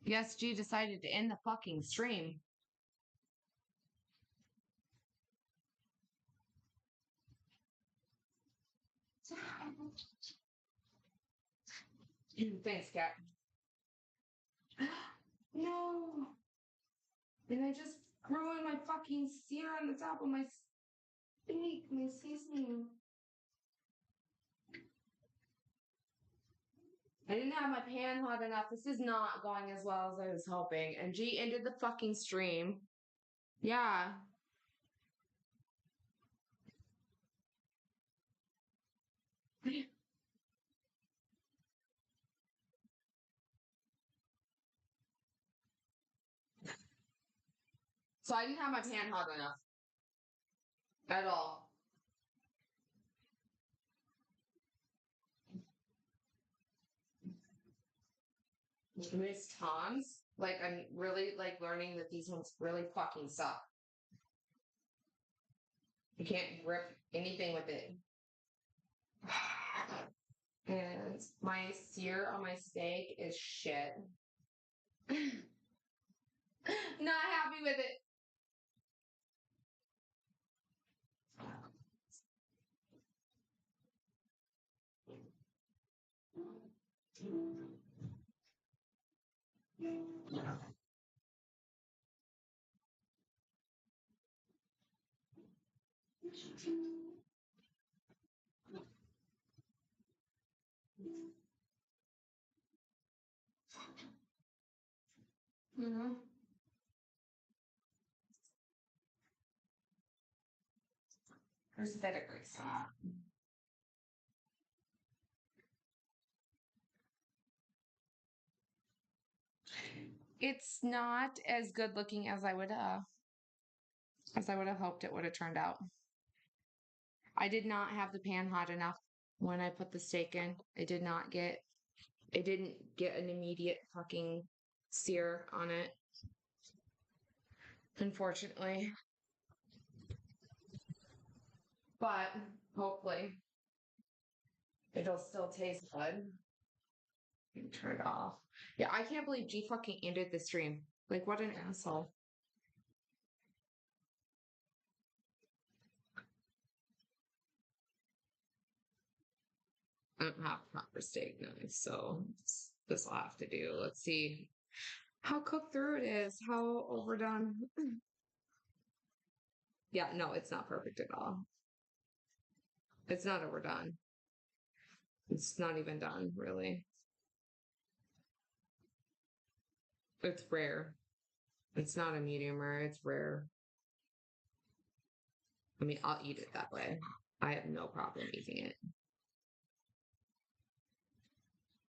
Yes, G decided to end the fucking stream. Thanks, cat. No. And I just ruined my fucking sear on the top of my steak, my seasoning. I didn't have my pan hot enough. This is not going as well as I was hoping. And G ended the fucking stream. Yeah. So I didn't have my pan hot enough at all. Miss Tom's, like I'm really like learning that these ones really fucking suck. You can't grip anything with it. And my sear on my steak is shit. Not happy with it. Mm-hmm. There's a bit of grease. It's not as good looking as I would have hoped it would have turned out. I did not have the pan hot enough when I put the steak in. It didn't get an immediate fucking sear on it. Unfortunately. But hopefully it'll still taste good. Turn it off. Yeah, I can't believe G fucking ended the stream. Like, what an asshole. I don't have proper steak knife, so this will have to do. Let's see how cooked through it is, how overdone. Yeah, no, it's not perfect at all. It's not overdone. It's not even done, really. It's rare. It's not a medium rare, it's rare. I mean, I'll eat it that way. I have no problem eating it.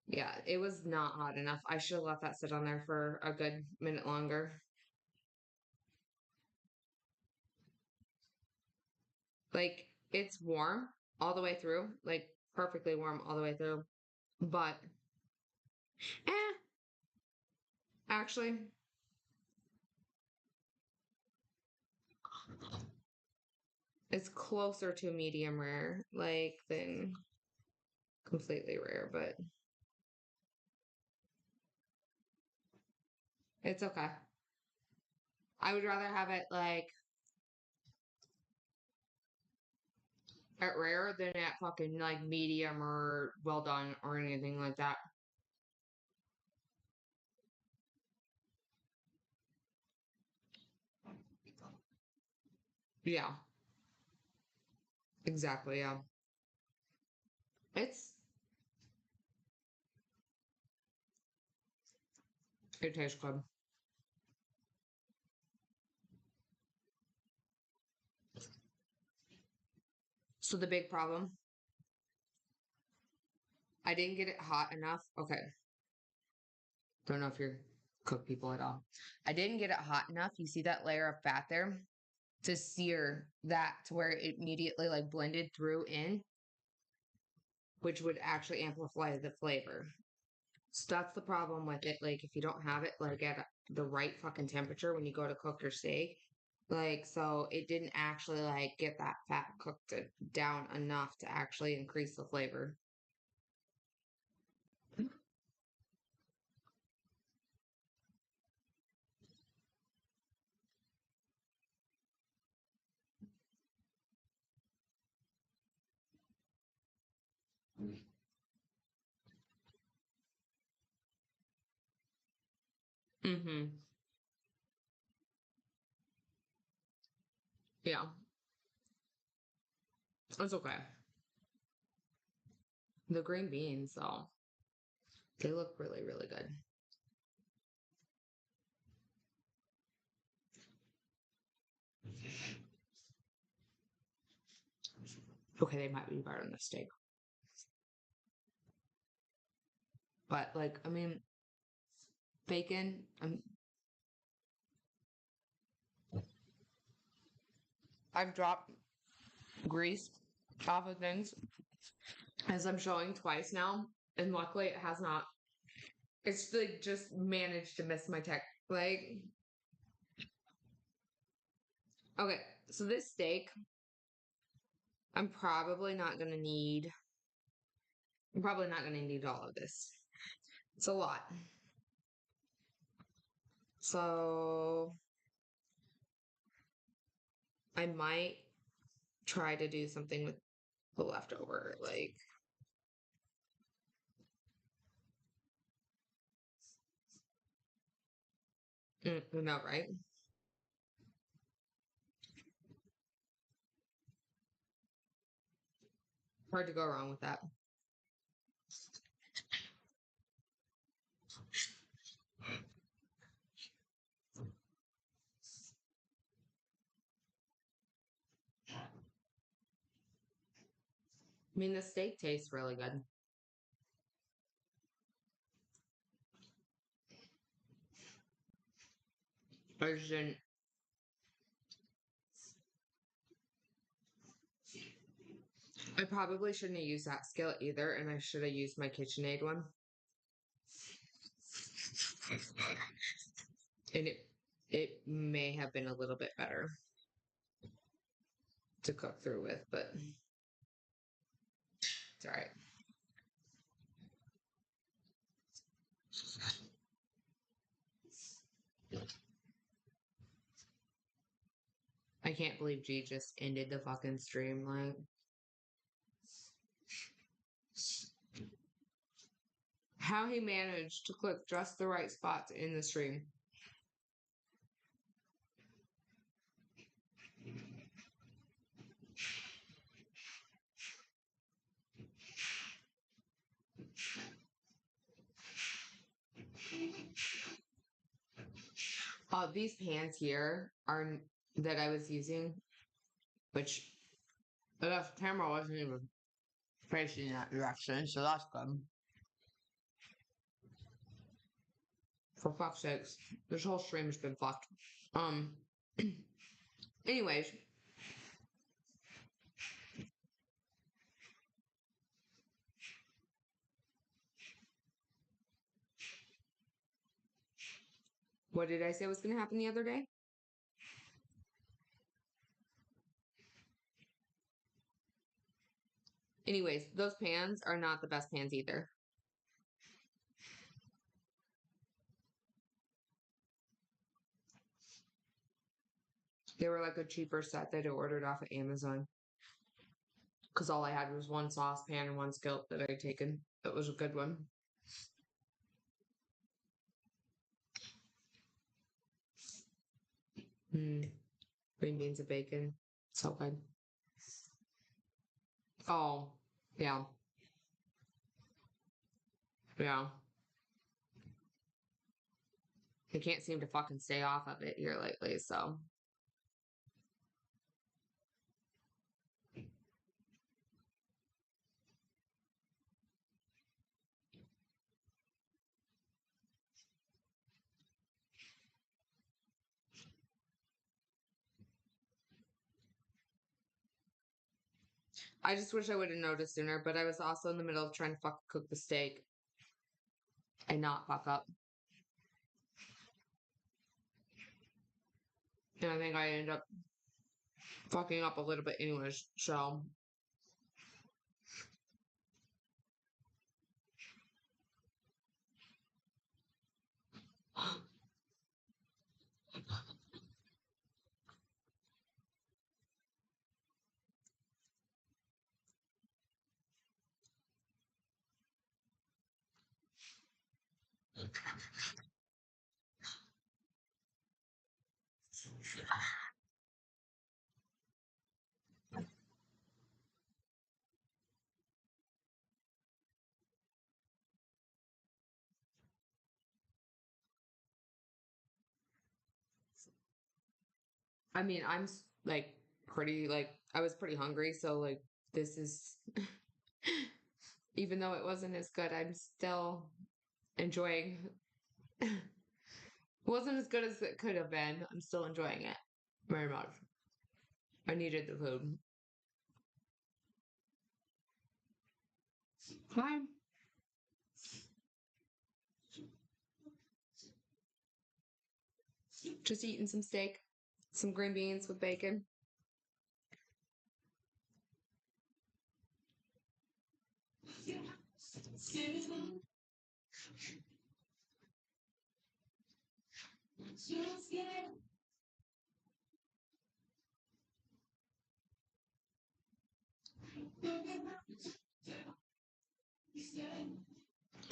Yeah, it was not hot enough. I should have let that sit on there for a good minute longer. Like, it's warm all the way through, like perfectly warm all the way through. But, eh, actually, it's closer to medium rare, like, than completely rare, but it's okay. I would rather have it like at rare than at fucking like medium or well done or anything like that. Yeah, exactly. Yeah. It's, it tastes good. So the big problem, I didn't get it hot enough. Okay. Don't know if you're cook people at all. I didn't get it hot enough. You see that layer of fat there to sear that to where it immediately like blended through in, which would actually amplify the flavor. So that's the problem with it. Like if you don't have it like at the right fucking temperature when you go to cook your steak, like so it didn't actually like get that fat cooked down enough to actually increase the flavor. Mm-hmm. Yeah, it's okay. The green beans, though, they look really, really good. Okay, they might be better than the steak. But, like, I mean, bacon, I've dropped grease off of things as I'm showing twice now. And luckily, it has not. It's like just managed to miss my tech. Like, okay, so this steak, I'm probably not going to need. I'm probably not going to need all of this. It's a lot. So I might try to do something with the leftover. Like, no, right? Hard to go wrong with that. I mean, the steak tastes really good. I just didn't. I probably shouldn't have used that skillet either, and I should have used my KitchenAid one. And it may have been a little bit better to cook through with, but it's all right. I can't believe G just ended the fucking stream. Like, how he managed to click just the right spots in the stream. These pans here are that I was using, which the camera wasn't even facing that direction, so that's good. For fuck's sakes, this whole stream has been fucked. Um. Anyways, what did I say was going to happen the other day? Anyways, those pans are not the best pans either. They were like a cheaper set that I ordered off of Amazon. Because all I had was one saucepan and one skillet that I had taken. That was a good one. Green beans and bacon. So good. Oh, yeah. Yeah. I can't seem to fucking stay off of it here lately, so. I just wish I would have noticed sooner, but I was also in the middle of trying to fuck cook the steak and not fuck up. And I think I ended up fucking up a little bit anyways, so. I mean, like pretty like I was pretty hungry, so like this is even though it wasn't as good, I'm still enjoying. It wasn't as good as it could have been. I'm still enjoying it very much. I needed the food. Fine. Just eating some steak, some green beans with bacon.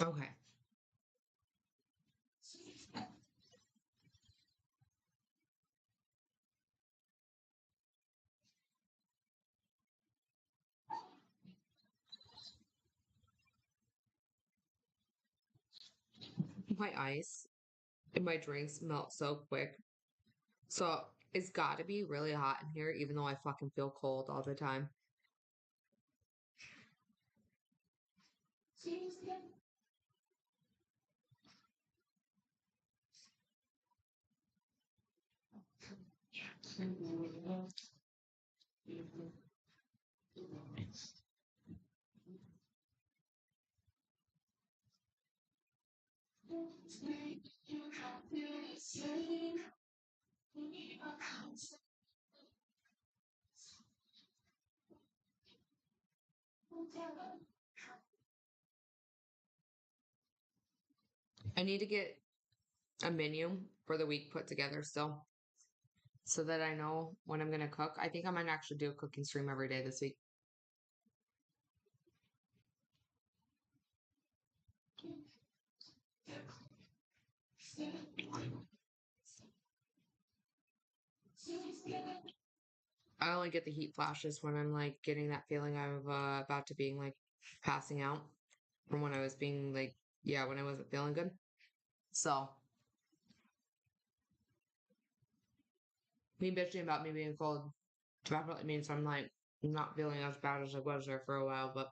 Okay. My ice and my drinks melt so quick. So it's got to be really hot in here, even though I fucking feel cold all the time. I need to get a menu for the week put together still so that I know when I'm going to cook. I think I might actually do a cooking stream every day this week. I only get the heat flashes when I'm like getting that feeling of about to being like passing out from when I was being like, yeah, when I wasn't feeling good. So, me bitching about me being cold definitely means I'm like not feeling as bad as I was there for a while, but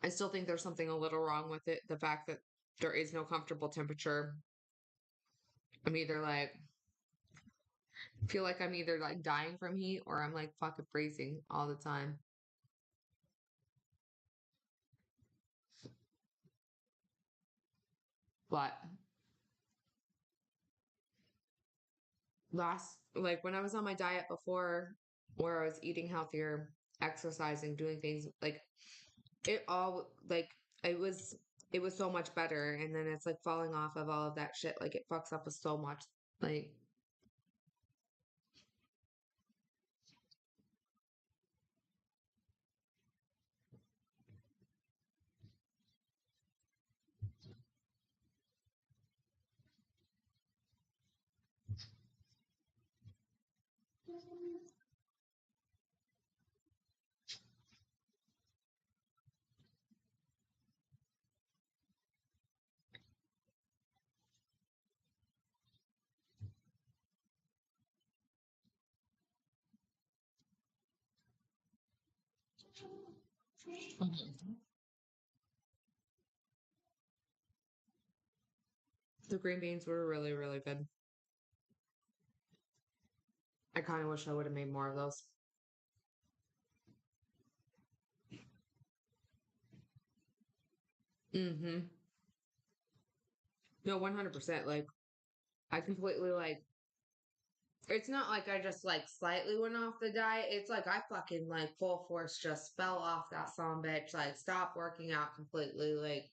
I still think there's something a little wrong with it. The fact that there is no comfortable temperature. I'm either like, feel like I'm either like dying from heat or I'm like fucking freezing all the time. But like when I was on my diet before, where I was eating healthier, exercising, doing things like it all, like it was, it was so much better. And then it's like falling off of all of that shit. Like it fucks up with so much. Like, mhm. The green beans were really, really good. I kind of wish I would have made more of those. Mm-hmm. No, 100%. Like, I completely like, it's not like I just like slightly went off the diet. It's like I fucking like full force just fell off that son of a bitch. Like, stopped working out completely. Like,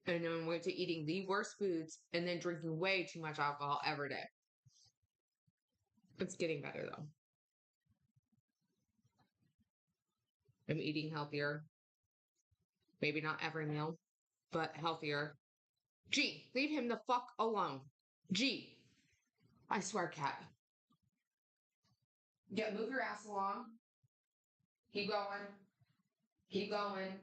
and then went to eating the worst foods and then drinking way too much alcohol every day. It's getting better though. I'm eating healthier. Maybe not every meal, but healthier. G, leave him the fuck alone. G, I swear, cat. Yeah, move your ass along. Keep going. Keep going.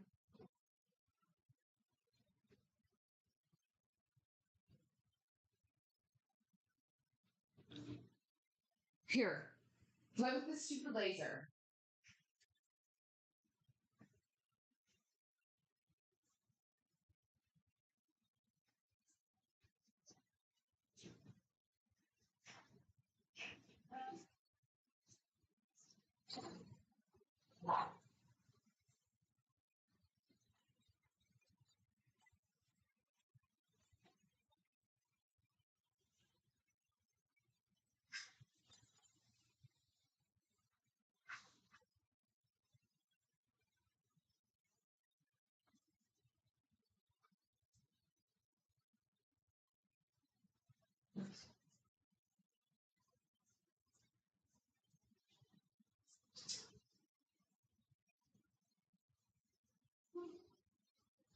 Here, play with this stupid laser.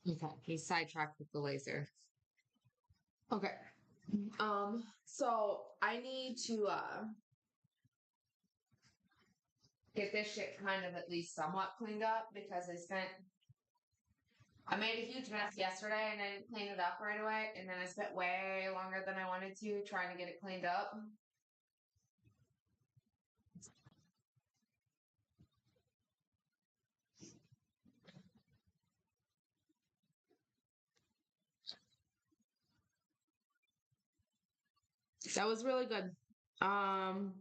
Okay, he's sidetracked with the laser. Okay. So I need to get this shit kind of at least somewhat cleaned up because I made a huge mess yesterday and I didn't clean it up right away, and then I spent way longer than I wanted to trying to get it cleaned up. That was really good. Um,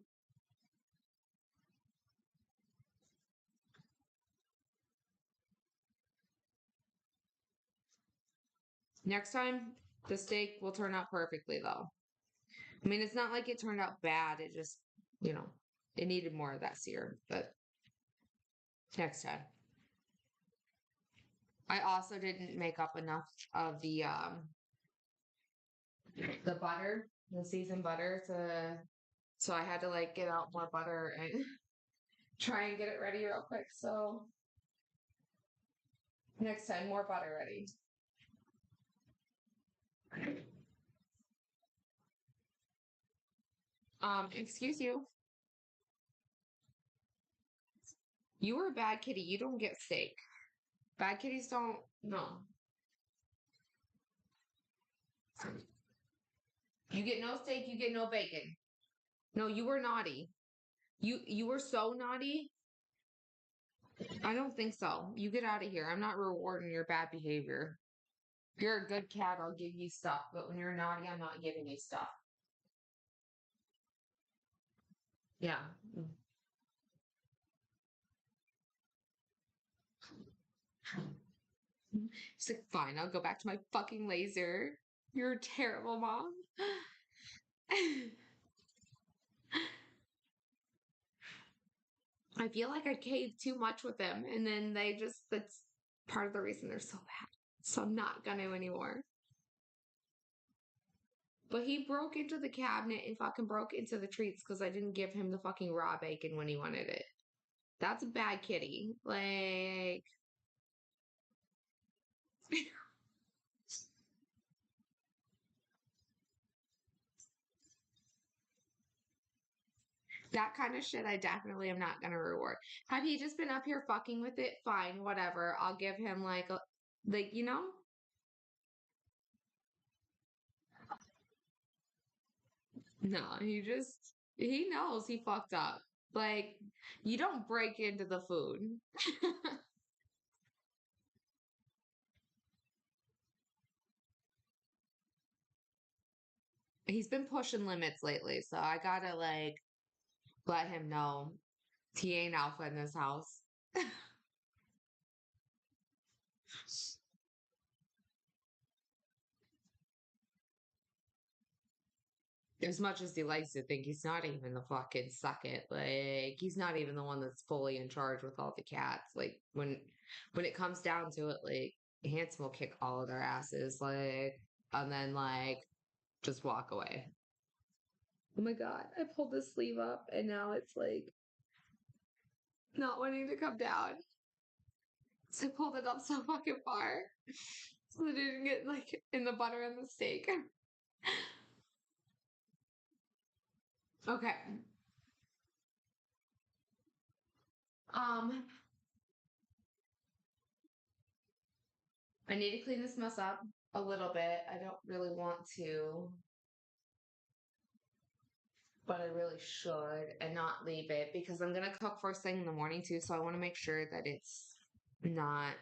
Next time the steak will turn out perfectly though. I mean, it's not like it turned out bad. It just, you know, it needed more of that sear, but next time. I also didn't make up enough of the butter, the seasoned butter to so I had to like get out more butter and try and get it ready real quick. So next time more butter ready. Excuse you. You were a bad kitty. You don't get steak. Bad kitties don't no. You get no steak, you get no bacon. No, you were naughty. You were so naughty. I don't think so. You get out of here. I'm not rewarding your bad behavior. If you're a good cat, I'll give you stuff. But when you're naughty, I'm not giving you stuff. Yeah. She's like, fine, I'll go back to my fucking laser. You're a terrible mom. I feel like I caved too much with them, and then that's part of the reason they're so bad. So I'm not gonna anymore. But he broke into the cabinet and fucking broke into the treats because I didn't give him the fucking raw bacon when he wanted it. That's a bad kitty. Like, that kind of shit I definitely am not gonna reward. Had he just been up here fucking with it, fine, whatever. I'll give him like, you know? No, he knows he fucked up. Like, you don't break into the food. He's been pushing limits lately, so I gotta like let him know he ain't alpha in this house. As much as he likes to think he's not even the fucking suck it, like he's not even the one that's fully in charge with all the cats. Like when it comes down to it, like Hanson will kick all of their asses, like and then like just walk away. Oh my god, I pulled the sleeve up and now it's like not wanting to come down. So I pulled it up so fucking far so that it didn't get like in the butter and the steak. Okay. Um, I need to clean this mess up a little bit. I don't really want to, but I really should and not leave it because I'm gonna cook first thing in the morning too. So I want to make sure that it's not.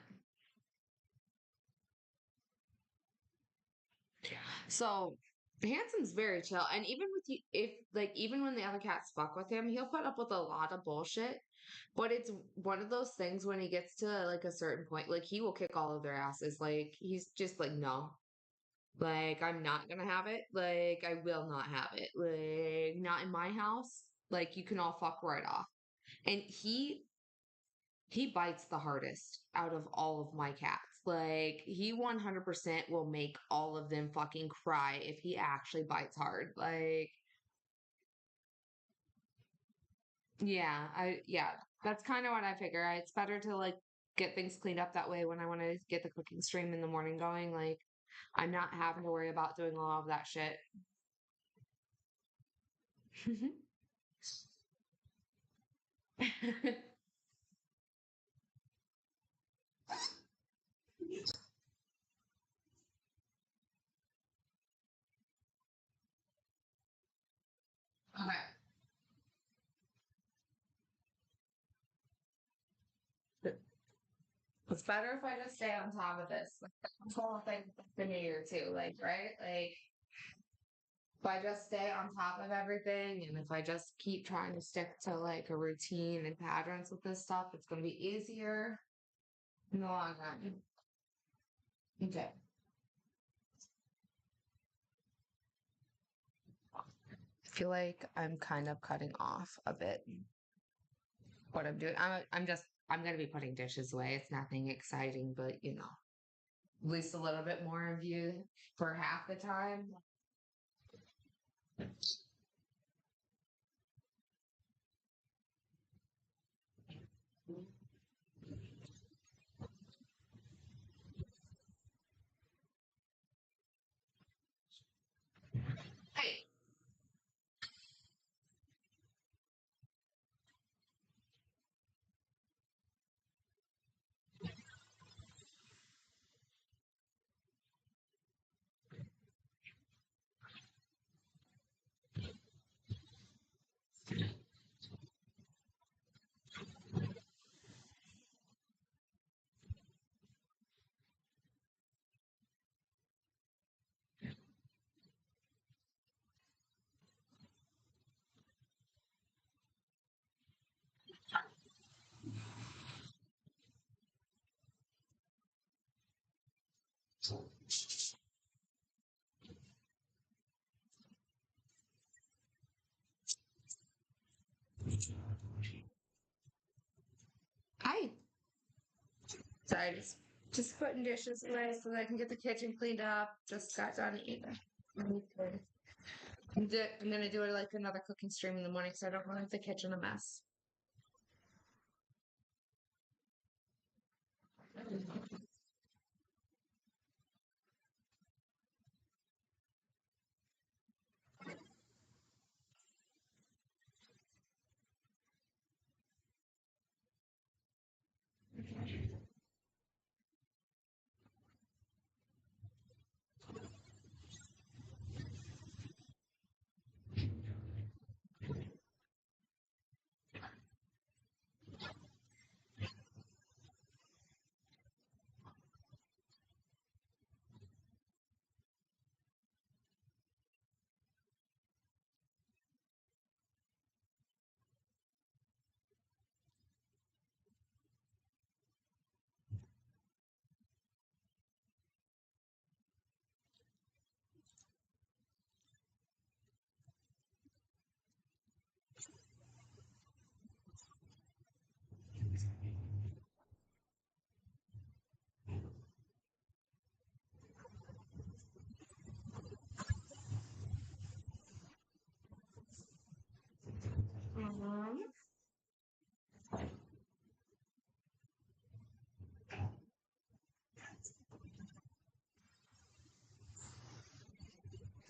So Hanson's very chill, and even with you, if like even when the other cats fuck with him, he'll put up with a lot of bullshit. But it's one of those things when he gets to like a certain point, like he will kick all of their asses. Like he's just like, no, like I'm not gonna have it. Like I will not have it. Like not in my house. Like you can all fuck right off. And he bites the hardest out of all of my cats. Like he 100% will make all of them fucking cry if he actually bites hard. Like yeah, that's kind of what I figure. It's better to like get things cleaned up that way when I want to get the cooking stream in the morning going. Like I'm not having to worry about doing all of that shit. Okay. It's better if I just stay on top of this. Like that's the whole thing with the new year too. Like, right? Like if I just stay on top of everything and if I just keep trying to stick to like a routine and patterns with this stuff, it's gonna be easier in the long run. Okay. I feel like I'm kind of cutting off a bit what I'm doing. I'm gonna be putting dishes away. It's nothing exciting, but you know, at least a little bit more of you for half the time. Hey, hi. Sorry, just putting dishes away so that I can get the kitchen cleaned up. Just got done eating. I'm gonna do it like another cooking stream in the morning so I don't want the kitchen a mess.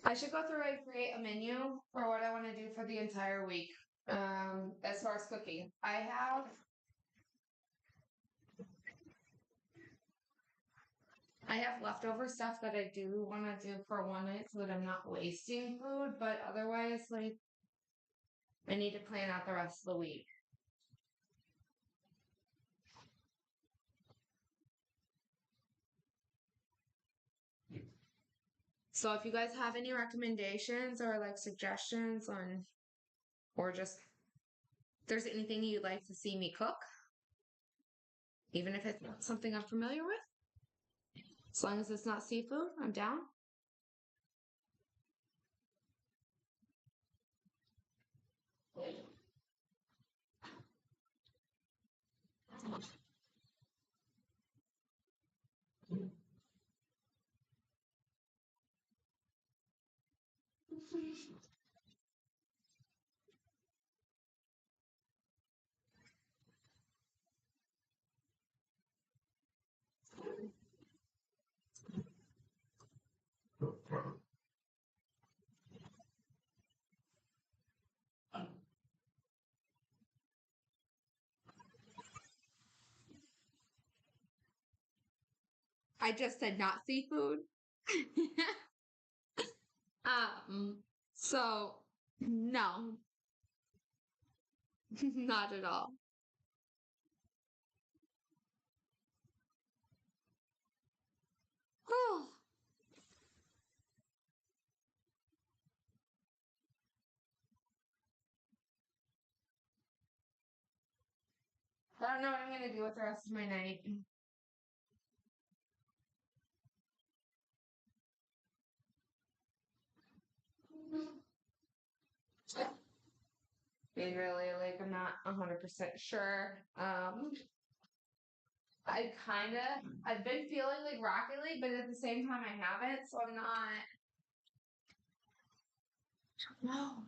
I should go through and create a menu for what I want to do for the entire week. As far as cooking, I have leftover stuff that I do want to do for one night so that I'm not wasting food, but otherwise, like, I need to plan out the rest of the week. So if you guys have any recommendations or like suggestions on, or just if there's anything you'd like to see me cook, even if it's not something I'm familiar with, as long as it's not seafood, I'm down. I just said not seafood. So no, not at all. Oh, I don't know what I'm gonna do with the rest of my night. Being really like I'm not 100% sure. I've been feeling like Rocket League, but at the same time I haven't, so I'm not. No.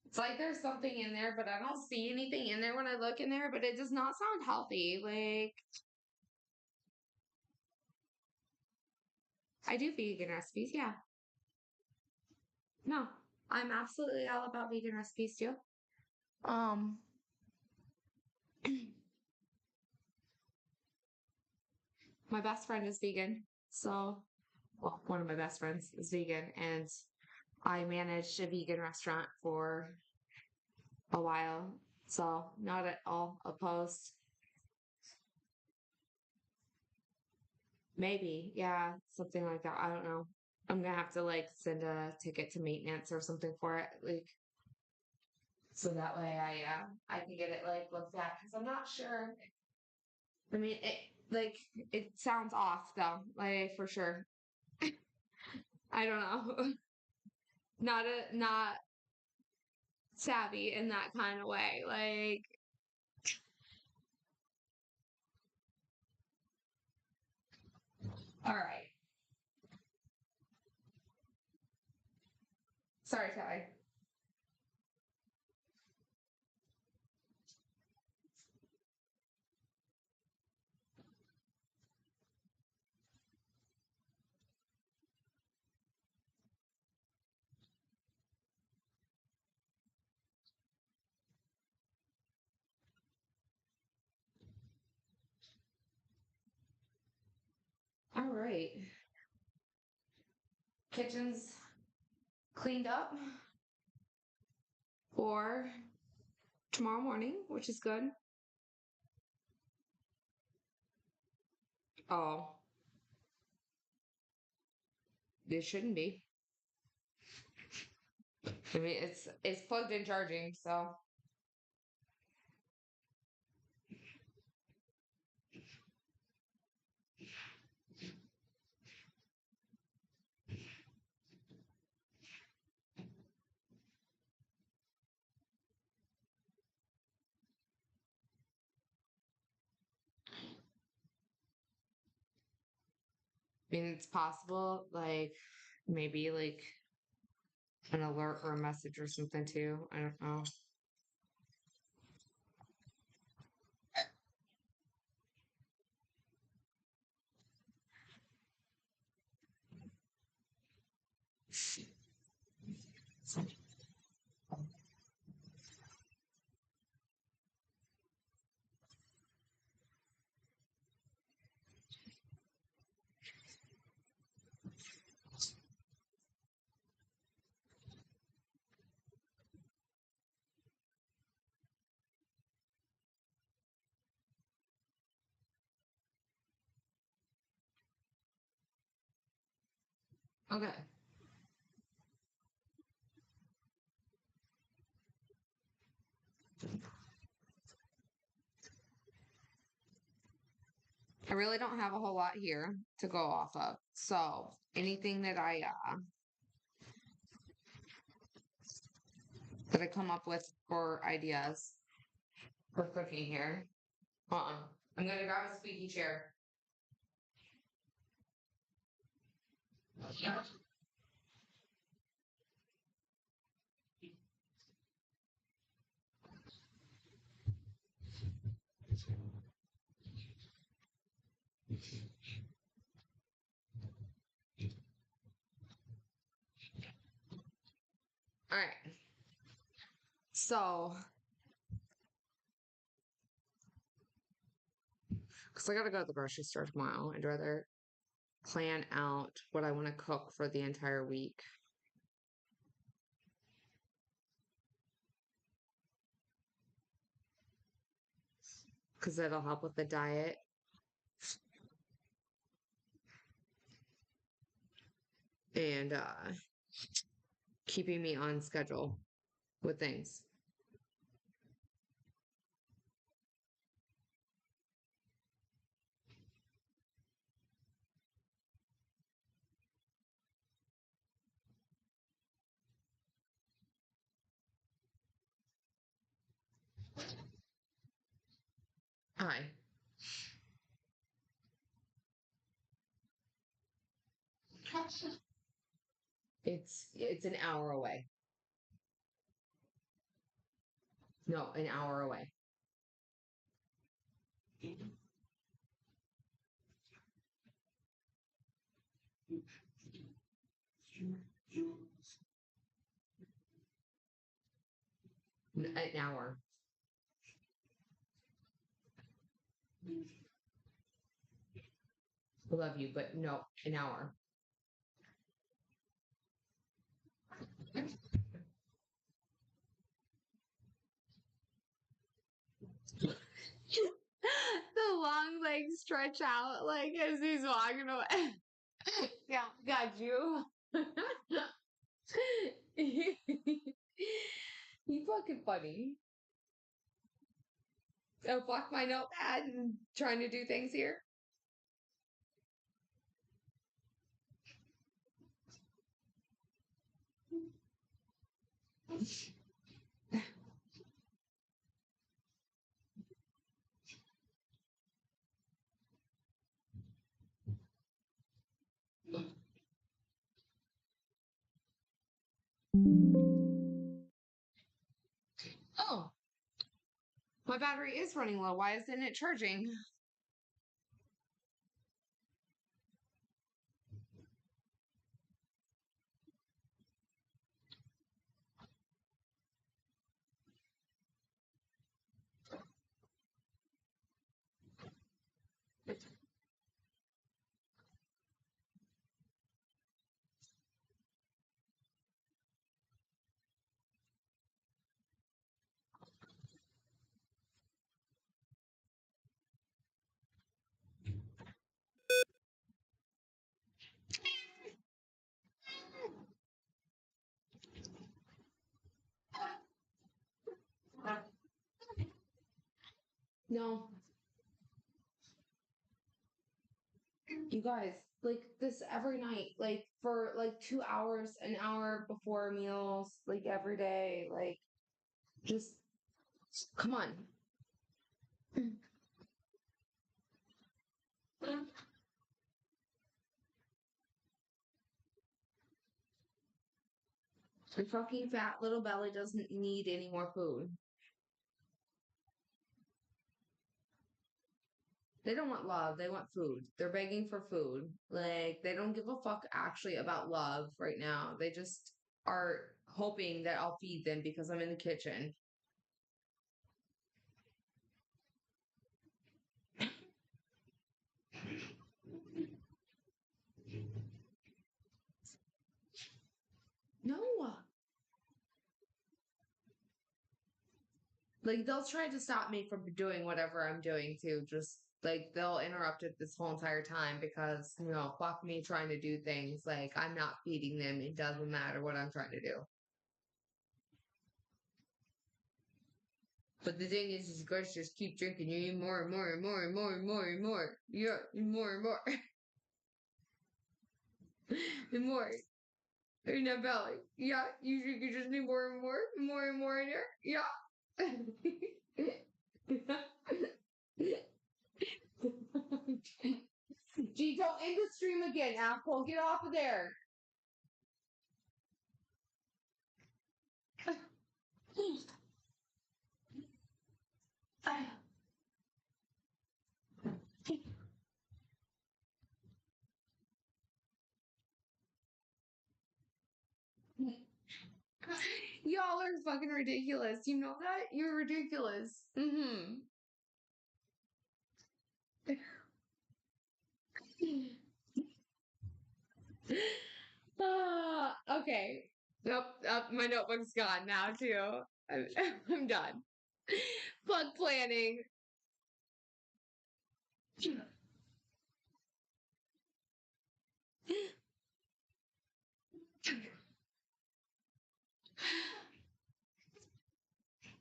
It's like there's something in there, but I don't see anything in there when I look in there, but it does not sound healthy. Like, I do vegan recipes, yeah. No, I'm absolutely all about vegan recipes too. Um, my best friend is vegan. So, well, one of my best friends is vegan, and I managed a vegan restaurant for a while. So, not at all opposed. Maybe, yeah, something like that. I don't know. I'm gonna have to like send a ticket to maintenance or something for it, like so that way I can get it like looked at because I'm not sure. I mean, it sounds off though, like for sure. I don't know, not savvy in that kind of way. Like, all right, sorry, Ty. All right, kitchen's cleaned up for tomorrow morning, which is good. Oh, it shouldn't be. I mean, it's plugged in charging, so I mean, it's possible, like maybe like an alert or a message or something too. I don't know. Okay. I really don't have a whole lot here to go off of. So anything that I come up with for ideas for cooking here. I'm gonna grab a squeaky chair. All right. So, because I gotta go to the grocery store tomorrow, I'd rather plan out what I want to cook for the entire week because it'll help with the diet and keeping me on schedule with things. Hi. It's an hour away. No, an hour away. An hour. I love you, but no, an hour. The long legs stretch out like as he's walking away. Yeah, got you. You fucking funny. Oh, fuck my notepad and trying to do things here. Oh, my battery is running low. Why isn't it charging? No, you guys, like this every night, like for like 2 hours, an hour before meals, like every day, like just come on. The fucking fat little belly doesn't need any more food. They don't want love. They want food. They're begging for food. Like, they don't give a fuck actually about love right now. They just are hoping that I'll feed them because I'm in the kitchen. No. Like, they'll try to stop me from doing whatever I'm doing too. Just like they'll interrupt it this whole entire time because, fuck me trying to do things. Like, I'm not feeding them. It doesn't matter what I'm trying to do. But the thing is you guys just keep drinking. You need more and more and more and more and more and more. Yeah, more and more. And more. In that belly. Yeah, you just need more and more, more and more in there. Yeah. Gee, don't end the stream again, asshole. Get off of there. Y'all are fucking ridiculous. You know that? You're ridiculous. Mm-hmm. Okay. Nope, my notebook's gone now too. I'm, I'm done. Fuck planning.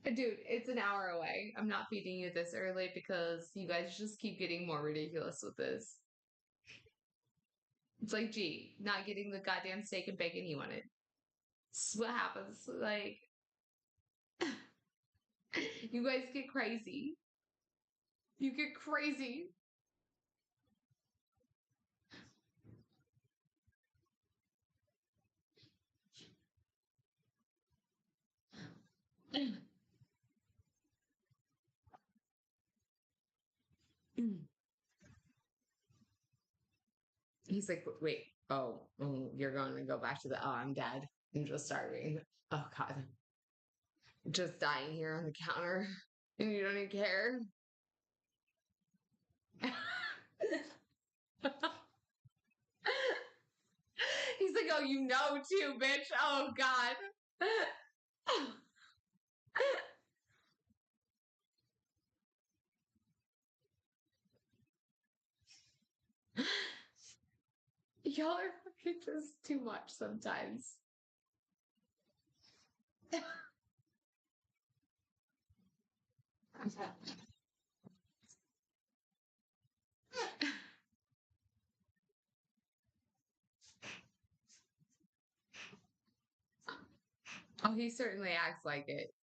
Dude, it's an hour away. I'm not feeding you this early because you guys just keep getting more ridiculous with this. It's like, gee, not getting the goddamn steak and bacon he wanted. This is what happens. Like, you guys get crazy. You get crazy. He's like, wait, you're going to go back to the, oh, I'm dead. I'm just starving. Oh, God. Just dying here on the counter. And you don't even care. He's like, oh, you know too, bitch. Oh, God. Y'all are fucking just too much sometimes. Oh, he certainly acts like it.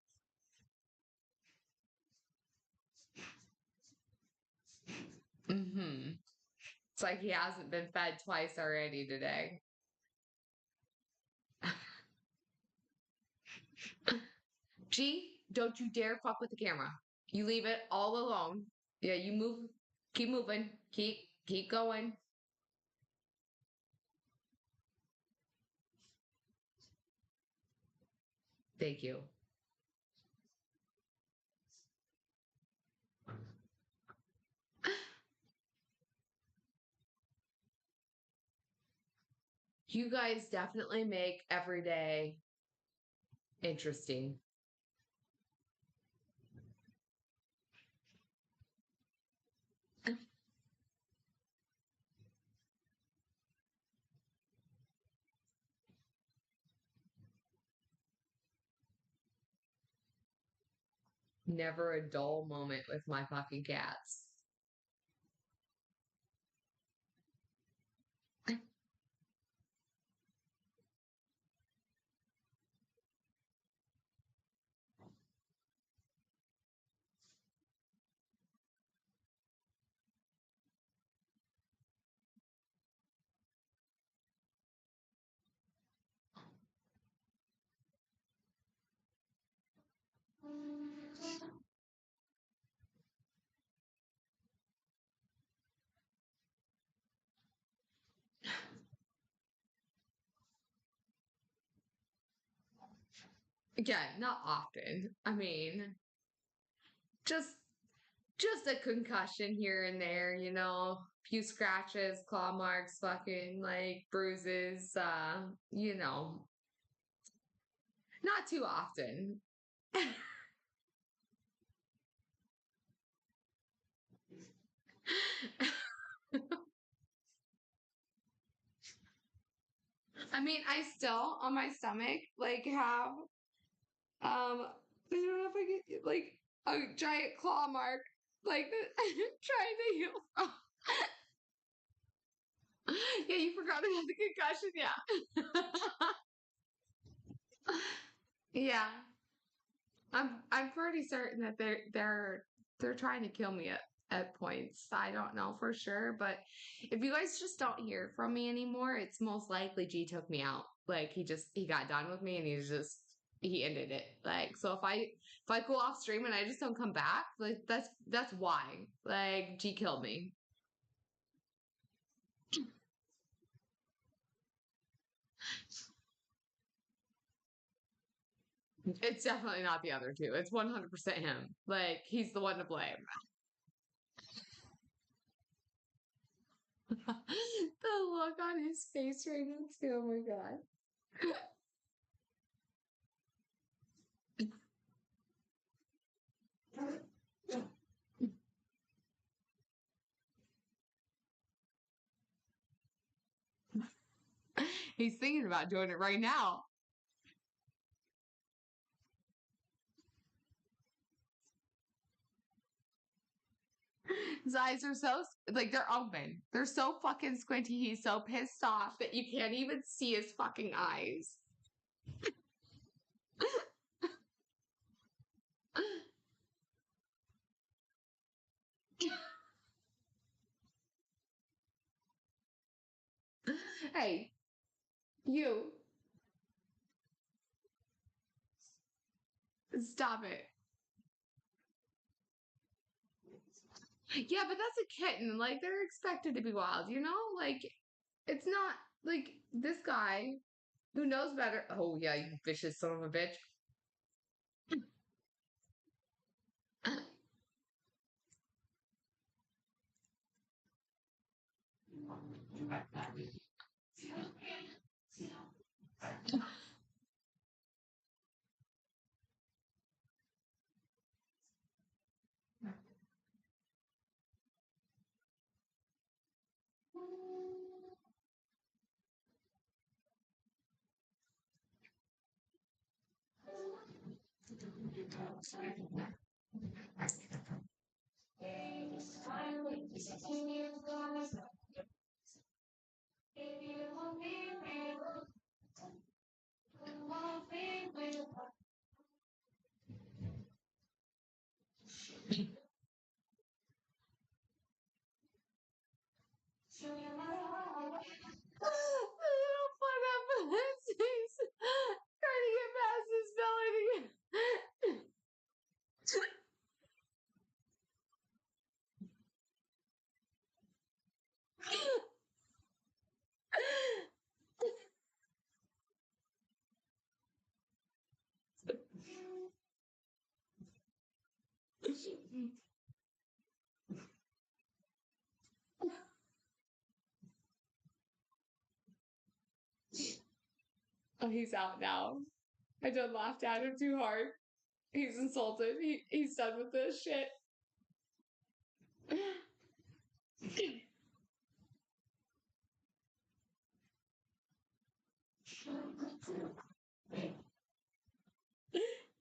Mm-hmm. It's like he hasn't been fed twice already today. G, don't you dare fuck with the camera. You leave it all alone. Yeah, you move. Keep moving. Keep going. Thank you. You guys definitely make every day interesting. Never a dull moment with my fucking cats. Again, not often. I mean, just just a concussion here and there, few scratches, claw marks, fucking like bruises, not too often. I mean, I still on my stomach like have I don't know if I get like a giant claw mark like trying to heal from. Yeah, you forgot about the concussion, yeah. Yeah. I'm pretty certain that they're trying to kill me at points. I don't know for sure, but if you guys just don't hear from me anymore, it's most likely G took me out. Like he got done with me and he ended it. Like so if I go off stream and I just don't come back, like that's why. Like G killed me. It's definitely not the other two. It's 100% him. Like he's the one to blame. The look on his face right now too. Oh my god. He's thinking about doing it right now. His eyes are so like they're open. They're so fucking squinty. He's so pissed off that you can't even see his fucking eyes. Hey, you. Stop it. Yeah, but that's a kitten. Like, they're expected to be wild, you know? Like, it's not like this guy who knows better. Oh, yeah, you vicious son of a bitch. The little fun epilepsies trying to get past this melody. Oh, he's out now. I just laughed at him too hard. He's insulted. He's done with this shit.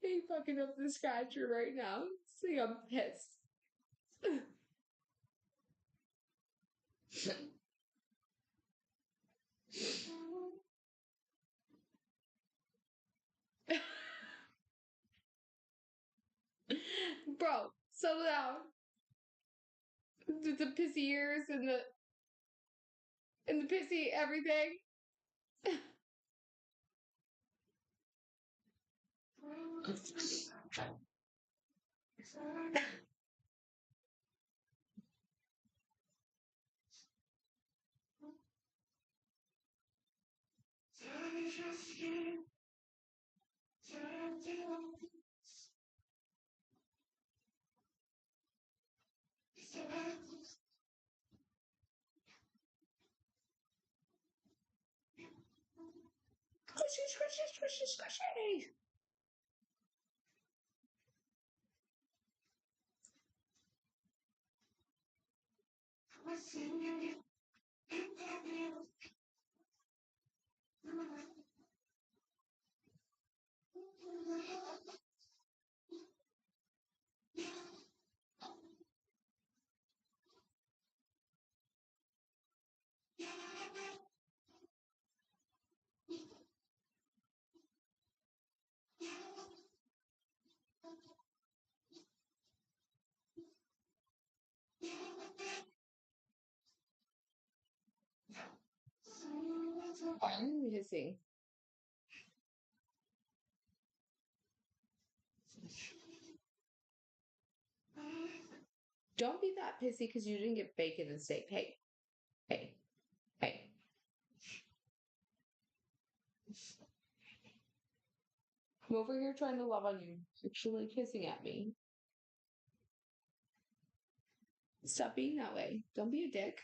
He fucking up the scratcher right now. See, I'm pissed. Bro, settle down. The pissy ears and the pissy everything. Squishy, squishy, squishy, squishy. I'm hissing. Don't be that pissy because you didn't get bacon and steak. Hey, hey, hey. I'm over here trying to love on you. Actually kissing at me. Stop being that way. Don't be a dick.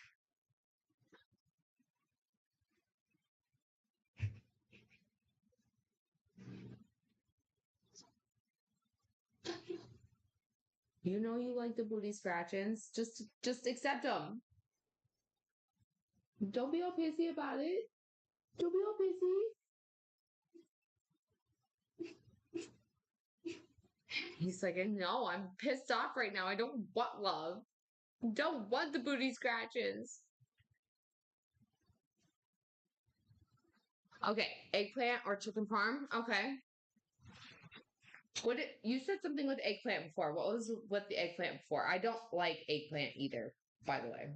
You know you like the booty scratchings. Just accept them. Don't be all pissy about it. Don't be all pissy. He's like, no, I'm pissed off right now. I don't want love. Don't want the booty scratches. Okay, eggplant or chicken parm. Okay. You said something with eggplant before. What was with the eggplant before? I don't like eggplant either, by the way.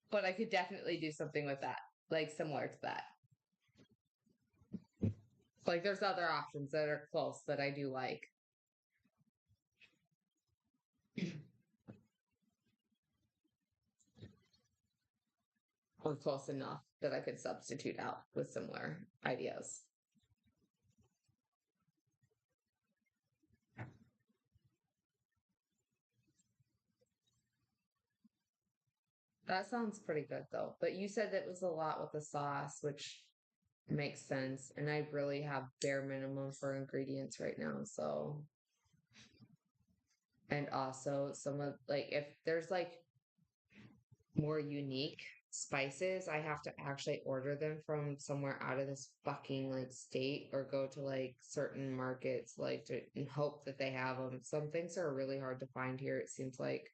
But I could definitely do something with that, like similar to that. Like there's other options that are close that I do like. Or close enough that I could substitute out with similar ideas. That sounds pretty good though. But you said that was a lot with the sauce, which makes sense. And I really have bare minimum for ingredients right now. So, and also some of like, if there's like more unique spices, I have to actually order them from somewhere out of this fucking like state or go to like certain markets like to and hope that they have them. Some things are really hard to find here. It seems like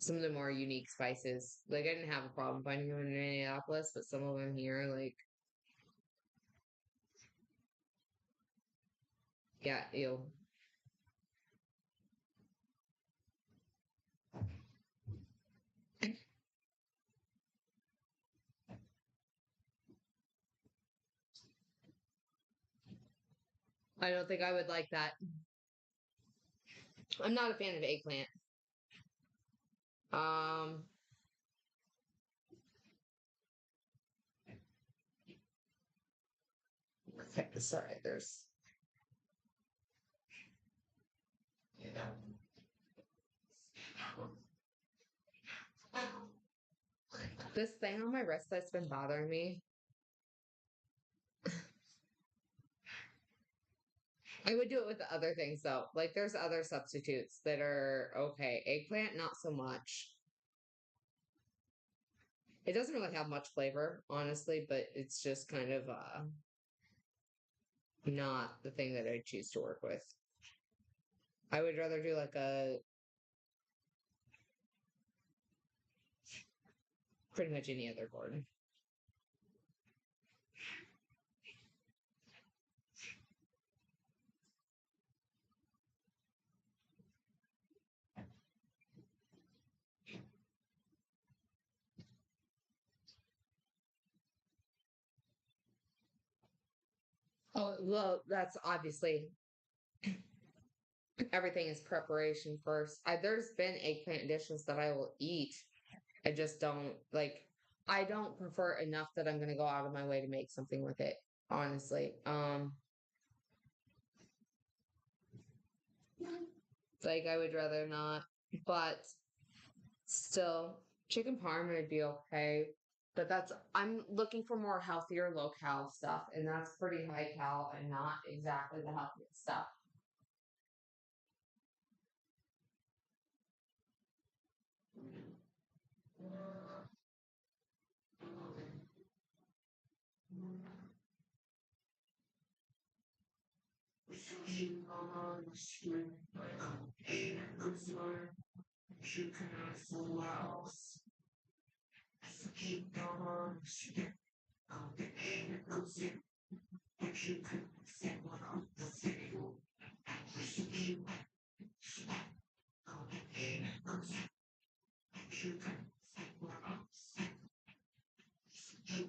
some of the more unique spices. Like I didn't have a problem finding them in Minneapolis, but some of them here, like yeah, ew. I don't think I would like that. I'm not a fan of eggplant. Um, okay, sorry, there's this thing on my wrist that's been bothering me. I would do it with the other things though. Like there's other substitutes that are okay. Eggplant, not so much. It doesn't really have much flavor, honestly, but it's just kind of not the thing that I choose to work with. I would rather do like a pretty much any other gourd. Oh, well, that's obviously everything is preparation first. There's been eggplant dishes that I will eat. I just don't like, I don't prefer enough that I'm going to go out of my way to make something with it, honestly. Like I would rather not, but still, chicken parm would be okay. But I'm looking for more healthier low cal stuff, and that's pretty high cal and not exactly the healthiest stuff.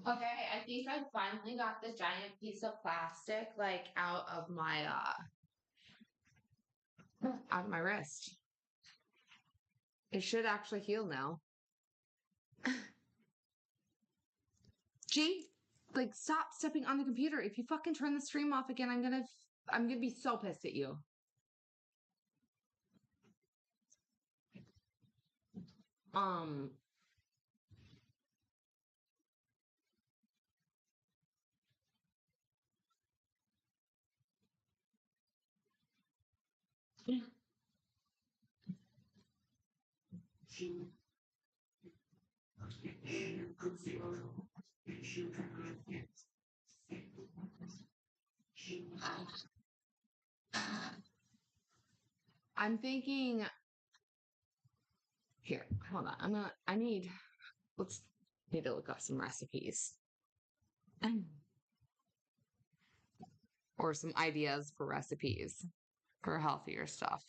Okay, I think I finally got the giant piece of plastic like out of my wrist. It should actually heal now. Jake, like stop stepping on the computer. If you fucking turn the stream off again, I'm gonna be so pissed at you. Um I'm thinking here, hold on. Let's need to look up some recipes. Or some ideas for recipes for healthier stuff.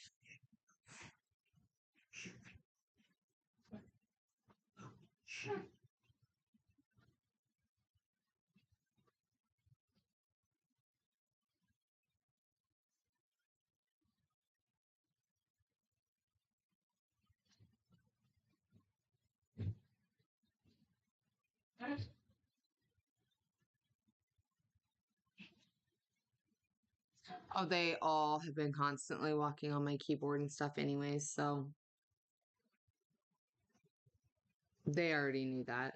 Oh, they all have been constantly walking on my keyboard and stuff anyways, so they already knew that.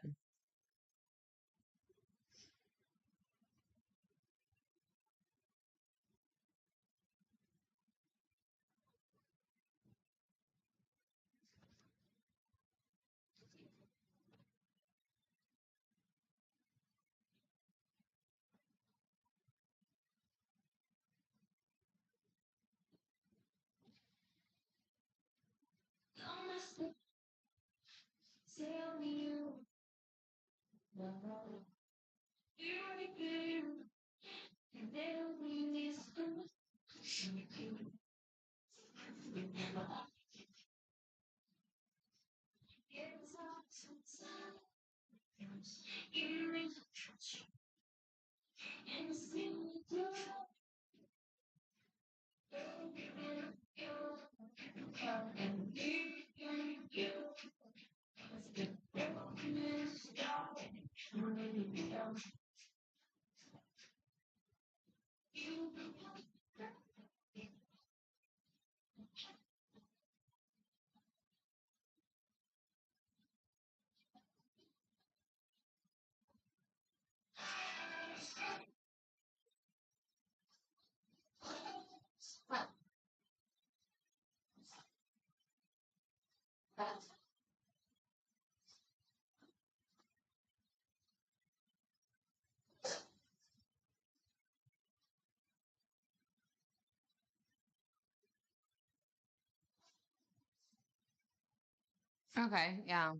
Okay, yeah.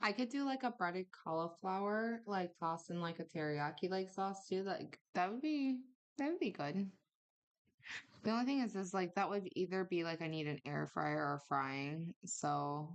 I could do like a breaded cauliflower, like tossed in like a teriyaki like sauce too. Like that would be good. The only thing is like that would either be like I need an air fryer or frying. So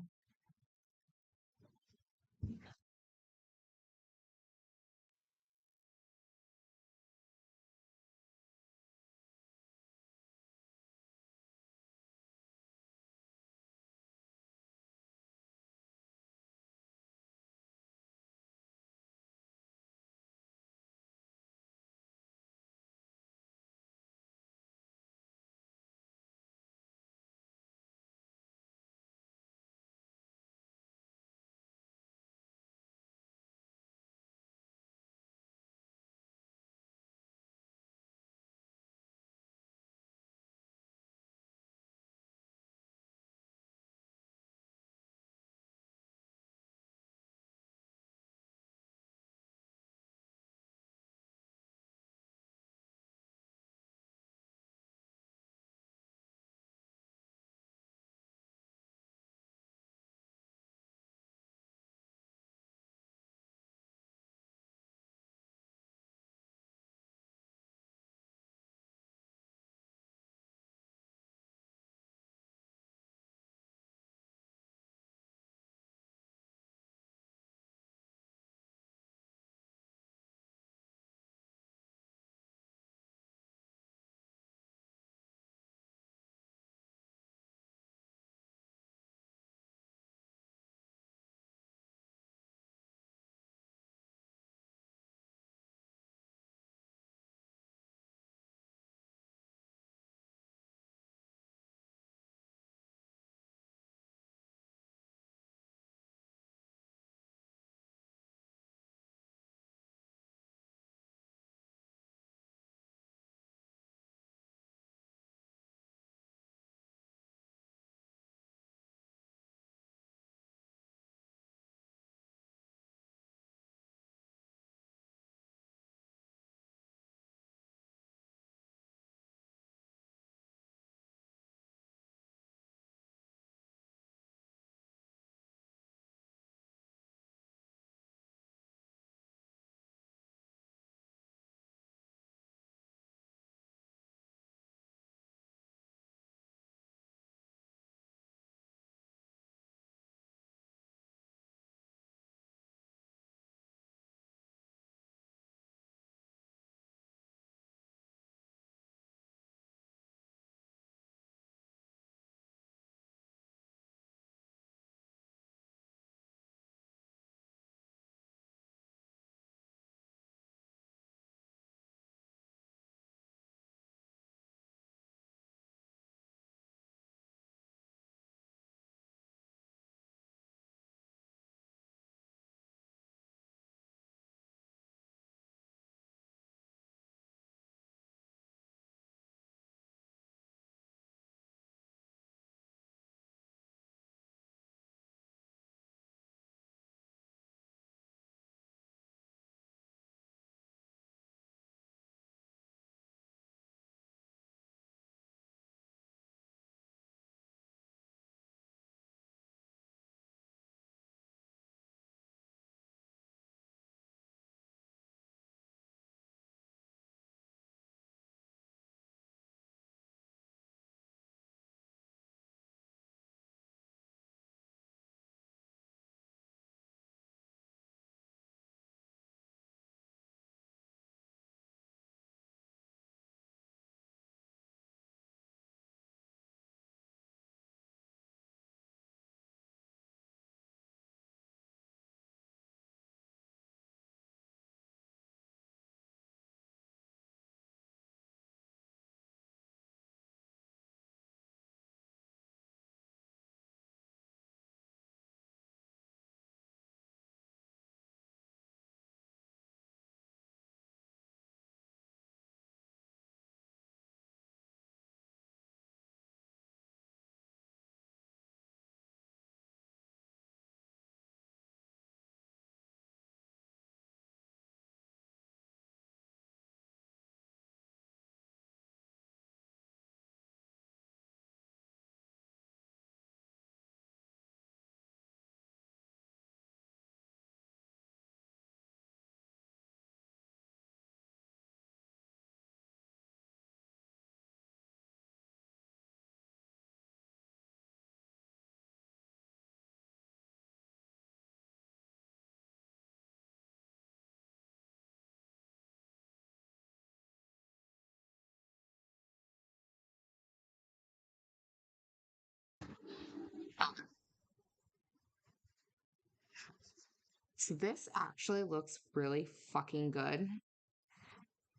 So this actually looks really fucking good.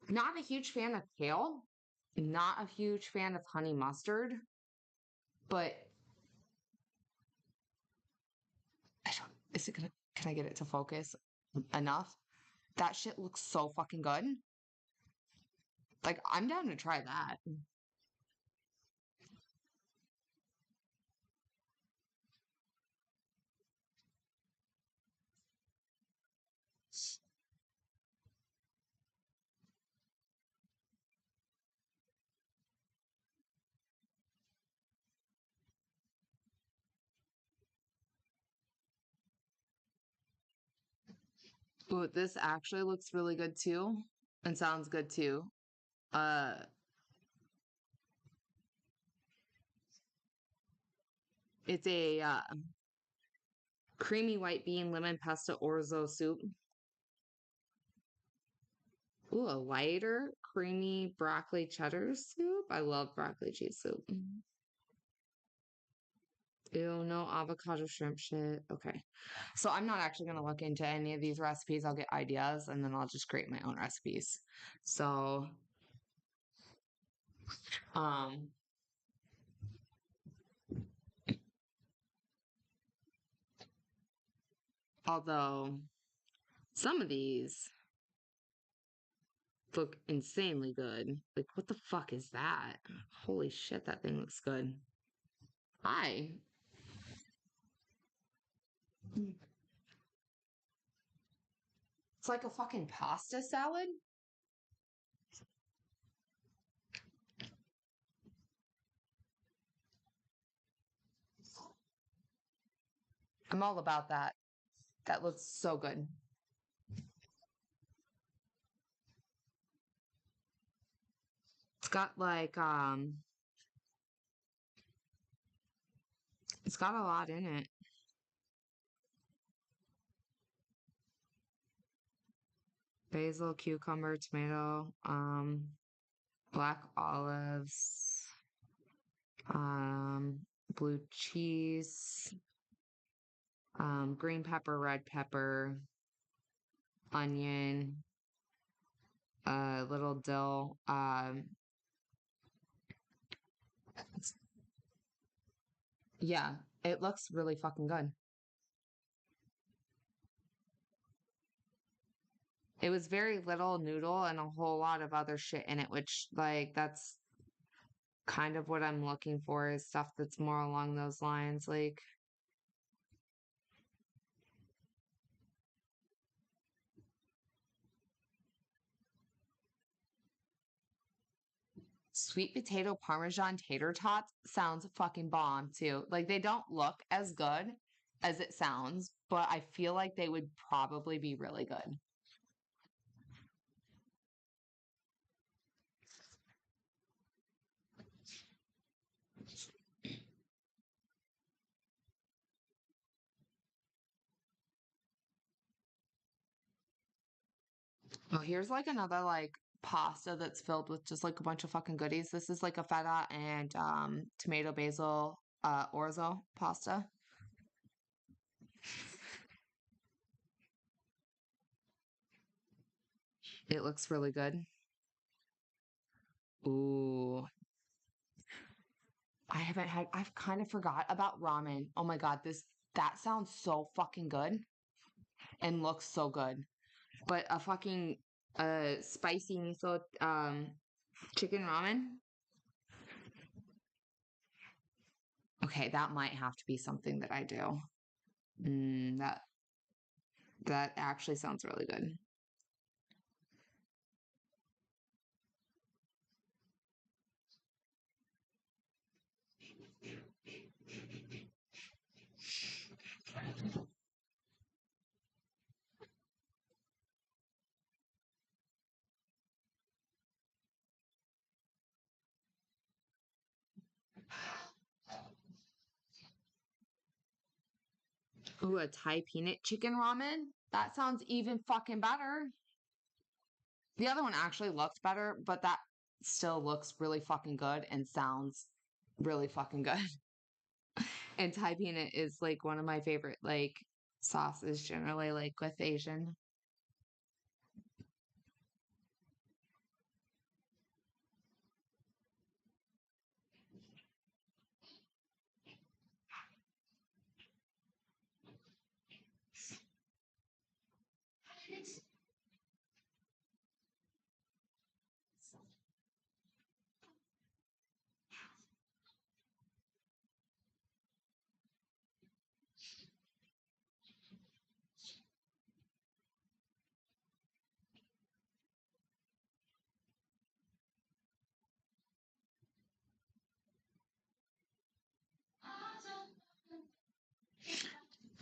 Not a huge fan of kale, not a huge fan of honey mustard, but I don't, is it gonna, can I get it to focus enough? That shit looks so fucking good. Like, I'm down to try that. Ooh, this actually looks really good too and sounds good too. Uh, it's a creamy white bean lemon pesto orzo soup. Ooh, a lighter creamy broccoli cheddar soup. I love broccoli cheese soup. Ew, no avocado shrimp shit. Okay. So I'm not actually going to look into any of these recipes. I'll get ideas and then I'll just create my own recipes. So, um, although some of these look insanely good. Like, what the fuck is that? Holy shit, that thing looks good. Hi. It's like a fucking pasta salad. I'm all about that. That looks so good. It's got like it's got a lot in it. Basil, cucumber, tomato, black olives, um, blue cheese, green pepper, red pepper, onion, little dill. Yeah, it looks really fucking good. It was very little noodle and a whole lot of other shit in it, which like that's kind of what I'm looking for is stuff that's more along those lines. Like sweet potato parmesan tater tots sounds fucking bomb too. Like they don't look as good as it sounds, but I feel like they would probably be really good. Oh, here's like another like pasta that's filled with just like a bunch of fucking goodies. This is like a feta and tomato basil orzo pasta. It looks really good. Ooh, I've kind of forgot about ramen. Oh my God, that sounds so fucking good and looks so good. But a fucking spicy miso chicken ramen. Okay, that might have to be something that I do. That actually sounds really good. Ooh, a Thai peanut chicken ramen. That sounds even fucking better. The other one actually looked better, but that still looks really fucking good and sounds really fucking good. And Thai peanut is like one of my favorite like sauces generally like with Asian.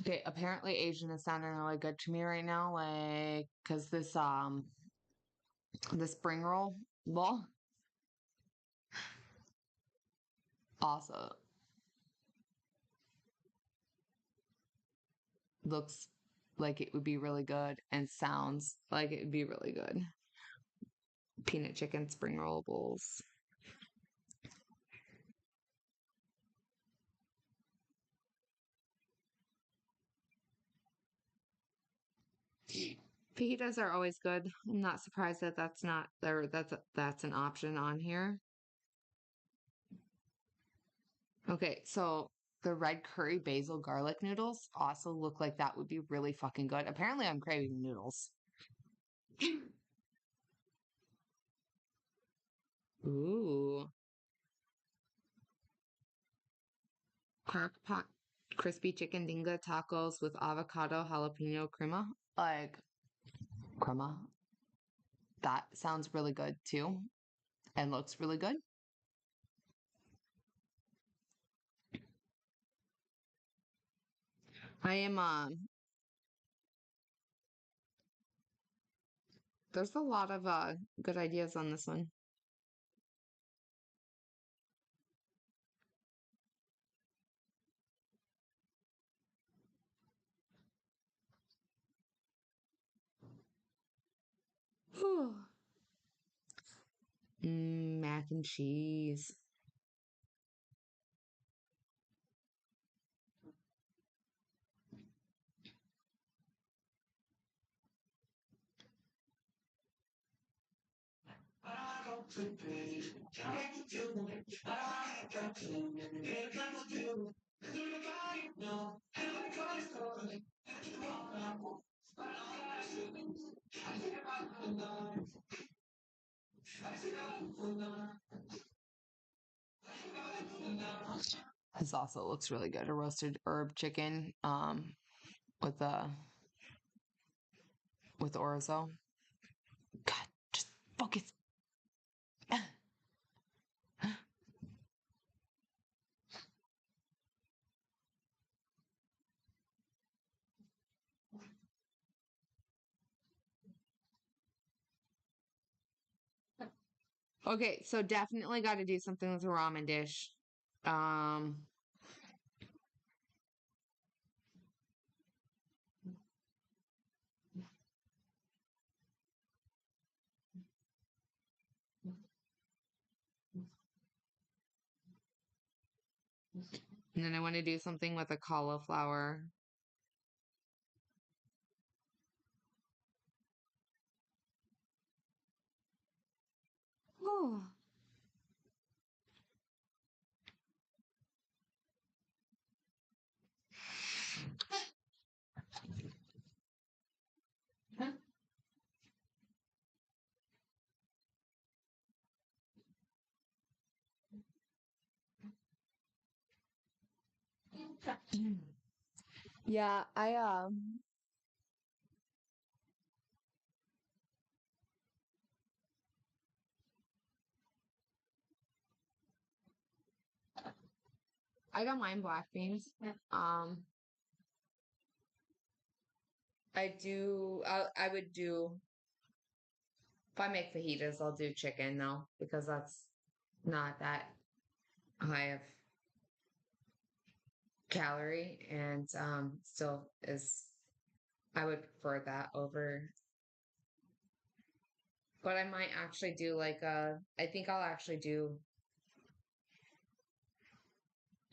Okay, apparently Asian is sounding really good to me right now, like because the spring roll ball also looks like it would be really good and sounds like it would be really good. Peanut chicken spring roll bowls. Fajitas are always good. I'm not surprised that that's not there. That's an option on here. Okay, so the red curry basil garlic noodles also look like that would be really fucking good. Apparently, I'm craving noodles. Ooh, crock pot crispy chicken dinga tacos with avocado jalapeno crema. Like crema. That sounds really good too, and looks really good. I am there's a lot of good ideas on this one. Mac and cheese. This also looks really good. A roasted herb chicken with with orzo. God, just focus. Okay, so definitely got to do something with a ramen dish. Um, and then I want to do something with a cauliflower. Oh. Yeah, I don't mind black beans. Um, I would do if I make fajitas, I'll do chicken though because that's not that high of calorie and still is I would prefer that over but I might actually do like I think I'll actually do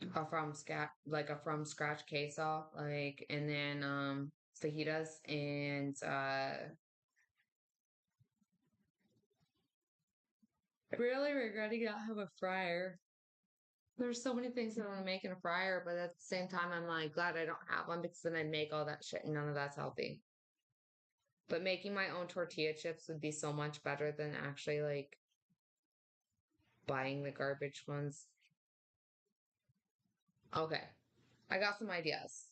a from scratch queso, like, and then fajitas and really regretting not having a fryer. There's so many things that I want to make in a fryer, but at the same time, I'm like glad I don't have one because then I'd make all that shit and none of that's healthy. But making my own tortilla chips would be so much better than actually like buying the garbage ones. Okay, I got some ideas.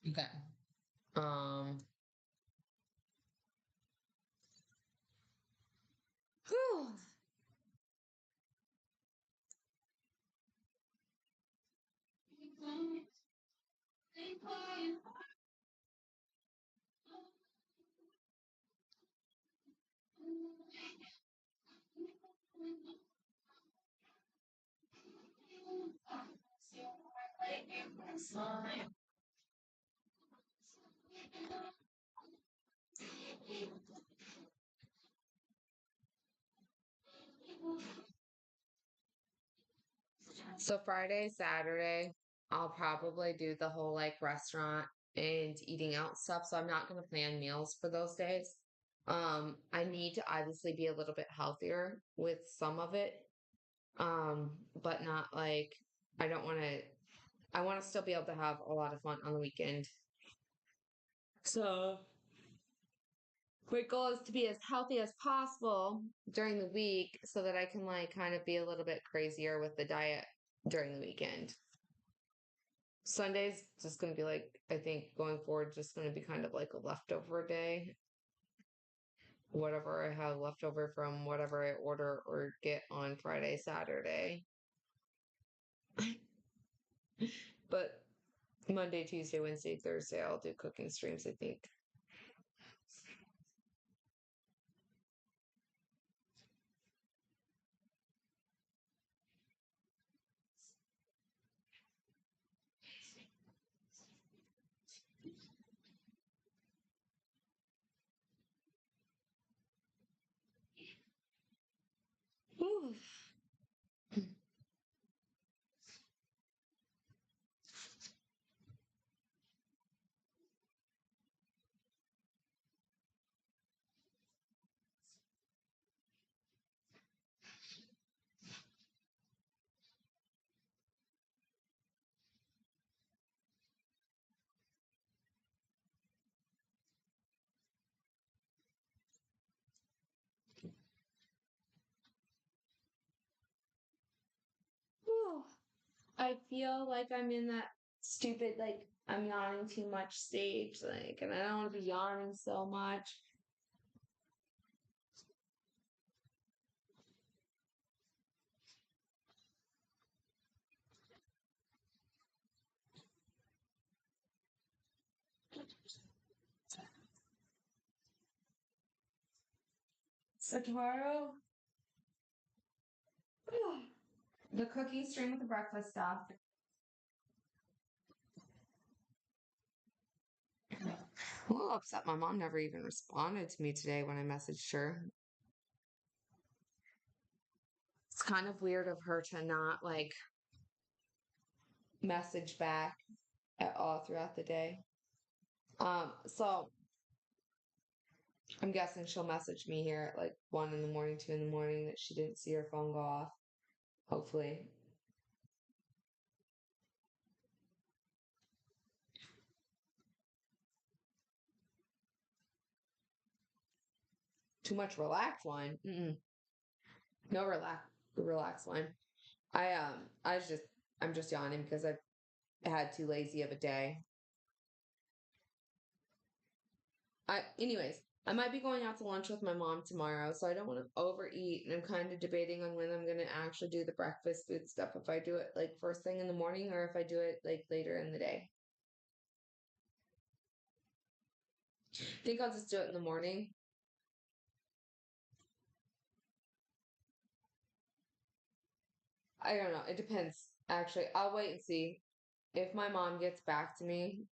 Okay. Um. Whew. So Friday, Saturday, I'll probably do the whole like restaurant and eating out stuff. So I'm not going to plan meals for those days. I need to obviously be a little bit healthier with some of it. But not like I don't want to. I want to still be able to have a lot of fun on the weekend. So my goal is to be as healthy as possible during the week so that I can like kind of be a little bit crazier with the diet during the weekend. Sunday's just going to be like, I think going forward, just going to be kind of like a leftover day. Whatever I have left over from whatever I order or get on Friday, Saturday. But Monday, Tuesday, Wednesday, Thursday, I'll do cooking streams, I think. Whew. Whew. I feel like I'm in that stupid, like, I'm yawning too much stage, like, and I don't want to be yawning so much. So tomorrow, the cooking stream with the breakfast stuff. I'm a little upset my mom never even responded to me today when I messaged her. It's kind of weird of her to not like message back at all throughout the day. So I'm guessing she'll message me here at like 1 in the morning, 2 in the morning that she didn't see her phone go off. Hopefully. Too much relaxed wine. Mm-mm. No relaxed wine. I was just I'm just yawning because I've had too lazy of a day. Anyways, I might be going out to lunch with my mom tomorrow, so I don't want to overeat. And I'm kind of debating on when I'm going to actually do the breakfast food stuff. If I do it like first thing in the morning or if I do it like later in the day. I think I'll just do it in the morning. I don't know. It depends. Actually, I'll wait and see. If my mom gets back to me,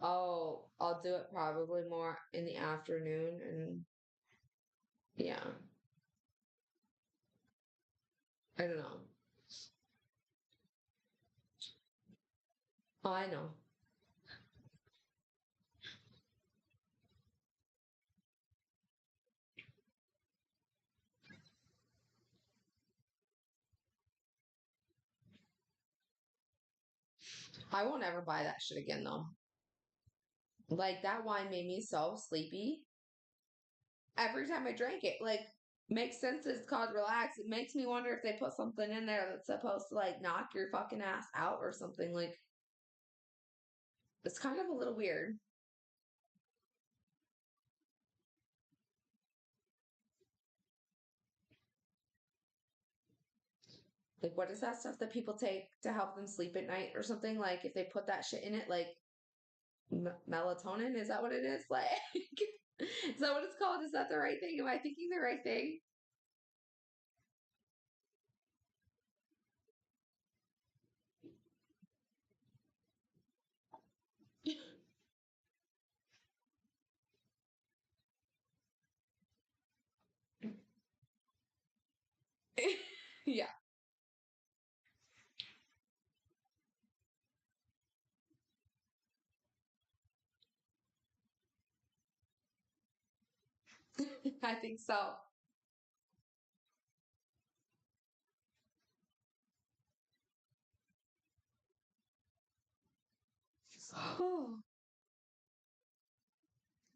I'll do it probably more in the afternoon and yeah. I don't know. Oh, I know. I won't ever buy that shit again though. Like that wine made me so sleepy every time I drank it. Like makes sense that it's called relax. It makes me wonder if they put something in there that's supposed to like knock your fucking ass out or something. Like it's kind of a little weird. Like what is that stuff that people take to help them sleep at night or something? Like if they put that shit in it, like melatonin, is that what it is? Like is that what it's called? Is that the right thing? Am I thinking the right thing? Yeah. I think so.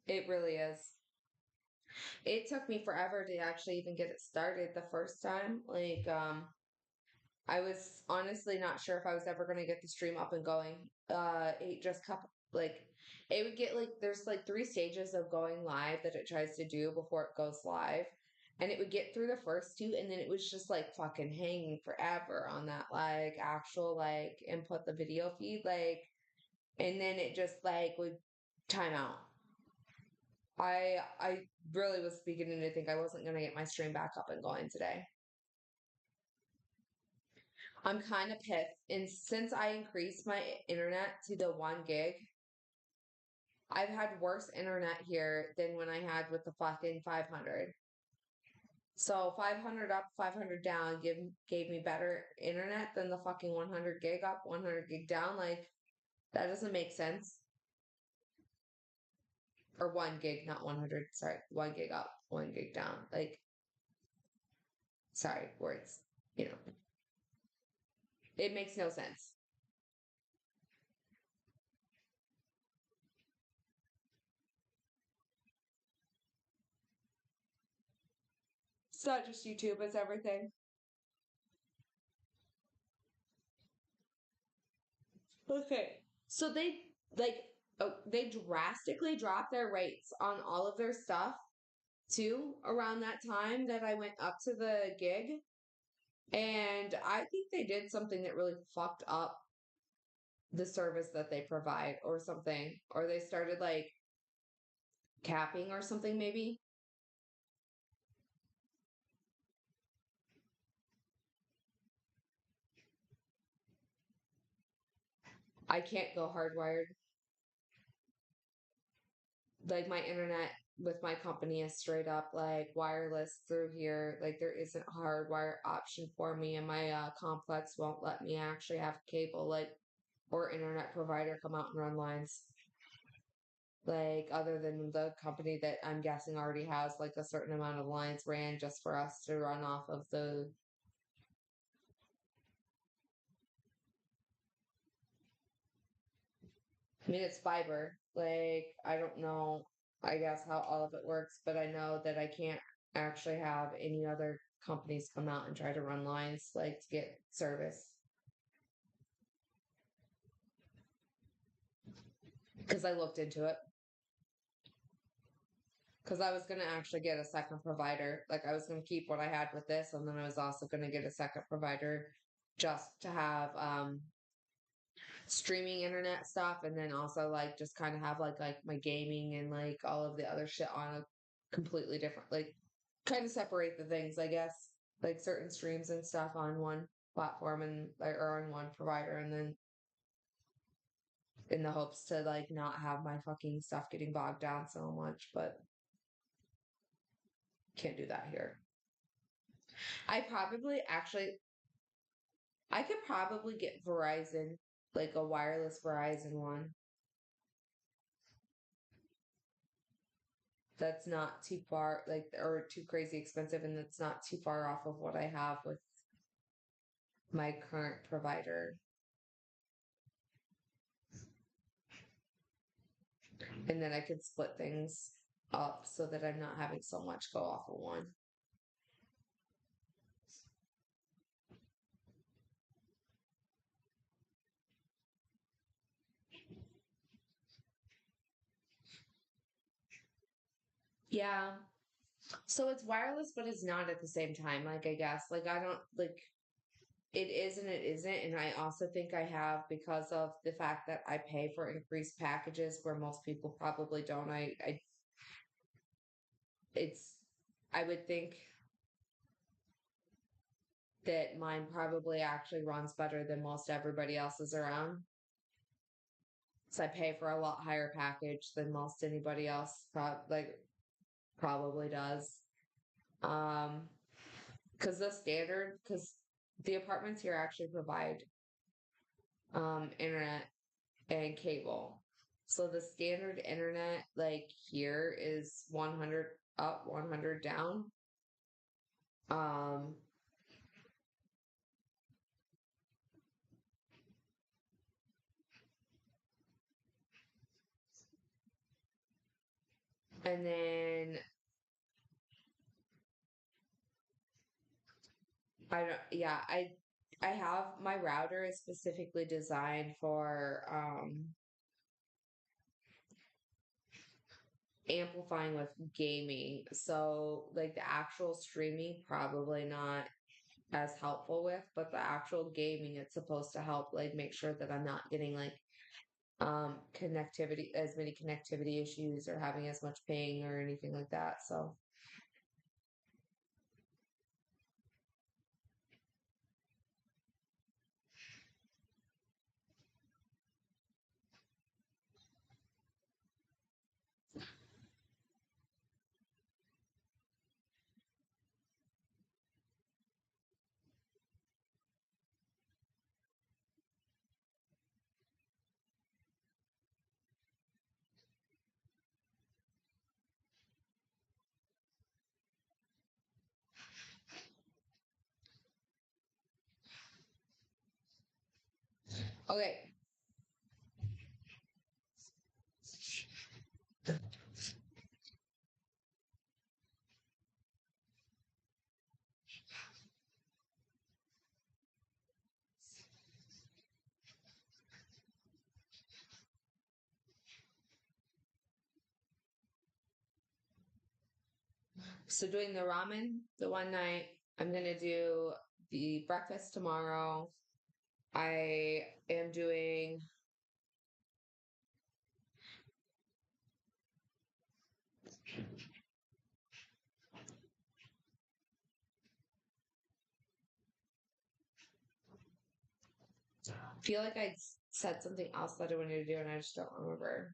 It really is. It took me forever to actually even get it started the first time. I was honestly not sure if I was ever going to get the stream up and going. It just kept like it would get like there's like three stages of going live that it tries to do before it goes live. And it would get through the first two, and then it was just like fucking hanging forever on that like actual like input the video feed, like, and then it just like would time out. I really was beginning to think I wasn't gonna get my stream back up and going today. I'm kind of pissed. And since I increased my internet to the 1 gig, I've had worse internet here than when I had with the fucking 500. So 500 up, 500 down gave me better internet than the fucking 100 gig up, 100 gig down. Like that doesn't make sense. Or 1 gig, not 100. Sorry, 1 gig up, 1 gig down. Like, sorry, words. You know, it makes no sense. It's not just YouTube, it's everything. Okay. So like they drastically dropped their rates on all of their stuff too around that time that I went up to the gig. And I think they did something that really fucked up the service that they provide or something. Or they started like capping or something maybe. I can't go hardwired. Like my internet with my company is straight up like wireless through here. Like there isn't a hardwire option for me, and my complex won't let me actually have cable like or internet provider come out and run lines. Like other than the company that I'm guessing already has like a certain amount of lines ran just for us to run off of the. I mean, it's fiber. Like I don't know. I guess, how all of it works, but I know that I can't actually have any other companies come out and try to run lines like to get service because I looked into it. Because I was going to actually get a second provider. Like, I was going to keep what I had with this, and then I was also going to get a second provider just to have streaming internet stuff, and then also like just kind of have like my gaming and like all of the other shit on a completely different, like, kind of separate the things, I guess, like certain streams and stuff on one platform and or on one provider, and then in the hopes to like not have my fucking stuff getting bogged down so much, but can't do that here. I probably actually I could probably get Verizon, like a wireless Verizon one. That's not too far, like, or too crazy expensive, and that's not too far off of what I have with my current provider. And then I could split things up so that I'm not having so much go off of one. Yeah. So it's wireless, but it's not at the same time. Like, I guess, like, I don't like it is and it isn't. And I also think I have because of the fact that I pay for increased packages where most people probably don't. It's, I would think that mine probably actually runs better than most everybody else's around. So I pay for a lot higher package than most anybody else probably does. Um, because the apartments here actually provide internet and cable. So the standard internet like here is 100 up, 100 down. Um, and then I don't, yeah, I have my router is specifically designed for amplifying with gaming. So like the actual streaming probably not as helpful with, but the actual gaming it's supposed to help like make sure that I'm not getting like connectivity as many connectivity issues or having as much ping or anything like that. So okay. So doing the ramen the one night, I'm gonna do the breakfast tomorrow. I am doing feel like I said something else that I wanted to do and I just don't remember.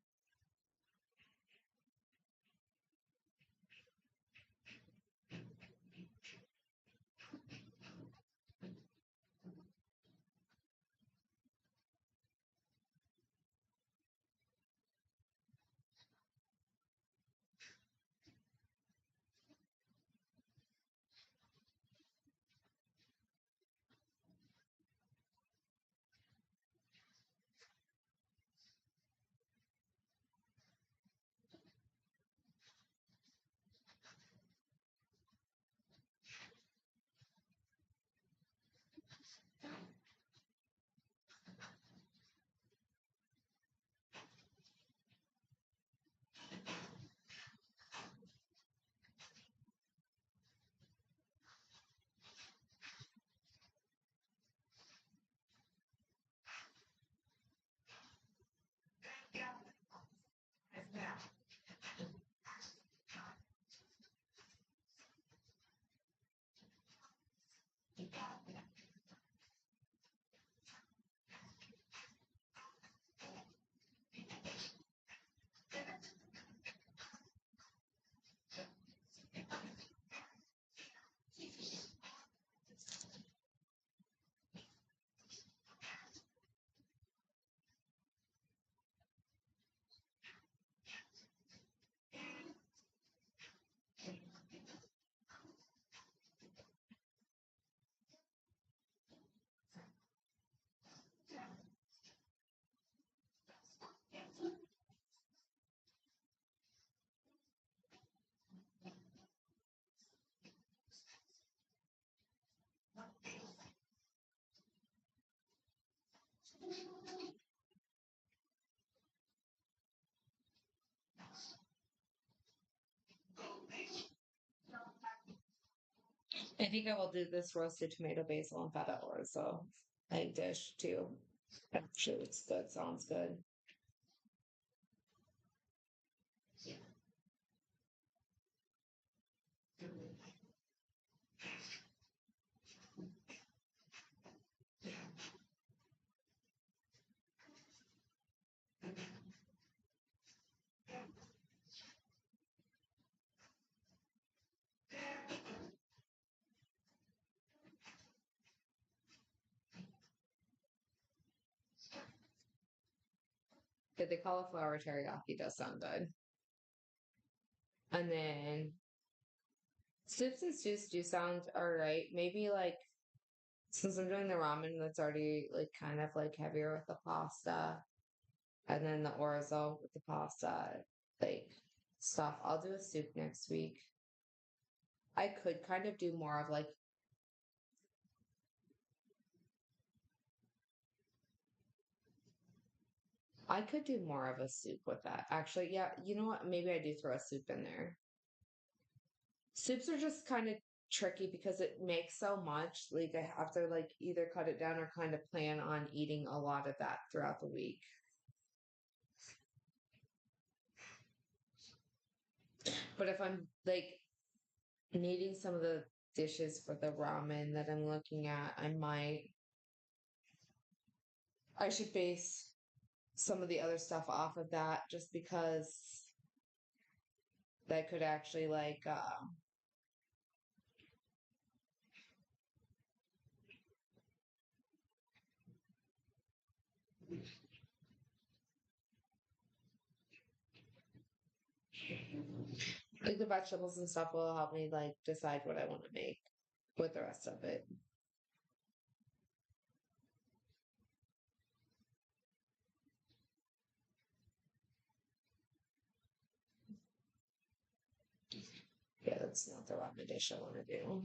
I think I will do this roasted tomato basil and feta orzo egg dish too. Actually, it's good. Sounds good. Yeah, the cauliflower teriyaki does sound good. And then soups and stews do sound all right. Maybe like since I'm doing the ramen, that's already like kind of like heavier with the pasta, and then the orzo with the pasta, like stuff. I'll do a soup next week. I could kind of do more of like I could do more of a soup with that. Actually, yeah, you know what? Maybe I do throw a soup in there. Soups are just kind of tricky because it makes so much. Like I have to like either cut it down or kind of plan on eating a lot of that throughout the week. But if I'm like needing some of the dishes for the ramen that I'm looking at, I should base some of the other stuff off of that just because that could actually like the vegetables and stuff will help me like decide what I want to make with the rest of it. Yeah, that's not the ramen dish I want to do.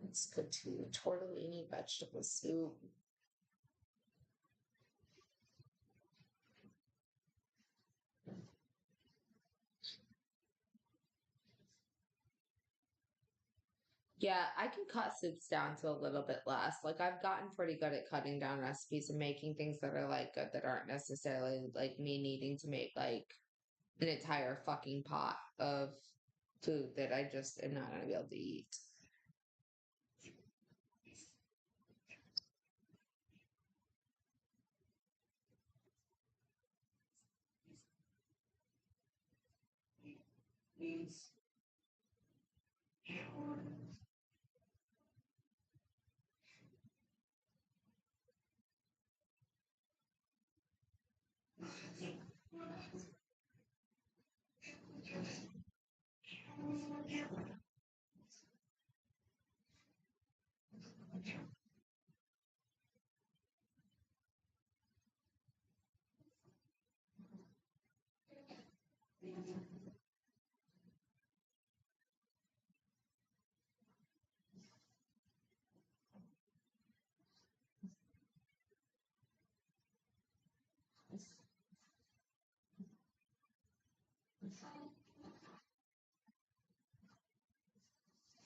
It's good too. Tortellini vegetable soup. Yeah, I can cut soups down to a little bit less. Like I've gotten pretty good at cutting down recipes and making things that are like good that aren't necessarily like me needing to make like an entire fucking pot of food that I just am not gonna be able to eat.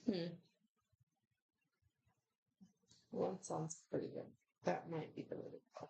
Hmm. Well, that sounds pretty good. That might be the way to go.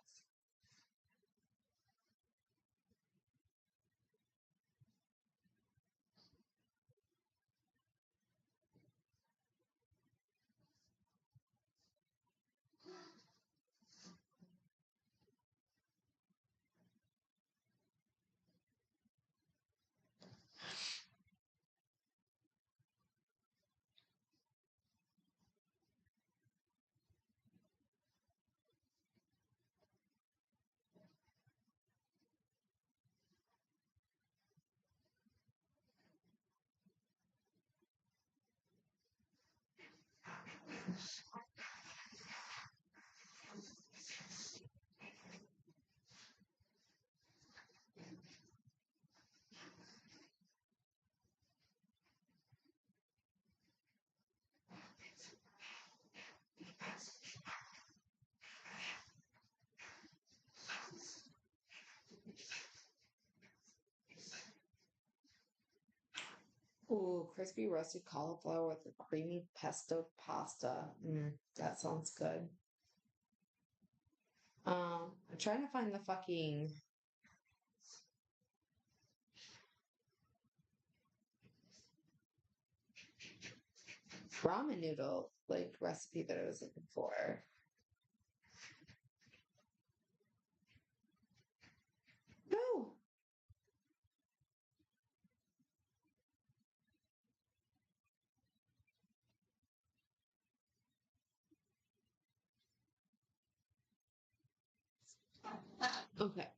Ooh, crispy roasted cauliflower with a creamy pesto pasta. That sounds good. I'm trying to find the fucking ramen noodle like recipe that I was looking for. No. Okay.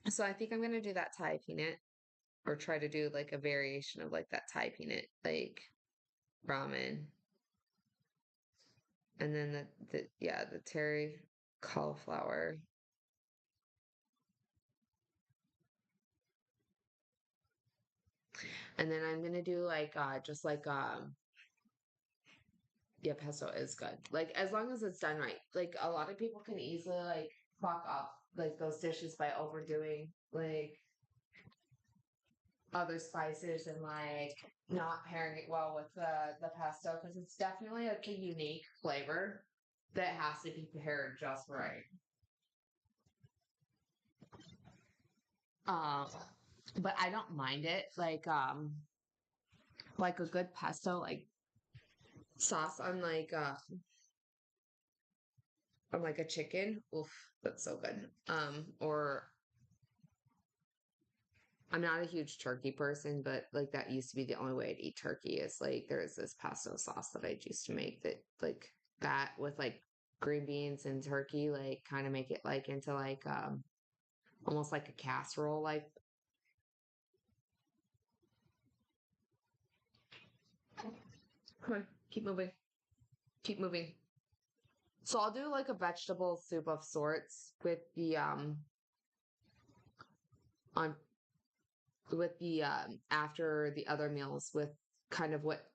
So I think I'm gonna do that Thai peanut or try to do like a variation of like that Thai peanut, like ramen. And then the terry cauliflower. And then I'm gonna do like just like yeah, pesto is good. Like as long as it's done right. Like a lot of people can easily like fuck up like those dishes by overdoing like other spices and like not pairing it well with the pesto because it's definitely like a unique flavor that has to be paired just right. Um, but I don't mind it. Like a good pesto like sauce on like a chicken. Oof, that's so good. Or I'm not a huge turkey person, but like that used to be the only way I'd eat turkey is like there's this pesto sauce that I used to make that like that with like green beans and turkey, like kind of make it like into like almost like a casserole like come on, keep moving. Keep moving. So I'll do like a vegetable soup of sorts on with the after the other meals with kind of what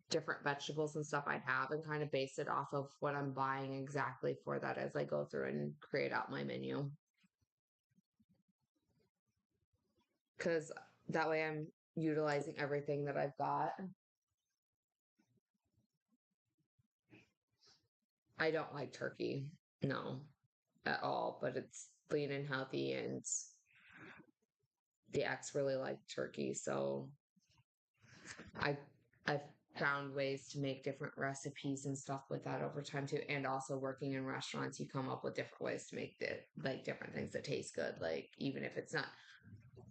different vegetables and stuff I have and kind of base it off of what I'm buying exactly for that as I go through and create out my menu. Because that way I'm utilizing everything that I've got. I don't like turkey, no, at all, but it's lean and healthy, and the ex really like turkey. So I I've found ways to make different recipes and stuff with that over time too. And also working in restaurants, you come up with different ways to make the like different things that taste good. Like even if it's not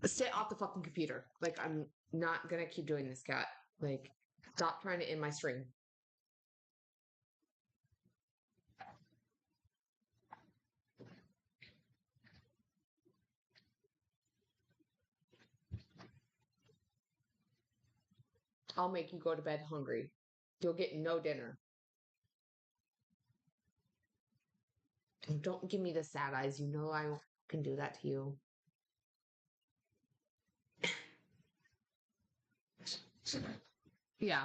stay off the fucking computer. Like I'm not gonna keep doing this, cat. Like stop trying to end my stream. I'll make you go to bed hungry. You'll get no dinner. And don't give me the sad eyes. You know I can do that to you. Yeah.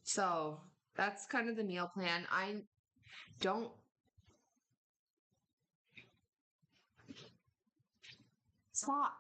So that's kind of the meal plan. I don't stop.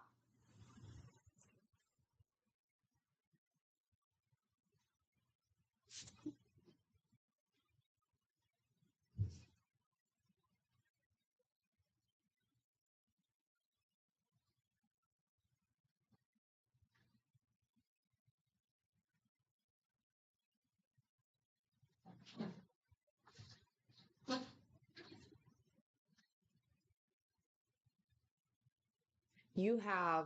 You have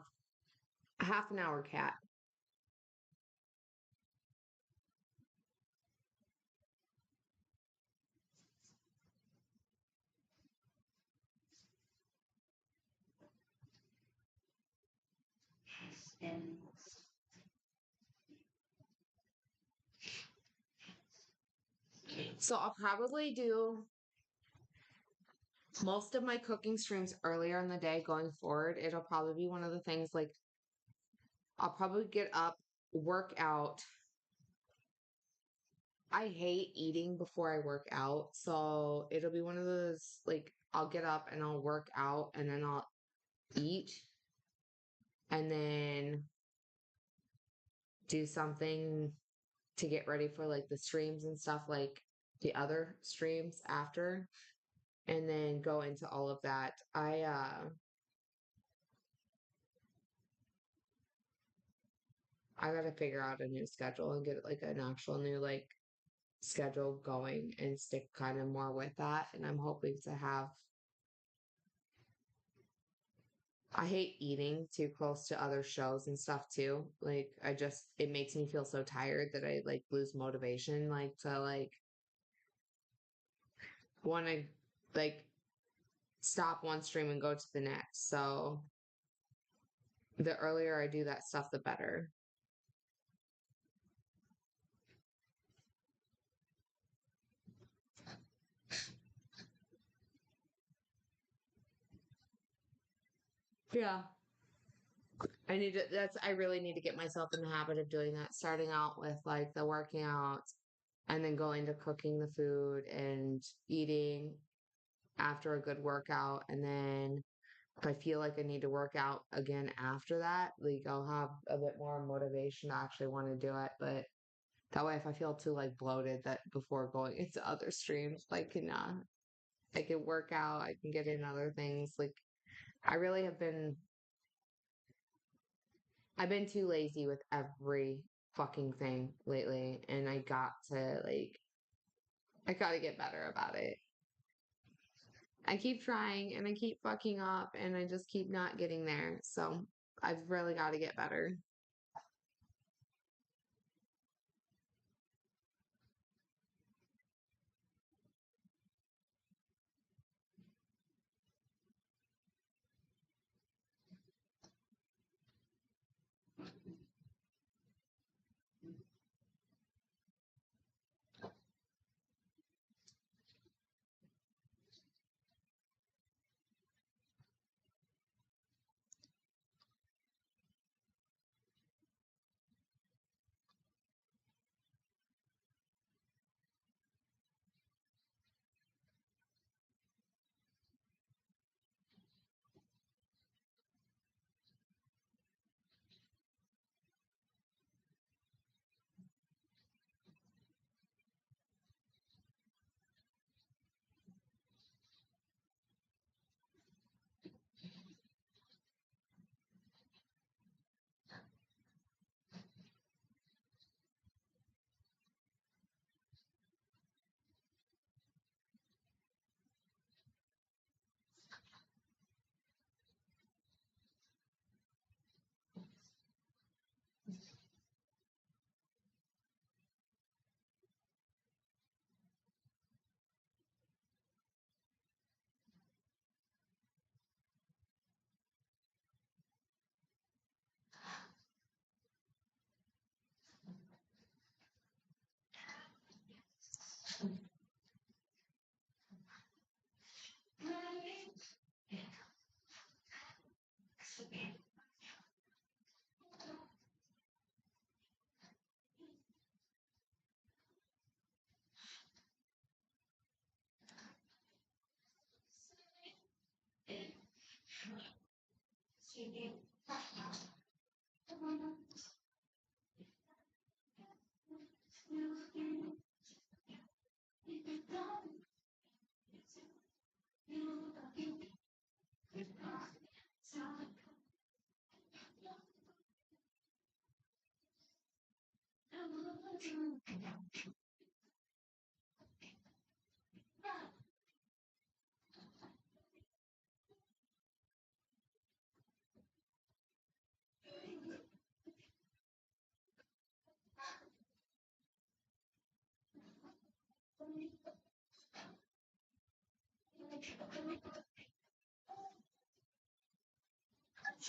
a half an hour, cat. So I'll probably do most of my cooking streams earlier in the day going forward. It'll probably be one of the things like I'll probably get up, work out. I hate eating before I work out. So it'll be one of those like I'll get up and I'll work out and then I'll eat and then do something to get ready for like the streams and stuff, like the other streams after, and then go into all of that. I gotta figure out a new schedule and get like an actual new like schedule going and stick kind of more with that. And I'm hoping to have. I hate eating too close to other shows and stuff too. Like it makes me feel so tired that I like lose motivation like to like want to like stop one stream and go to the next. So the earlier I do that stuff, the better. Yeah. I really need to get myself in the habit of doing that, starting out with like the working out and then going to cooking the food and eating after a good workout. And then if I feel like I need to work out again after that, like I'll have a bit more motivation to actually want to do it. But that way, if I feel too like bloated that before going into other streams, I can work out, I can get in other things. Like I really I've been too lazy with every fucking thing lately, and I gotta get better about it. I keep trying and I keep fucking up and I just keep not getting there. So I've really got to get better.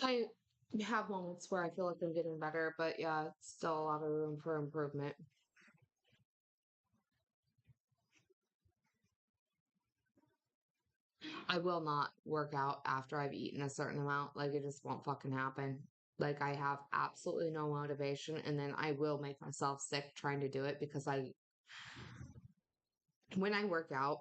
I have moments where I feel like I'm getting better, but yeah, it's still a lot of room for improvement. I will not work out after I've eaten a certain amount. Like it just won't fucking happen. Like I have absolutely no motivation, and then I will make myself sick trying to do it because when I work out,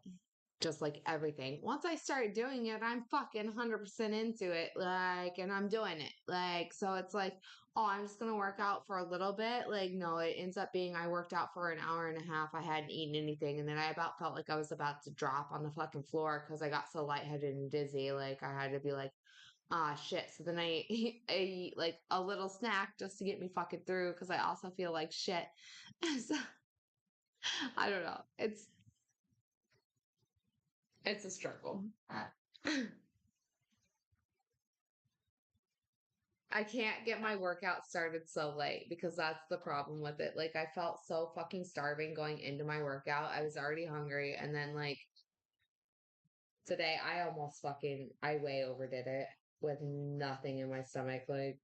just like everything, once I start doing it, I'm fucking 100% into it. Like, and I'm doing it. Like, so it's like, oh, I'm just going to work out for a little bit. Like, no, it ends up being I worked out for an hour and a half. I hadn't eaten anything. And then I about felt like I was about to drop on the fucking floor because I got so lightheaded and dizzy. Like, I had to be like, ah, shit. So then I eat like a little snack just to get me fucking through because I also feel like shit. So, I don't know. It's a struggle. I can't get my workout started so late because that's the problem with it. Like I felt so fucking starving going into my workout. I was already hungry and then like today I almost fucking I way overdid it with nothing in my stomach. Like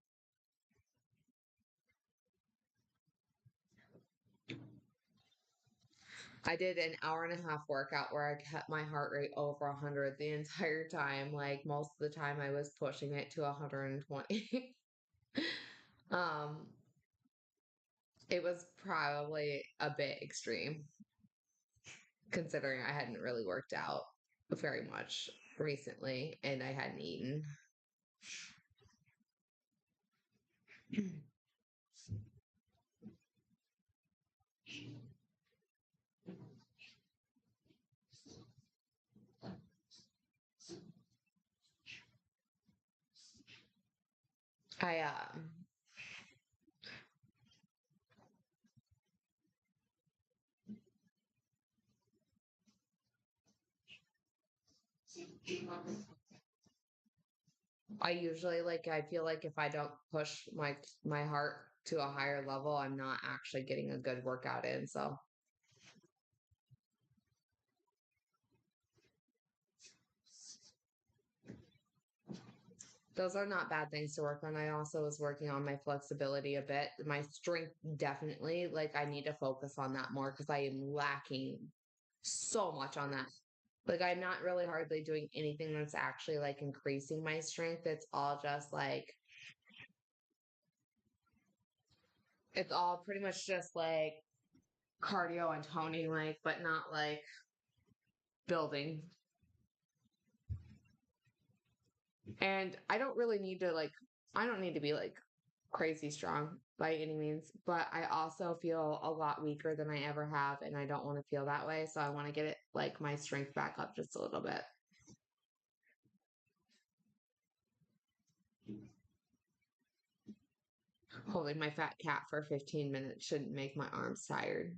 I did an hour and a half workout where I kept my heart rate over 100 the entire time. Like most of the time I was pushing it to 120. um it was probably a bit extreme considering I hadn't really worked out very much recently and I hadn't eaten. I I usually like I feel like if I don't push my heart to a higher level, I'm not actually getting a good workout in. So those are not bad things to work on. I also was working on my flexibility a bit. My strength definitely, like I need to focus on that more because I am lacking so much on that. Like I'm not really hardly doing anything that's actually like increasing my strength. It's all pretty much just like cardio and toning, like, but not like building. And I don't need to be like crazy strong by any means, but I also feel a lot weaker than I ever have. And I don't want to feel that way. So I want to get it like my strength back up just a little bit. Holding my fat cat for 15 minutes shouldn't make my arms tired.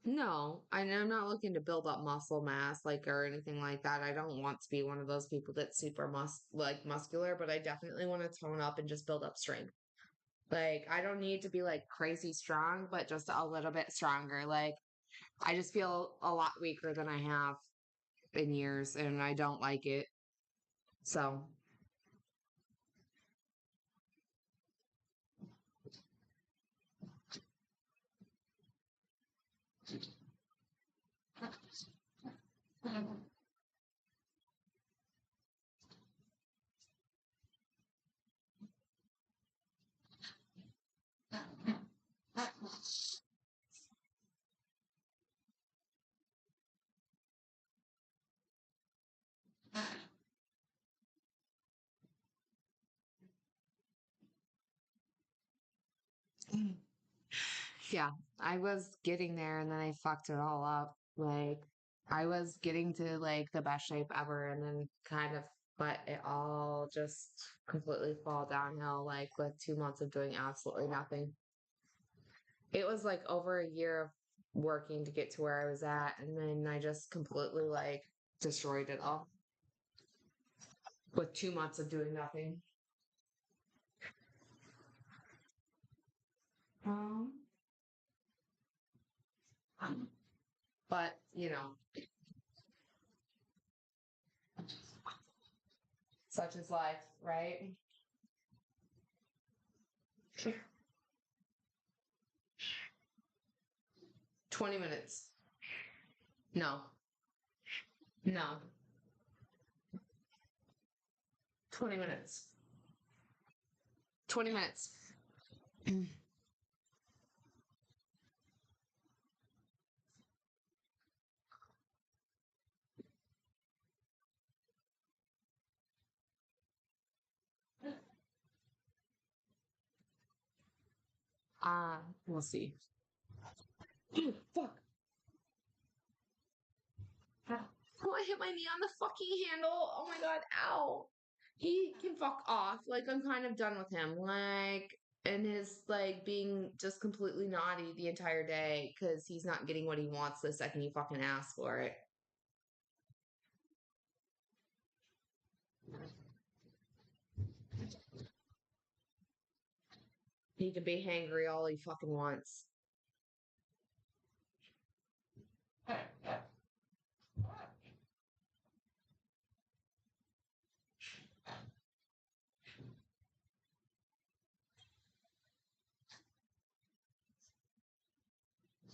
No, I'm not looking to build up muscle mass like or anything like that. I don't want to be one of those people that's super muscular, but I definitely want to tone up and just build up strength. Like I don't need to be like crazy strong, but just a little bit stronger. Like I just feel a lot weaker than I have in years and I don't like it. So, yeah, I was getting there and then I fucked it all up. Like I was getting to like the best shape ever and then kind of but it all just completely fall downhill like with 2 months of doing absolutely nothing. It was like over a year of working to get to where I was at and then I just completely like destroyed it all with 2 months of doing nothing. But, you know, such is life, right? 20 minutes. No, no, 20 minutes. 20 minutes. We'll see. Fuck. Oh, I hit my knee on the fucking handle. Oh my god, ow. He can fuck off. Like, I'm kind of done with him. Like, and his, like, being just completely naughty the entire day because he's not getting what he wants the second you fucking ask for it. He can be hangry all he fucking wants.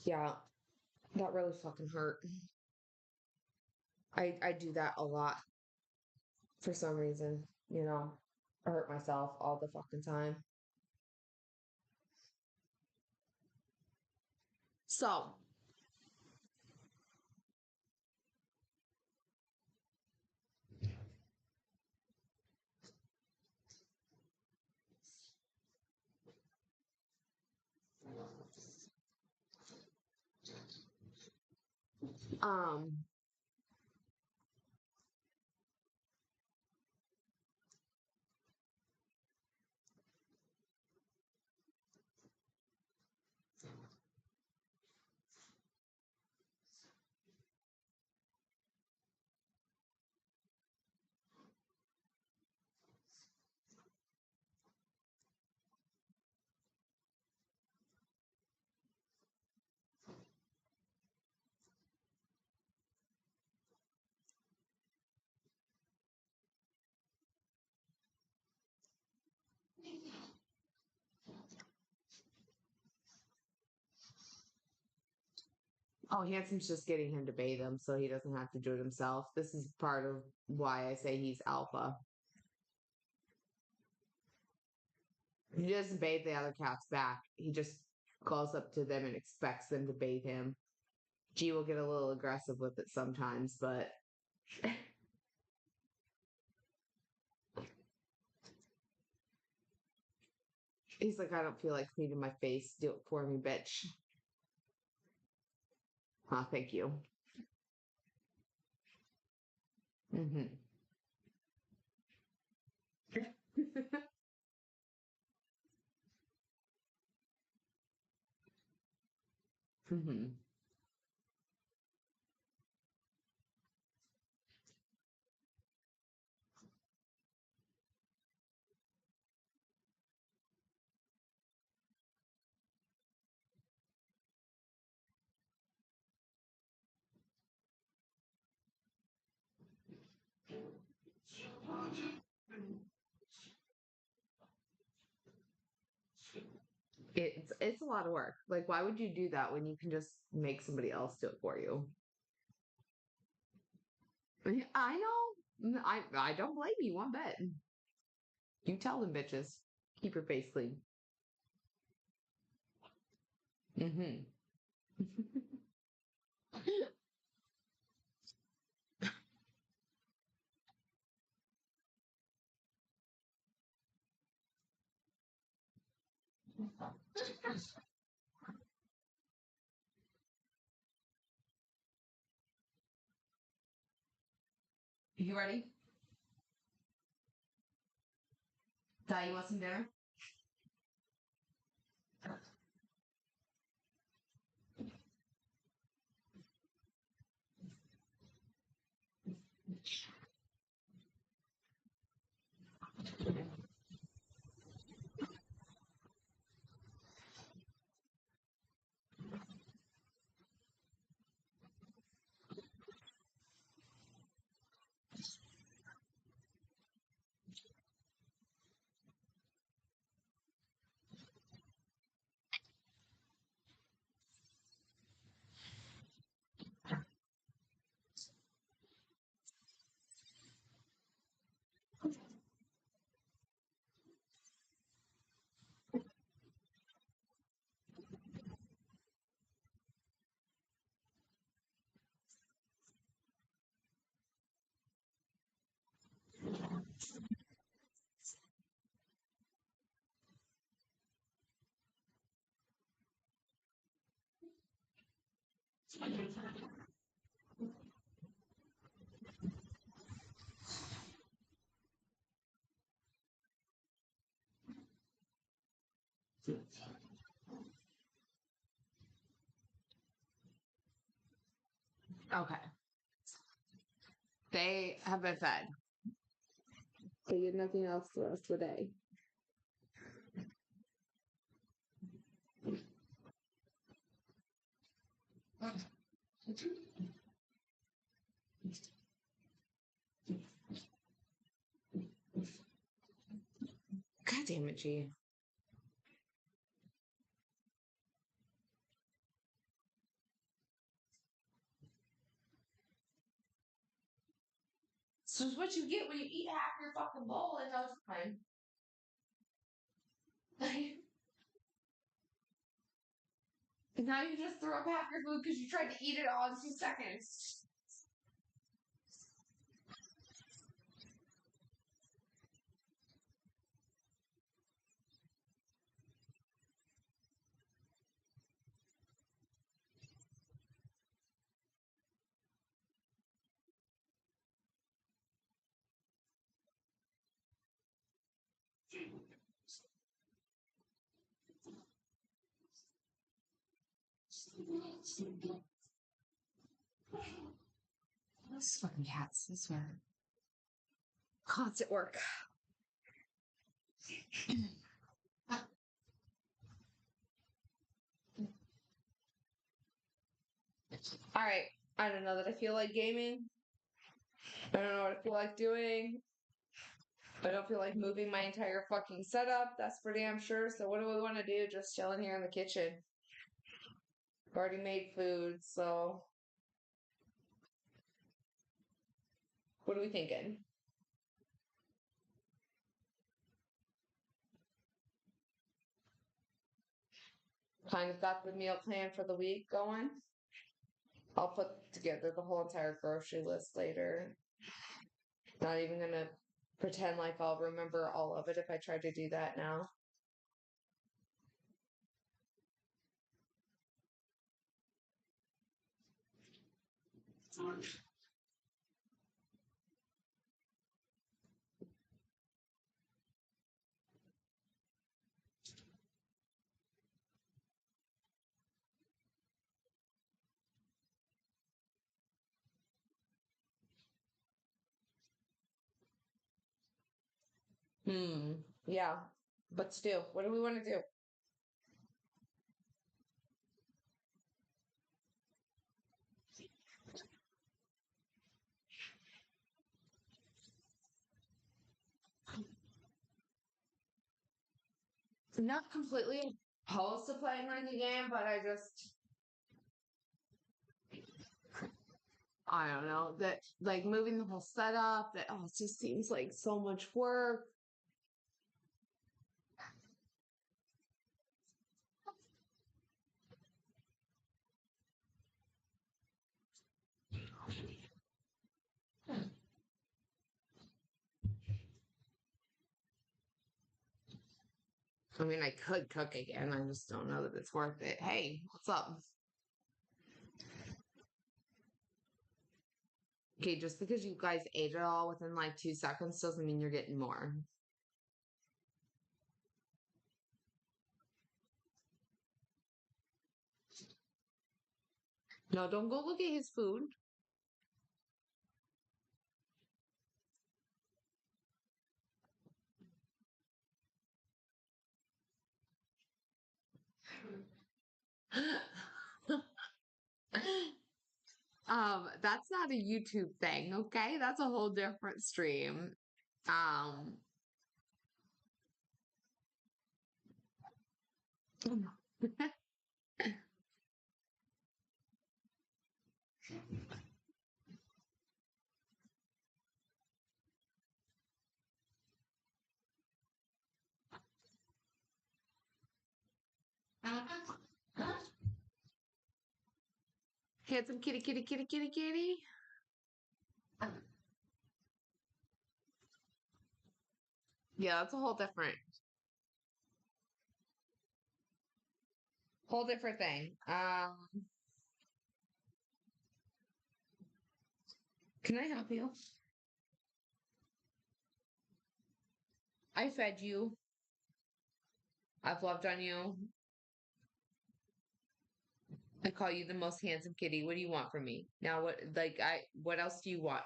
Yeah, that really fucking hurt. I do that a lot for some reason, you know. I hurt myself all the fucking time. So, um, oh, Hansom's just getting him to bathe him so he doesn't have to do it himself. This is part of why I say he's alpha. He doesn't bathe the other cats back. He just calls up to them and expects them to bathe him. G will get a little aggressive with it sometimes, but he's like, I don't feel like cleaning my face. Do it for me, bitch. Thank you. Mm-hmm. Mm-hmm. It's a lot of work. Like, why would you do that when you can just make somebody else do it for you? I know. I don't blame you one bit. You tell them, bitches. Keep your face clean. Mm-hmm. You ready? Di, you want some dinner? Okay. They have been fed. They get nothing else the rest of the day. God damn it, G. So it's what you get when you eat half your fucking bowl in no time. And now you just threw up half your food because you tried to eat it all in 2 seconds. Those fucking cats, I swear. Constant work. All right. I don't know that I feel like gaming. I don't know what I feel like doing. I don't feel like moving my entire fucking setup. That's for damn sure. So what do we want to do? Just chilling here in the kitchen. I've already made food, so what are we thinking? Kind of got the meal plan for the week going. I'll put together the whole entire grocery list later. Not even gonna pretend like I'll remember all of it if I try to do that now. Hmm. Yeah. But still, what do we want to do? Not completely opposed to playing like a game, but I don't know that like moving the whole setup. That it just seems like so much work. I mean, I could cook again. I just don't know that it's worth it. Hey, what's up? Okay, just because you guys ate it all within like 2 seconds doesn't mean you're getting more. No, don't go look at his food. That's not a YouTube thing, okay? That's a whole different stream. Um, handsome kitty, kitty, kitty, kitty, kitty. Yeah, that's a whole different thing. Can I help you? I fed you. I've loved on you. I call you the most handsome kitty. What do you want from me? Now what else do you want?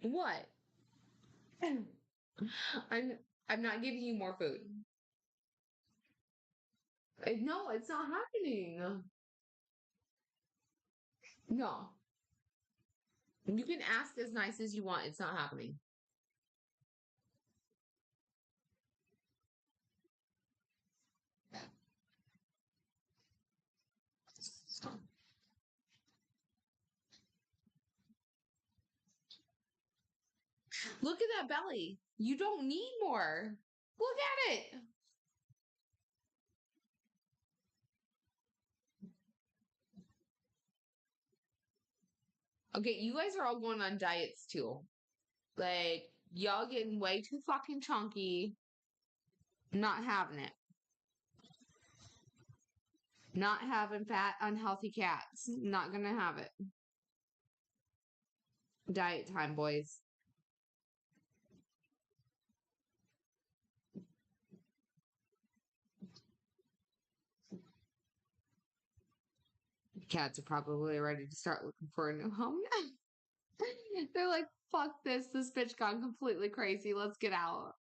What? I'm I'm not giving you more food. No, it's not happening. No. You can ask as nice as you want. It's not happening. Look at that belly. You don't need more. Look at it. Okay, you guys are all going on diets too. Like, y'all getting way too fucking chunky. Not having it. Not having fat, unhealthy cats. Not gonna have it. Diet time, boys. Cats are probably ready to start looking for a new home. They're like, fuck this. This bitch gone completely crazy. Let's get out.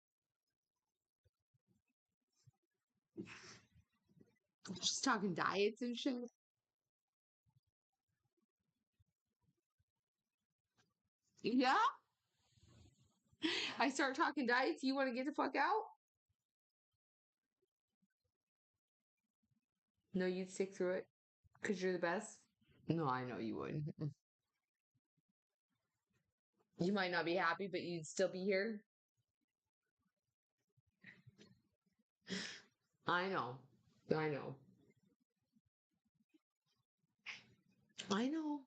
Just talking diets and shit. Yeah. I start talking diets. You want to get the fuck out? No, you'd stick through it because you're the best. No, I know you wouldn't. You might not be happy, but you'd still be here. I know. I know. I know.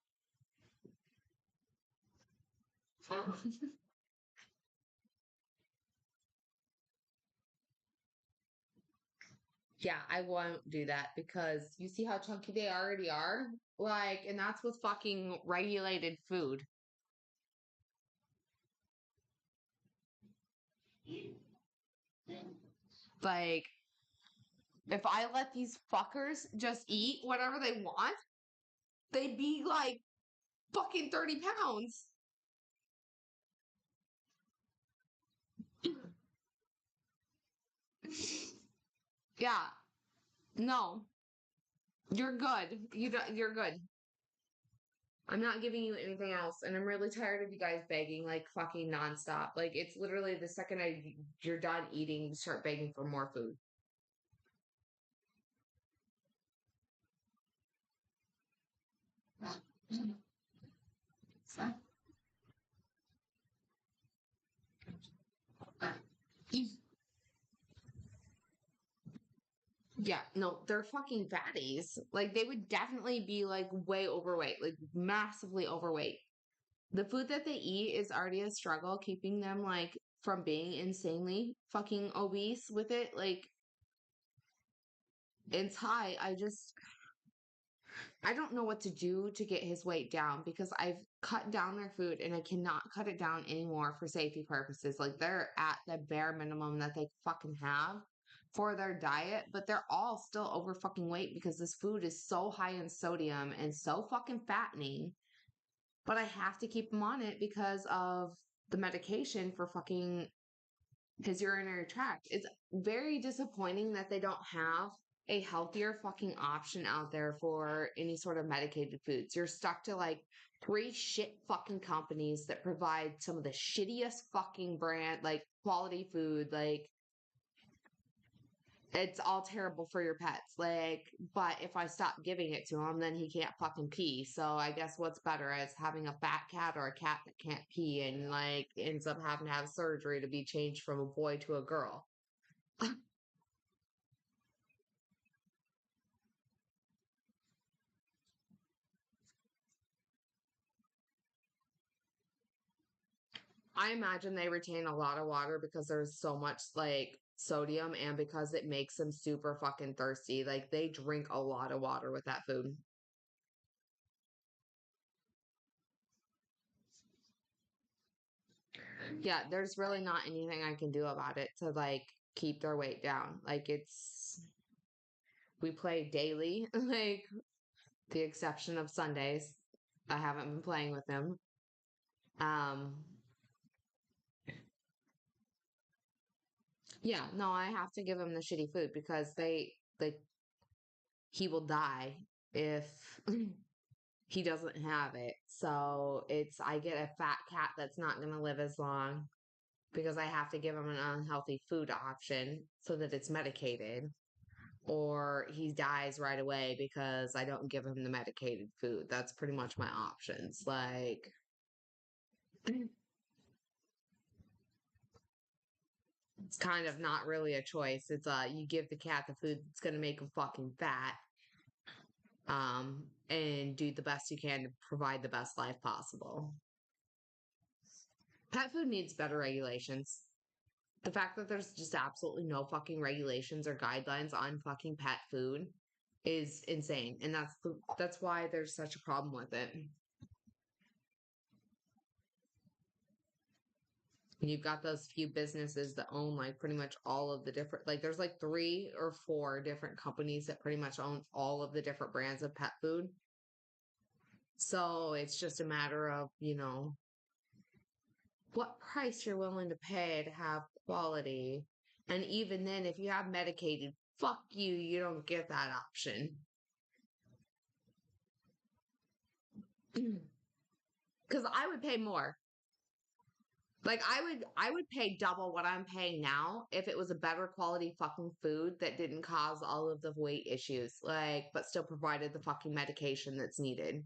Yeah, I won't do that because you see how chunky they already are? Like, and that's with fucking regulated food. Like, if I let these fuckers just eat whatever they want, they'd be like fucking 30 pounds. Yeah, no, you're good. You're good. I'm not giving you anything else, and I'm really tired of you guys begging like fucking nonstop. Like it's literally the second you're done eating, you start begging for more food. Yeah, no, they're fucking fatties. Like they would definitely be like way overweight, like massively overweight. The food that they eat is already a struggle keeping them like from being insanely fucking obese with it. Like it's high. I don't know what to do to get his weight down because I've cut down their food and I cannot cut it down anymore for safety purposes. Like they're at the bare minimum that they fucking have for their diet, but they're all still over fucking weight because this food is so high in sodium and so fucking fattening. But I have to keep them on it because of the medication for fucking his urinary tract. It's very disappointing that they don't have a healthier fucking option out there for any sort of medicated foods. You're stuck to like three shit fucking companies that provide some of the shittiest fucking brand, like quality food. Like it's all terrible for your pets. Like, but if I stop giving it to him, then he can't fucking pee. So I guess what's better is having a fat cat or a cat that can't pee and like ends up having to have surgery to be changed from a boy to a girl. I imagine they retain a lot of water because there's so much like sodium and because it makes them super fucking thirsty. Like they drink a lot of water with that food. Yeah, there's really not anything I can do about it to like keep their weight down. Like it's we play daily, like the exception of Sundays. I haven't been playing with him. Um yeah, no, I have to give him the shitty food because they like he will die if he doesn't have it. So it's I get a fat cat that's not going to live as long because I have to give him an unhealthy food option so that it's medicated, or he dies right away because I don't give him the medicated food. That's pretty much my options. Like it's kind of not really a choice. It's you give the cat the food that's going to make him fucking fat, and do the best you can to provide the best life possible. Pet food needs better regulations. The fact that there's just absolutely no fucking regulations or guidelines on fucking pet food is insane. And that's why there's such a problem with it. You've got those few businesses that own like pretty much all of the different like there's like 3 or 4 different companies that pretty much own all of the different brands of pet food. So it's just a matter of, what price you're willing to pay to have quality. And even then, if you have medicated, fuck you, you don't get that option. Because I would pay more. Like I would pay double what I'm paying now if it was a better quality fucking food that didn't cause all of the weight issues, like, but still provided the fucking medication that's needed.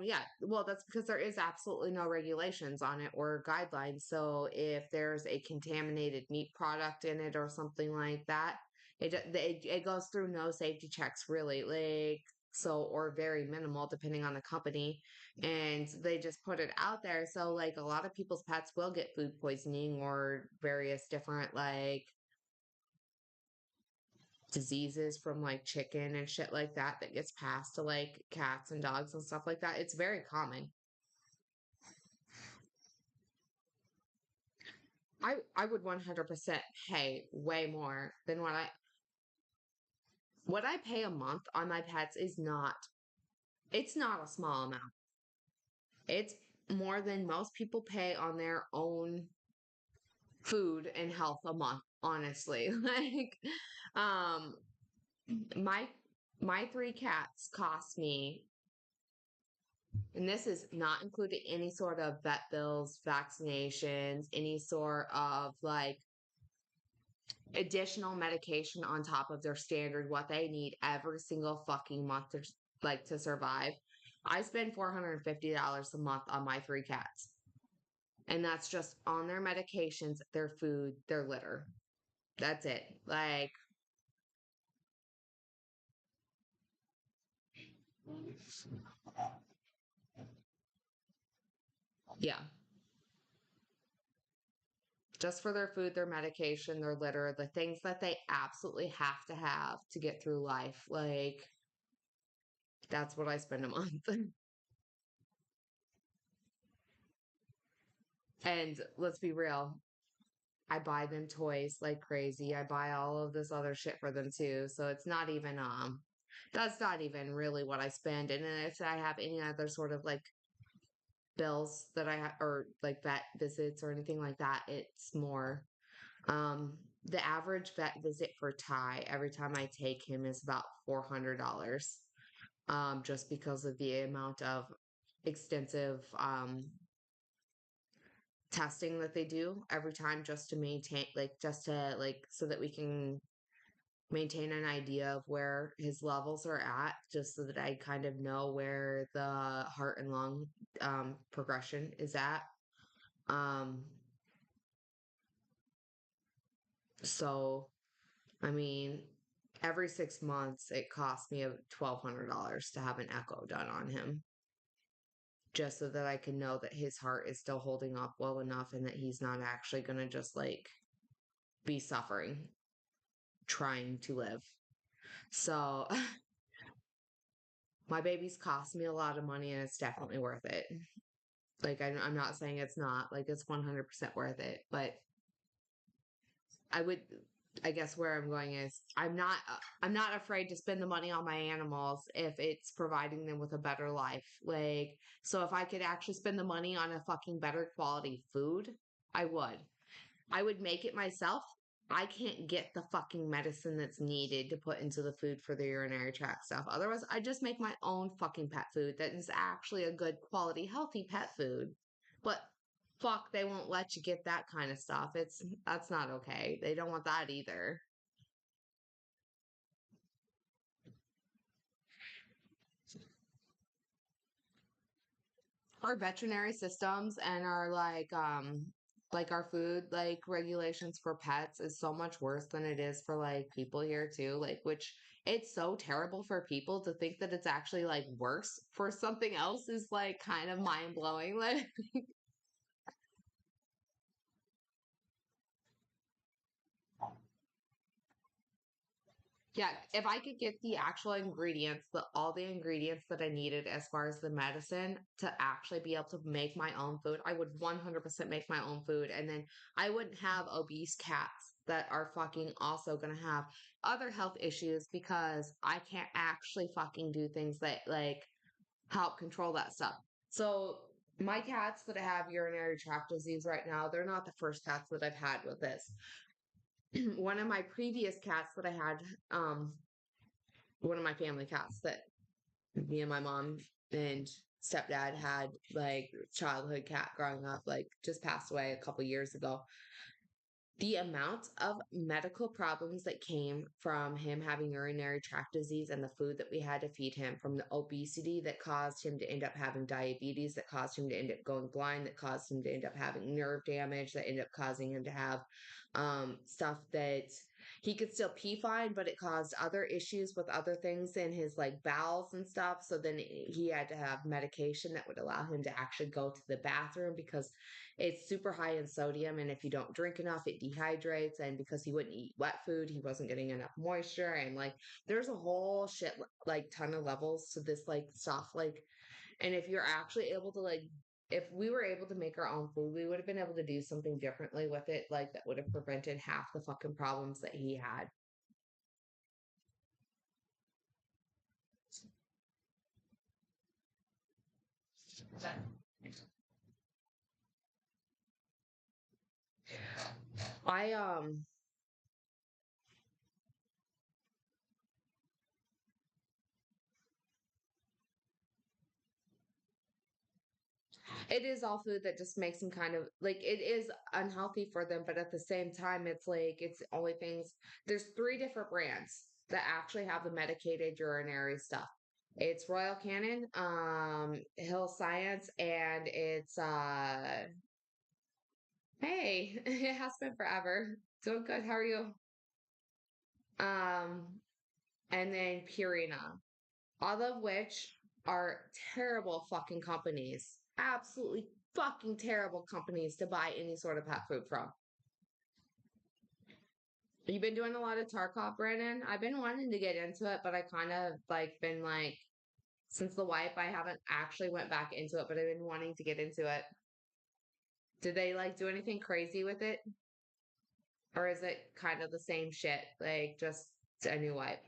Yeah, well, that's because there is absolutely no regulations on it or guidelines. So if there's a contaminated meat product in it or something like that, it goes through no safety checks really, like so or very minimal depending on the company, and they just put it out there. So like a lot of people's pets will get food poisoning or various different like diseases from like chicken and shit like that that gets passed to like cats and dogs and stuff like that. It's very common. I would 100% pay way more than what I pay a month on my pets is not it's not a small amount. It's more than most people pay on their own food and health a month, honestly. Like um my my 3 cats cost me, and this is not including any sort of vet bills, vaccinations, any sort of like additional medication on top of their standard, what they need every single fucking month to like to survive. I spend $450 a month on my 3 cats. And that's just on their medications, their food, their litter. That's it. Like, yeah. Just for their food, their medication, their litter, the things that they absolutely have to get through life. Like, that's what I spend a month. And let's be real, I buy them toys like crazy. I buy all of this other shit for them too. So it's not even that's not even really what I spend. And then if I have any other sort of like bills that I have or like vet visits or anything like that, it's more. Um the average vet visit for Ty every time I take him is about $400. Just because of the amount of extensive testing that they do every time just to maintain like just to like so that we can maintain an idea of where his levels are at just so that I kind of know where the heart and lung progression is at. um so I mean every 6 months, it cost me $1,200 to have an echo done on him, just so that I can know that his heart is still holding up well enough and that he's not actually going to just like be suffering trying to live. So my babies cost me a lot of money and it's definitely worth it. Like, I'm not saying it's not, like, it's 100% worth it, but I would, I guess where I'm going is I'm not afraid to spend the money on my animals if it's providing them with a better life. Like, so if I could actually spend the money on a fucking better quality food, I would. I would make it myself. I can't get the fucking medicine that's needed to put into the food for the urinary tract stuff. Otherwise, I just make my own fucking pet food that is actually a good quality, healthy pet food. But fuck, they won't let you get that kind of stuff. That's not okay. They don't want that either. Our veterinary systems and our like our food like regulations for pets is so much worse than it is for like people here too, like, which it's so terrible for people to think that it's actually like worse for something else is like kind of mind blowing. Like, yeah, if I could get the actual ingredients, all the ingredients that I needed as far as the medicine to actually be able to make my own food, I would 100% make my own food. And then I wouldn't have obese cats that are fucking also going to have other health issues because I can't actually fucking do things that like help control that stuff. So my cats that have urinary tract disease right now, they're not the first cats that I've had with this. One of my previous cats that I had, um, one of my family cats that me and my mom and stepdad had, like, childhood cat growing up, like, just passed away a couple years ago. The amount of medical problems that came from him having urinary tract disease and the food that we had to feed him, from the obesity that caused him to end up having diabetes, that caused him to end up going blind, that caused him to end up having nerve damage, that ended up causing him to have stuff that he could still pee fine, but it caused other issues with other things in his like bowels and stuff. So then he had to have medication that would allow him to actually go to the bathroom because it's super high in sodium, and if you don't drink enough it dehydrates, and because he wouldn't eat wet food he wasn't getting enough moisture, and like there's a whole shit like ton of levels to this like stuff, like, and if you're actually able to like, if we were able to make our own food we would have been able to do something differently with it, like that would have prevented half the fucking problems that he had. I it is all food that just makes them kind of like, it is unhealthy for them, but at the same time, it's like it's only things. There's three different brands that actually have the medicated urinary stuff. It's Royal Canin, Hill Science, and it's hey, it has been forever. Doing good. How are you? Um, and then Purina, all of which are terrible fucking companies. Absolutely fucking terrible companies to buy any sort of pet food from. You've been doing a lot of Tarkov, Brandon. I've been wanting to get into it, but I kind of like been like, since the wipe, I haven't actually went back into it, but I've been wanting to get into it. Did they like do anything crazy with it? Or is it kind of the same shit? Like just a new wipe?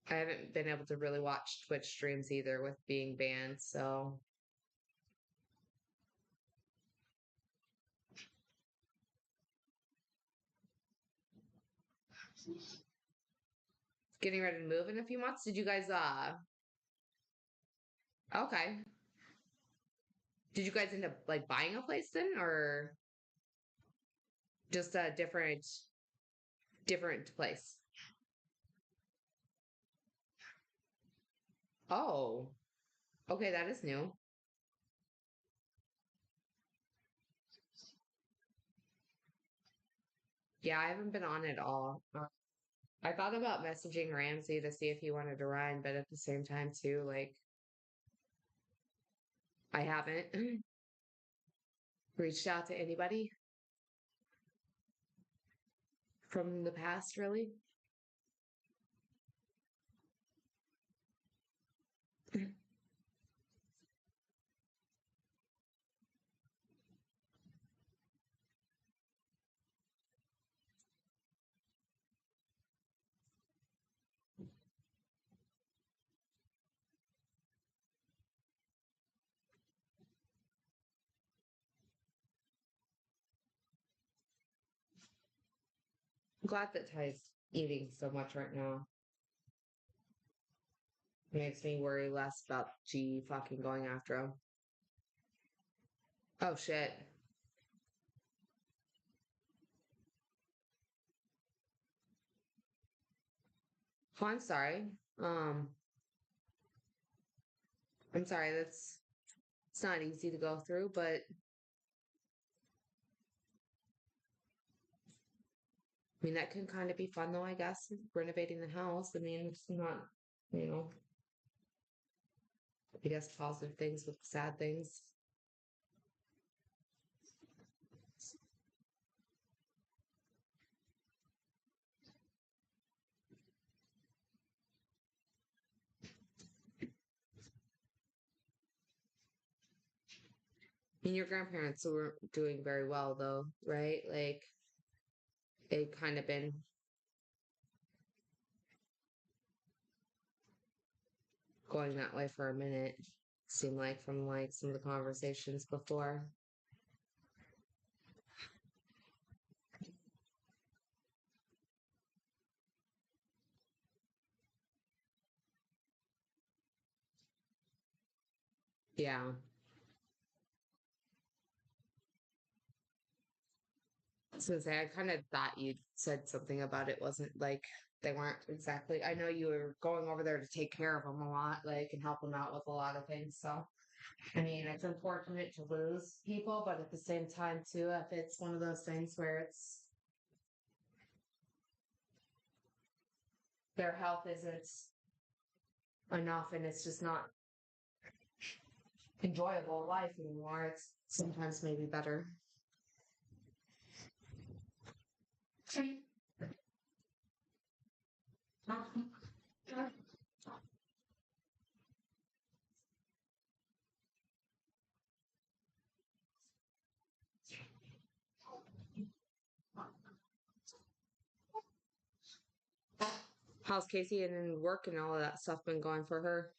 I haven't been able to really watch Twitch streams either with being banned, so getting ready to move in a few months. Did you guys okay. Did you guys end up like buying a place then, or just a different place? Oh, okay, that is new. Yeah, I haven't been on it all. I thought about messaging Ramsey to see if he wanted to run, but at the same time, too, like, I haven't reached out to anybody from the past, really. I'm glad that Ty's eating so much right now. It makes me worry less about G fucking going after him. Oh shit. Oh, I'm sorry. Um, I'm sorry. It's not easy to go through, but I mean that can kind of be fun though, I guess. Renovating the house. I mean, it's not, you know, I guess positive things with sad things. I mean, your grandparents were doing very well though, right? Like they've kind of been going that way for a minute. Seemed like from like some of the conversations before. Yeah. I was gonna say, I kind of thought you said something about it wasn't like they weren't exactly. I know you were going over there to take care of them a lot, like, and help them out with a lot of things. So, I mean, it's unfortunate to lose people, but at the same time, too, if it's one of those things where it's their health isn't enough and it's just not enjoyable life anymore, it's sometimes maybe better. How's Casey and then work and all of that stuff been going for her?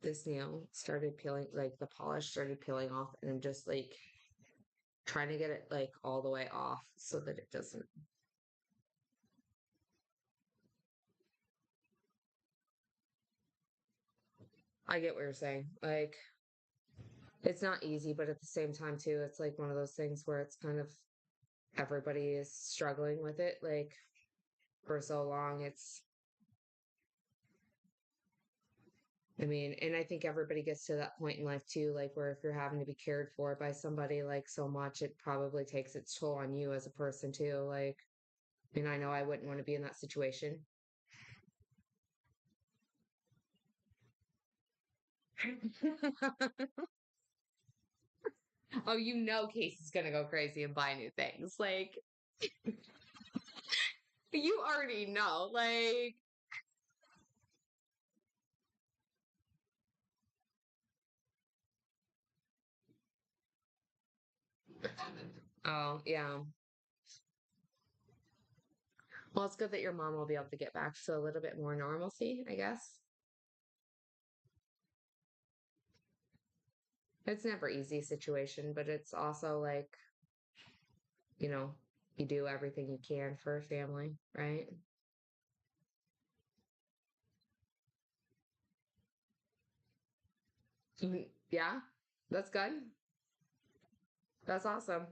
This nail started peeling, like the polish started peeling off, and I'm just like trying to get it like all the way off so that it doesn't. I get what you're saying. Like, it's not easy, but at the same time, too, it's like one of those things where it's kind of everybody is struggling with it. Like, for so long, I mean, and I think everybody gets to that point in life, too, like where if you're having to be cared for by somebody like so much, it probably takes its toll on you as a person, too. Like, I mean, I know I wouldn't want to be in that situation. Oh, you know Casey's gonna go crazy and buy new things. Like you already know. Like oh yeah. Well, it's good that your mom will be able to get back to a little bit more normalcy, I guess. It's never easy situation, but it's also like, you know, you do everything you can for a family, right? Yeah, that's good. That's awesome.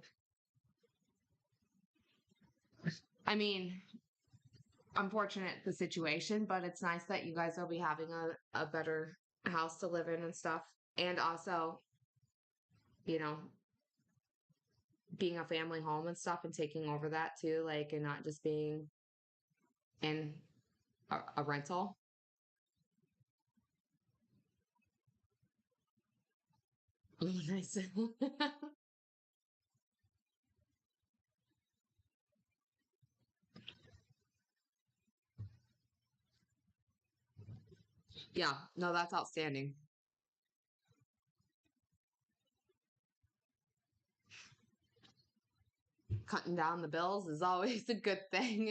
I mean, unfortunate the situation, but it's nice that you guys will be having a better house to live in and stuff. And also, you know, being a family home and stuff and taking over that too, like, and not just being in a rental. Oh, nice. Yeah, no, that's outstanding. Cutting down the bills is always a good thing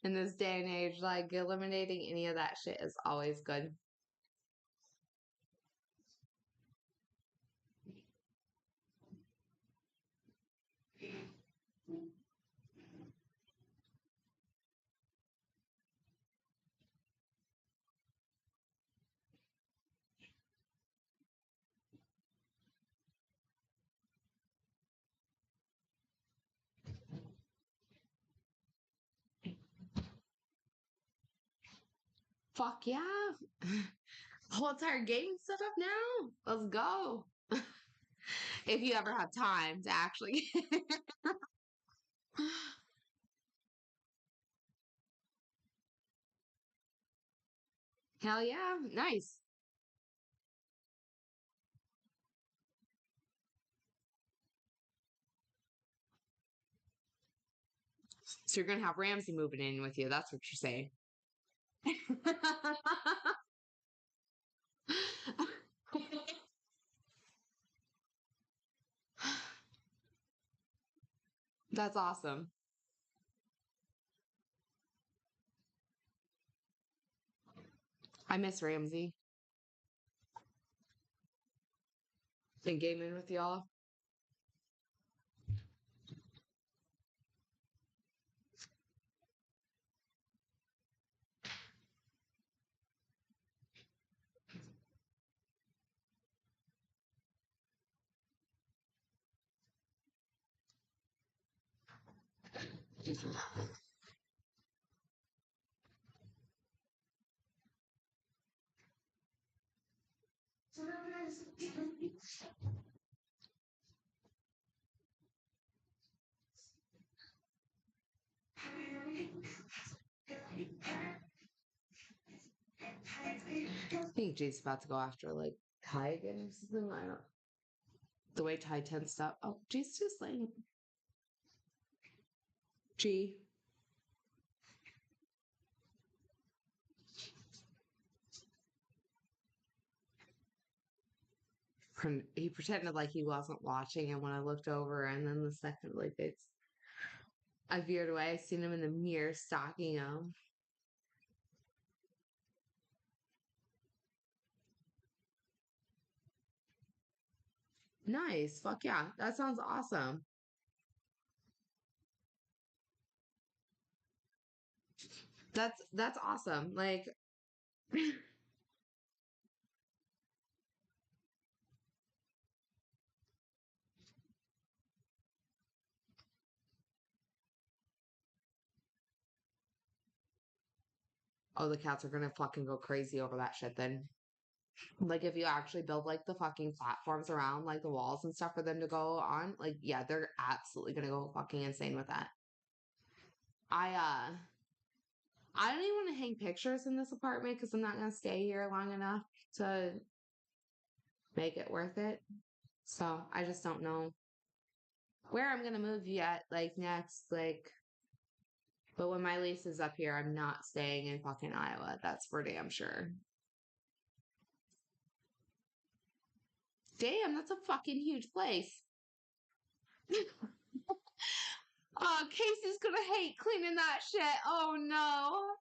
in this day and age. Like eliminating any of that shit is always good. Fuck yeah. Whole entire game set up now. Let's go. If you ever have time to actually. Hell yeah. Nice. So you're gonna have Ramsey moving in with you. That's what you're saying. That's awesome. I miss Ramsey. Been gaming with y'all. I think Jay's about to go after like Ty again or something. I don't. The way Ty tends to. Oh, Jay's just like G. He pretended like he wasn't watching, and when I looked over, and then the second like I veered away. I seen him in the mirror stalking him. Nice. Fuck yeah. That sounds awesome. That's awesome. Like oh, the cats are gonna fucking go crazy over that shit then. Like if you actually build like the fucking platforms around like the walls and stuff for them to go on, like yeah, they're absolutely gonna go fucking insane with that. I don't even want to hang pictures in this apartment because I'm not gonna stay here long enough to make it worth it. So I just don't know where I'm gonna move yet, like next, like but when my lease is up here, I'm not staying in fucking Iowa. That's for damn sure. Damn, that's a fucking huge place. Oh, Casey's gonna hate cleaning that shit. Oh no.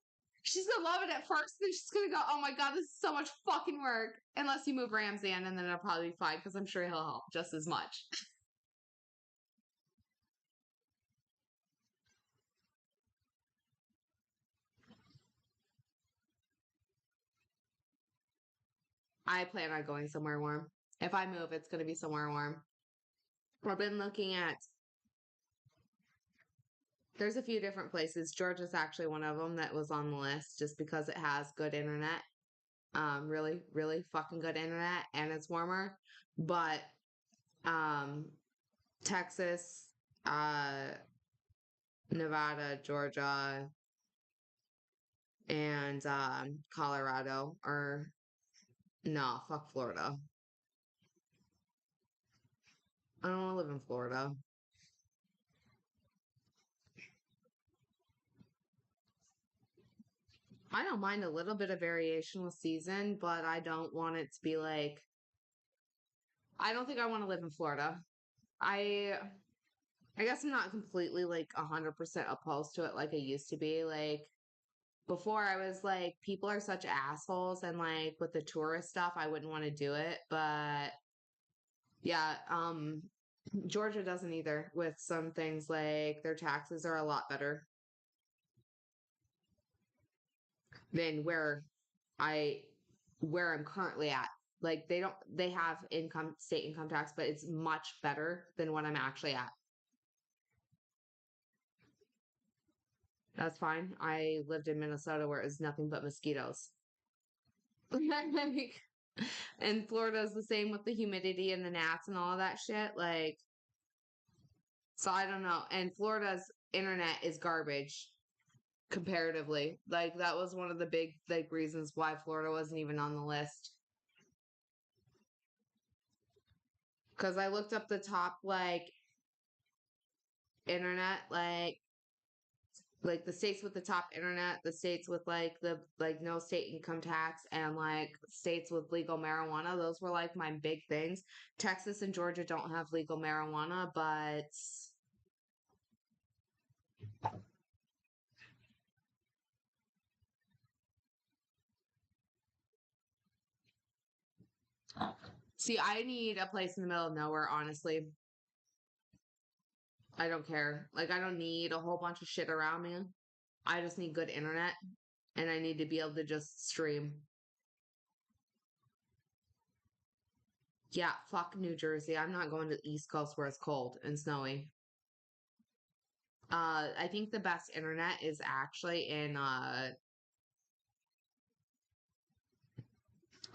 She's gonna love it at first, then she's gonna go, oh my god, this is so much fucking work. Unless you move Ramsey in, and then it'll probably be fine because I'm sure he'll help just as much. I plan on going somewhere warm. If I move, it's gonna be somewhere warm. I've been looking at There's a few different places. Georgia's actually one of them that was on the list just because it has good internet. Really, really fucking good internet and it's warmer. But um Texas, uh Nevada, Georgia, and Colorado or no, fuck Florida. I don't want to live in Florida. I don't mind a little bit of variation with season, but I don't want it to be like I don't think I want to live in Florida. I I guess I'm not completely like 100% opposed to it like I used to be. Like before I was like people are such assholes and like with the tourist stuff I wouldn't want to do it, but yeah, Georgia doesn't either with some things like their taxes are a lot better than I where I'm currently at. Like they have state income tax, but it's much better than what I'm actually at. That's fine. I lived in Minnesota where it was nothing but mosquitoes. Like, and Florida is the same with the humidity and the gnats and all of that shit. Like, so I don't know. And Florida's internet is garbage comparatively. Like, that was one of the big like reasons why Florida wasn't even on the list. Because I looked up the top like internet, like the states with the top internet, the states with like the like no state income tax, and like states with legal marijuana. Those were like my big things. Texas and Georgia don't have legal marijuana, but see, I need a place in the middle of nowhere, honestly. I don't care. Like I don't need a whole bunch of shit around me. I just need good internet and I need to be able to just stream. Yeah, fuck New Jersey. I'm not going to the East Coast where it's cold and snowy. I think the best internet is actually in I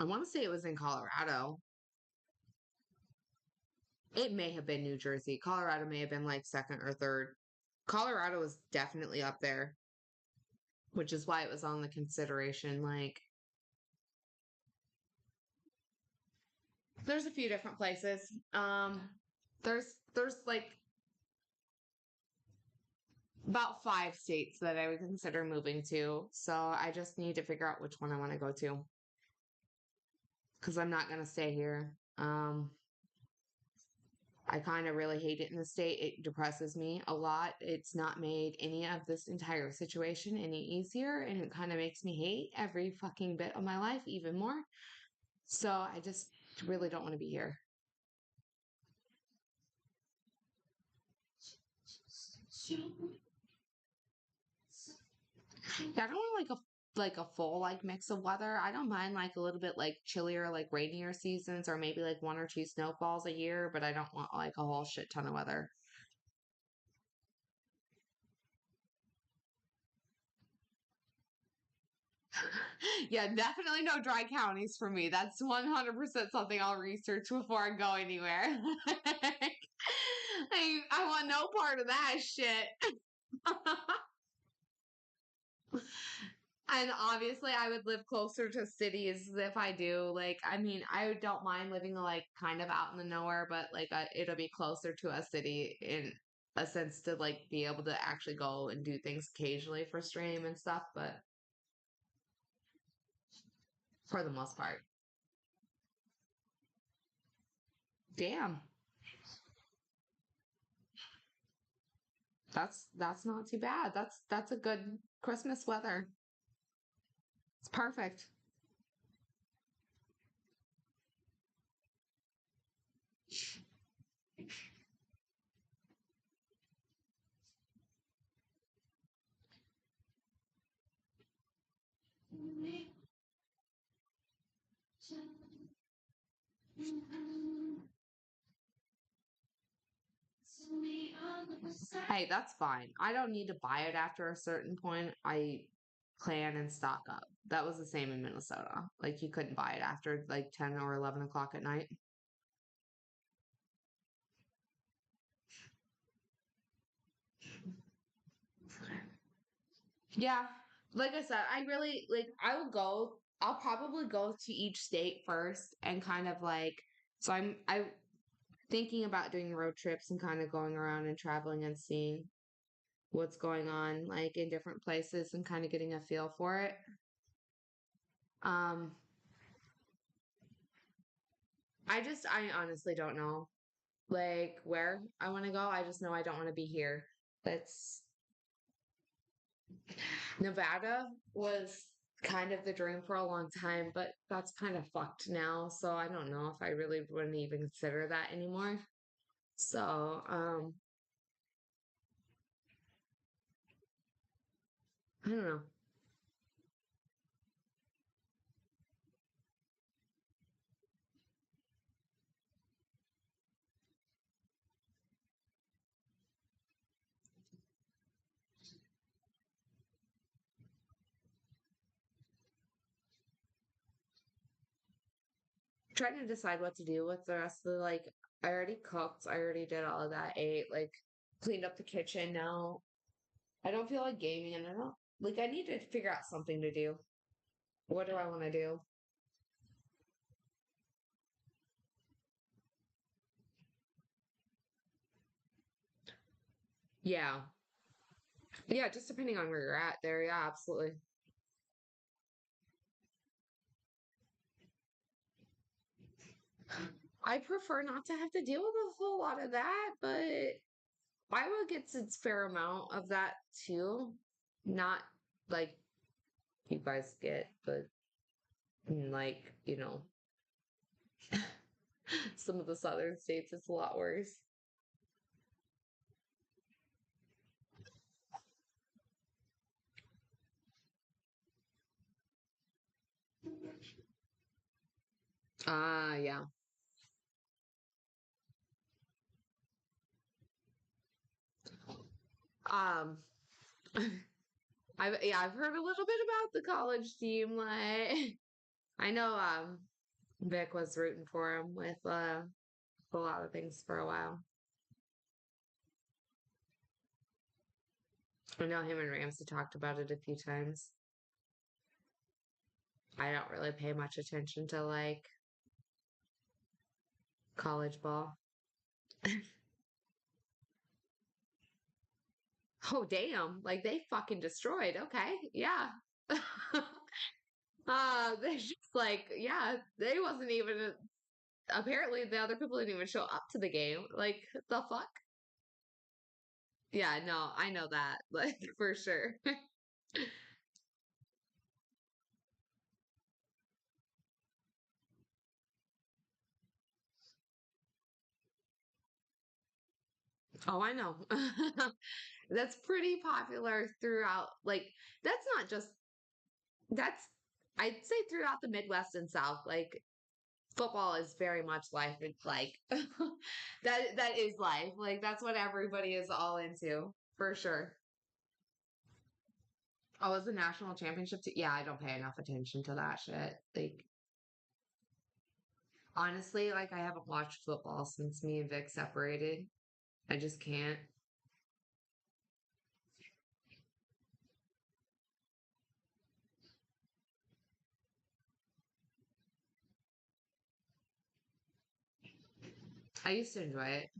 want to say it was in Colorado. It may have been New Jersey. Colorado may have been like second or third. Colorado was definitely up there, which is why it was on the consideration. Like, there's a few different places. There's like about 5 states that I would consider moving to. So I just need to figure out which one I want to go to because I'm not gonna stay here. I kind of really hate it in the state. It depresses me a lot. It's not made any of this entire situation any easier, and it kind of makes me hate every fucking bit of my life even more. So I just really don't want to be here. Yeah, I don't want like a full like mix of weather. I don't mind like a little bit like chillier, like rainier seasons, or maybe like one or two snowfalls a year, but I don't want like a whole shit ton of weather. Yeah, definitely no dry counties for me. That's 100% something I'll research before I go anywhere. I want no part of that shit. And obviously, I would live closer to cities if I do. Like, I mean, I don't mind living like kind of out in the nowhere, but like it'll be closer to a city in a sense to like be able to actually go and do things occasionally for stream and stuff. But for the most part, damn, that's not too bad. That's a good Christmas weather. It's perfect. Hey, that's fine. I don't need to buy it after a certain point. I plan and stock up. That was the same in Minnesota. Like you couldn't buy it after like 10 or 11 o'clock at night. Yeah. Like I said, I really like I'll probably go to each state first and kind of like so I'm thinking about doing road trips and kind of going around and traveling and seeing what's going on like in different places and kind of getting a feel for it. Um I honestly don't know like where I want to go. I just know I don't want to be here. That's Nevada was kind of the dream for a long time, but that's kind of fucked now. So I don't know if I really wouldn't even consider that anymore. So, I don't know. Trying to decide what to do with the rest of the like I already cooked, I already did all of that, ate, like cleaned up the kitchen now. I don't feel like gaming and I don't like I need to figure out something to do. What do I want to do? Yeah. Yeah, just depending on where you're at there. Yeah, absolutely. I prefer not to have to deal with a whole lot of that, but Iowa gets its fair amount of that too. Not like you guys get, but like, some of the southern states, it's a lot worse. Ah, yeah. Um, I've heard a little bit about the college team. Like, I know Vic was rooting for him with a lot of things for a while. I know him and Ramsey talked about it a few times. I don't really pay much attention to like college ball. Oh, damn. Like they fucking destroyed. Okay. Yeah. They're just like, yeah, they wasn't even, apparently the other people didn't even show up to the game. Like, the fuck? Yeah, no, I know that. Like, for sure. Oh, I know. That's pretty popular throughout, like, that's not just, that's, I'd say throughout the Midwest and South, like, football is very much life. It's like that is life. Like that's what everybody is all into for sure. Oh, is the national championship? Yeah, I don't pay enough attention to that shit. Like honestly, like I haven't watched football since me and Vic separated. I just can't. I used to enjoy it.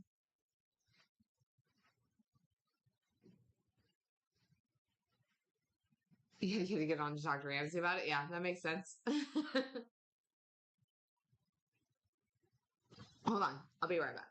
Yeah, you gotta get on to talk to Ramsey about it. Yeah, that makes sense. Hold on, I'll be right back.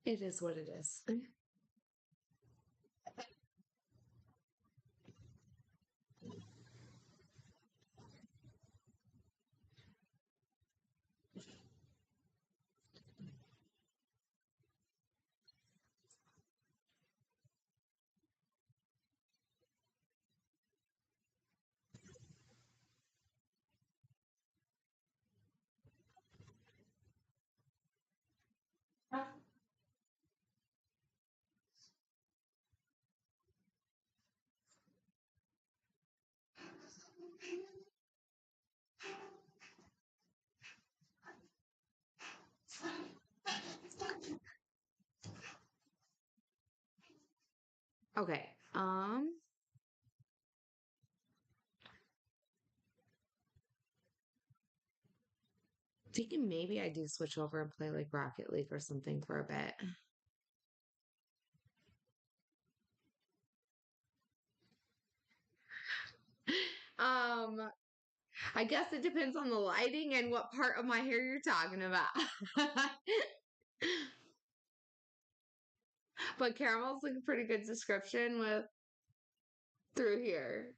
It is what it is. Okay. Thinking maybe I do switch over and play like Rocket League or something for a bit. Um, I guess it depends on the lighting and what part of my hair you're talking about. But caramel's like a pretty good description with through here.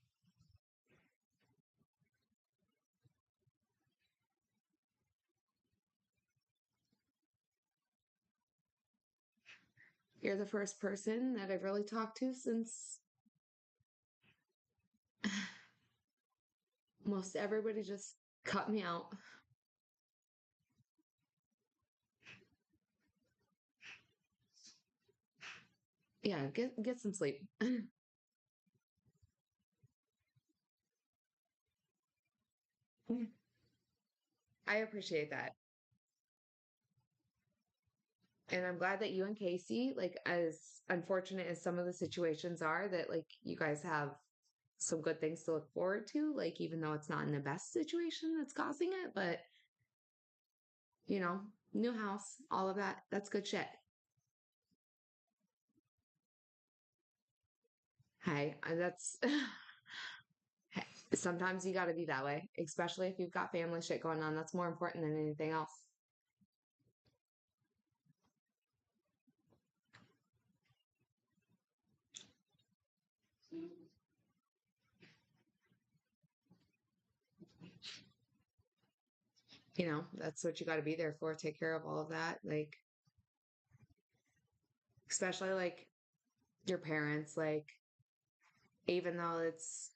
You're the first person that I've really talked to since most everybody just cut me out. Yeah, get some sleep. I appreciate that. And I'm glad that you and Casey, like as unfortunate as some of the situations are, that like you guys have some good things to look forward to, like even though it's not in the best situation that's causing it, but you know, new house, all of that, that's good shit. Hey, that's hey, sometimes you got to be that way, especially if you've got family shit going on. That's more important than anything else. You know, that's what you got to be there for, take care of all of that. Like, especially like your parents, like, even though it's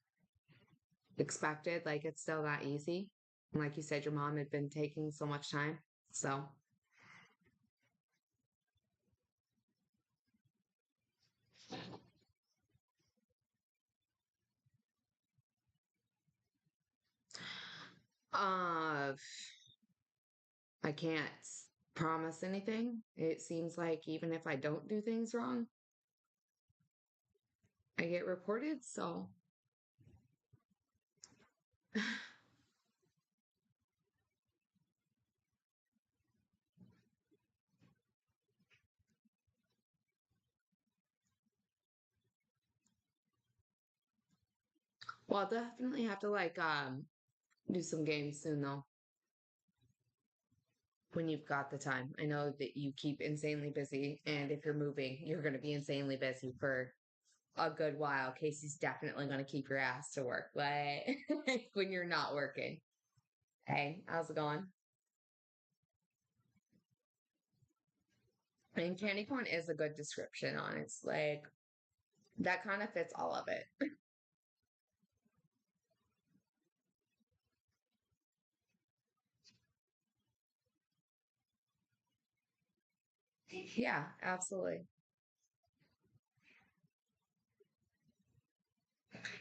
expected, like, it's still not easy. And like you said, your mom had been taking so much time. So, uh, I can't promise anything. It seems like even if I don't do things wrong, I get reported. So, well, I'll definitely have to like do some games soon though when you've got the time. I know that you keep insanely busy, and if you're moving, you're going to be insanely busy for a good while. Casey's definitely going to keep your ass to work, but when you're not working. Hey, how's it going? I mean, candy corn is a good description on it. It's like that kind of fits all of it. Yeah, absolutely.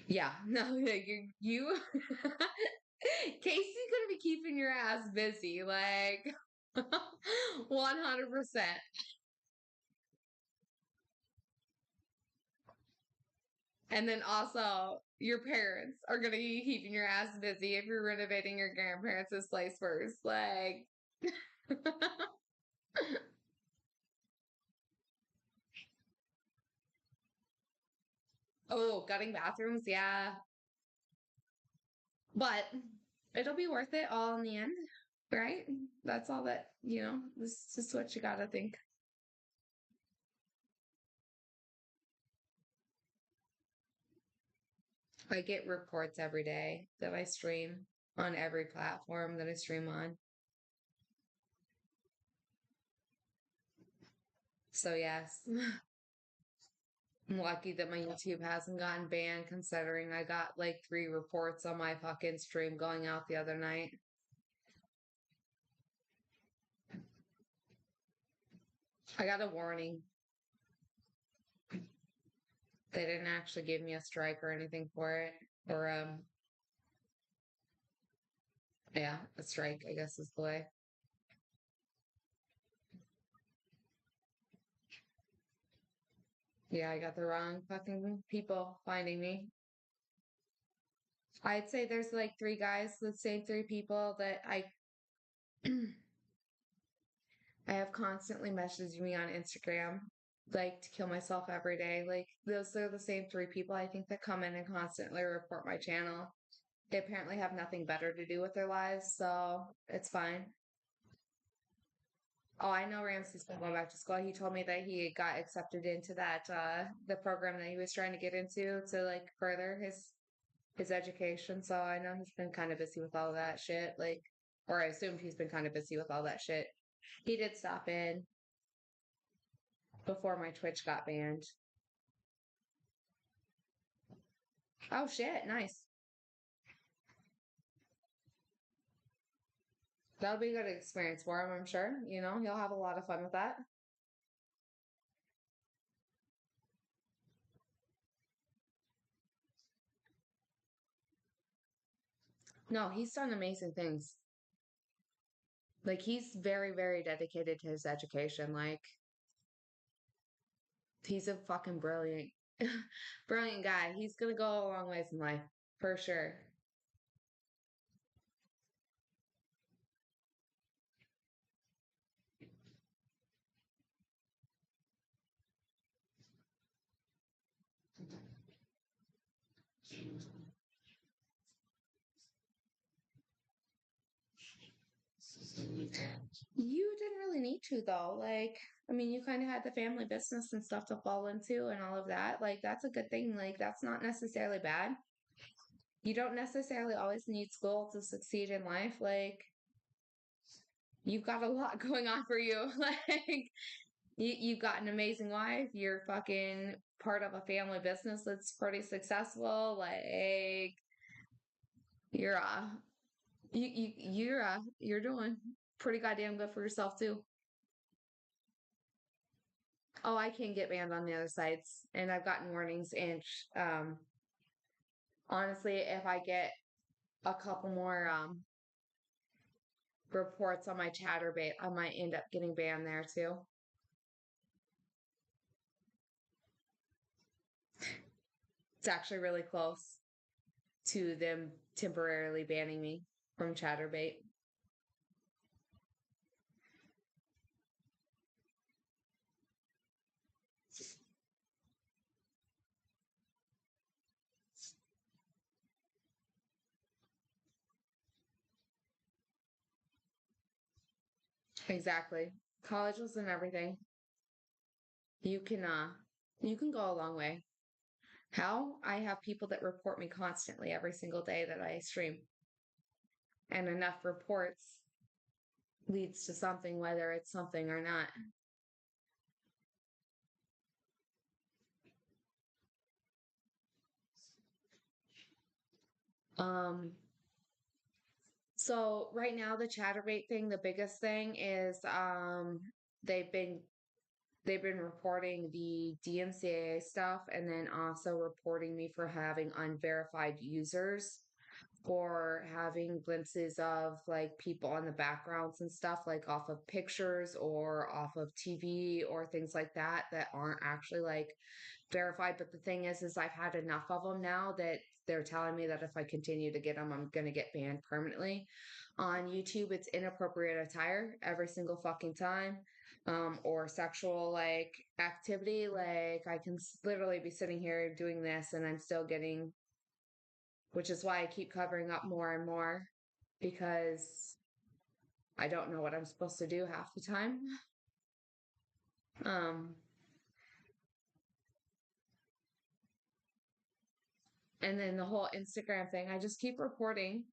Yeah, no, you Casey's gonna be keeping your ass busy, like 100%. And then also, your parents are gonna be keeping your ass busy if you're renovating your grandparents' place first. Like, oh, gutting bathrooms, yeah. But it'll be worth it all in the end. right? That's all that, this is just what you gotta think. I get reports every day that I stream on every platform that I stream on. So, yes, I'm lucky that my YouTube hasn't gotten banned considering I got like 3 reports on my fucking stream going out the other night. I got a warning. They didn't actually give me a strike or anything for it. Or, yeah, a strike, I guess is the way. Yeah, I got the wrong fucking people finding me. I'd say there's like 3 guys, the same 3 people that I have constantly messaged me on Instagram, like to kill myself every day. Like those are the same 3 people I think that come in and constantly report my channel. They apparently have nothing better to do with their lives, so it's fine. Oh, I know Ramsey's been going back to school. He told me that he got accepted into that the program that he was trying to get into to like further his education. So I know he's been kind of busy with all that shit. Like, or I assumed he's been kind of busy with all that shit. He did stop in before my Twitch got banned. Oh shit, nice. That'll be a good experience for him, I'm sure. He'll have a lot of fun with that. No, he's done amazing things. Like he's very, very dedicated to his education. Like he's a fucking brilliant, brilliant guy. He's gonna go a long ways in life for sure. You didn't really need to though. Like, I mean, you kind of had the family business and stuff to fall into and all of that. Like, that's a good thing. Like, that's not necessarily bad. You don't necessarily always need school to succeed in life. Like, you've got a lot going on for you. Like, you've got an amazing wife. You're fucking part of a family business that's pretty successful. Like, you're you're doing pretty goddamn good for yourself too. Oh, I can get banned on the other sites, and I've gotten warnings. And um, honestly, if I get a couple more reports on my chatterbait, I might end up getting banned there too. It's actually really close to them temporarily banning me from chatterbait. Exactly. Colleges and everything. You can you can go a long way. How? I have people that report me constantly every single day that I stream. And enough reports leads to something, whether it's something or not. Um, so right now the chatterbait thing, the biggest thing is they've been they've been reporting the DMCA stuff and then also reporting me for having unverified users for having glimpses of like people on the backgrounds and stuff like off of pictures or off of TV or things like that that aren't actually like verified. But the thing is I've had enough of them now that they're telling me that if I continue to get them, I'm going to get banned permanently. On YouTube, it's inappropriate attire every single fucking time. Or sexual like activity. Like I can literally be sitting here doing this and I'm still getting, which is why I keep covering up more and more because I don't know what I'm supposed to do half the time. Um, and then the whole Instagram thing, I just keep reporting,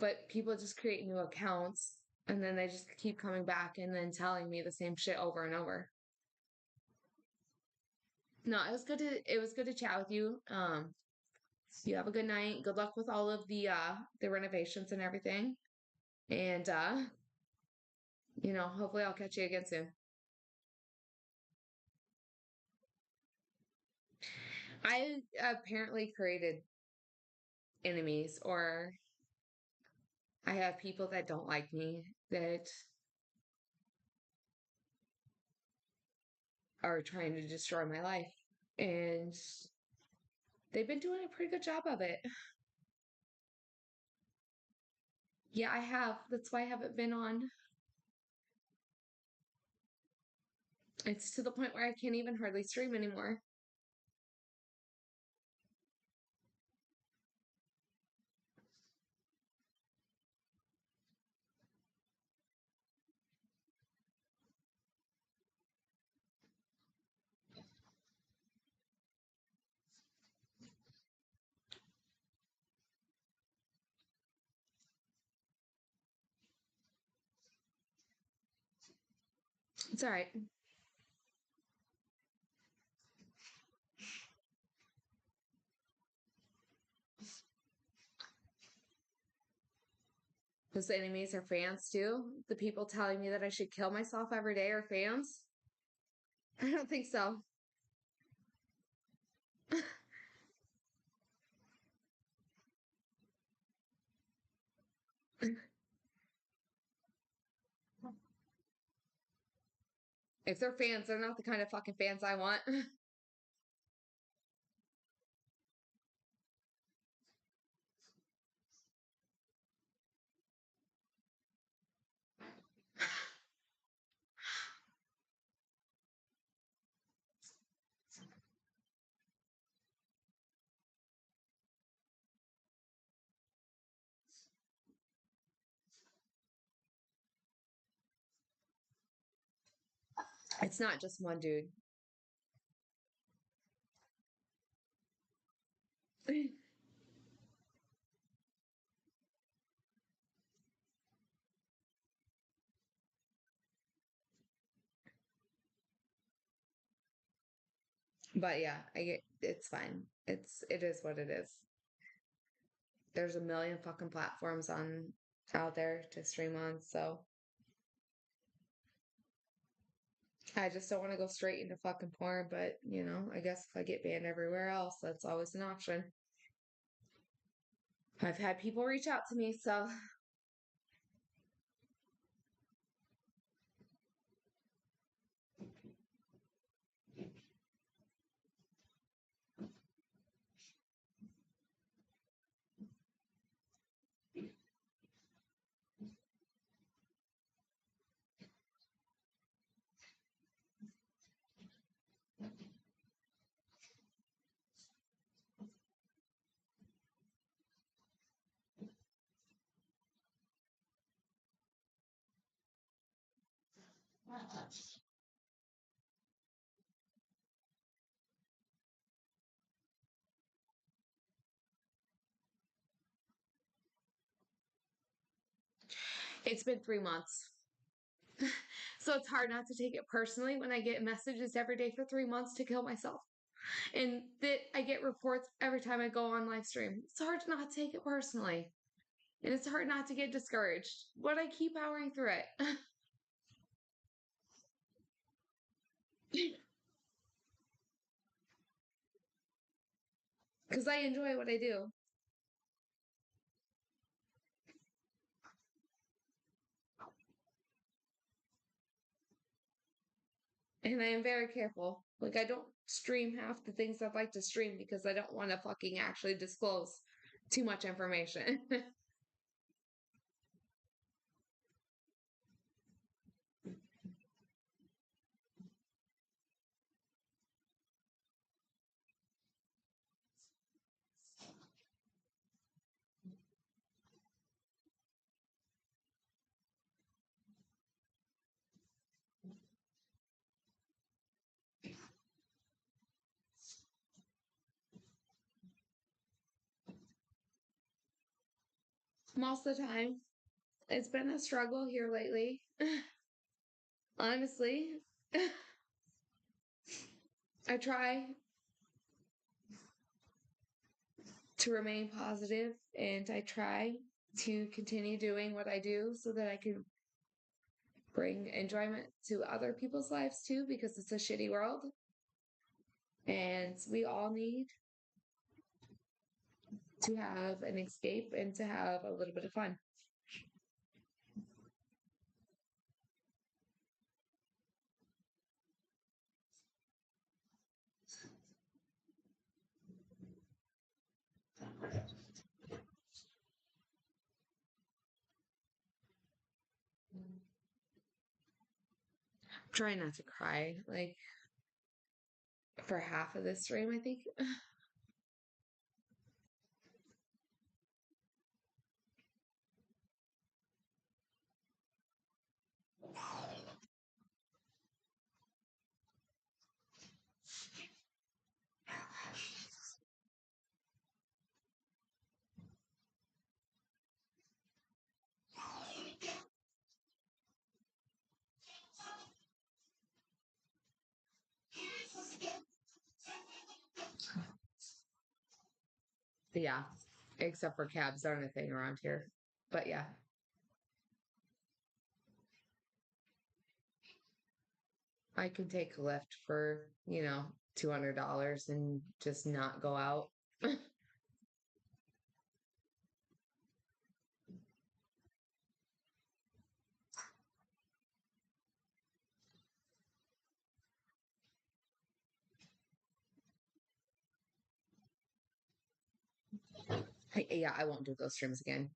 but people just create new accounts and then they just keep coming back and then telling me the same shit over and over. No, it was good to chat with you. You have a good night. Good luck with all of the renovations and everything. And hopefully I'll catch you again soon. I apparently created enemies, or I have people that don't like me that are trying to destroy my life. And they've been doing a pretty good job of it. Yeah, I have. That's why I haven't been on. It's to the point where I can't even hardly stream anymore. It's all right. Because the enemies are fans too. The people telling me that I should kill myself every day are fans. I don't think so. If they're fans, they're not the kind of fucking fans I want. It's not just one dude. But yeah, it's fine. It is what it is. There's a million fucking platforms on out there to stream on, so I just don't want to go straight into fucking porn, but I guess if I get banned everywhere else, that's always an option. I've had people reach out to me, so it's been 3 months. So it's hard not to take it personally when I get messages every day for 3 months to kill myself. And that I get reports every time I go on live stream. It's hard to not take it personally. And it's hard not to get discouraged. But I keep powering through it. Because I enjoy what I do. And I am very careful. Like, I don't stream half the things I'd like to stream because I don't want to fucking actually disclose too much information. most of the time. It's been a struggle here lately. Honestly, I try to remain positive and I try to continue doing what I do so that I can bring enjoyment to other people's lives too, because it's a shitty world and we all need to have an escape and to have a little bit of fun. Try not to cry like for half of this stream, I think. Yeah, except for cabs aren't a thing around here. But yeah, I can take a lift for, $200 and just not go out. Yeah, I won't do those streams again.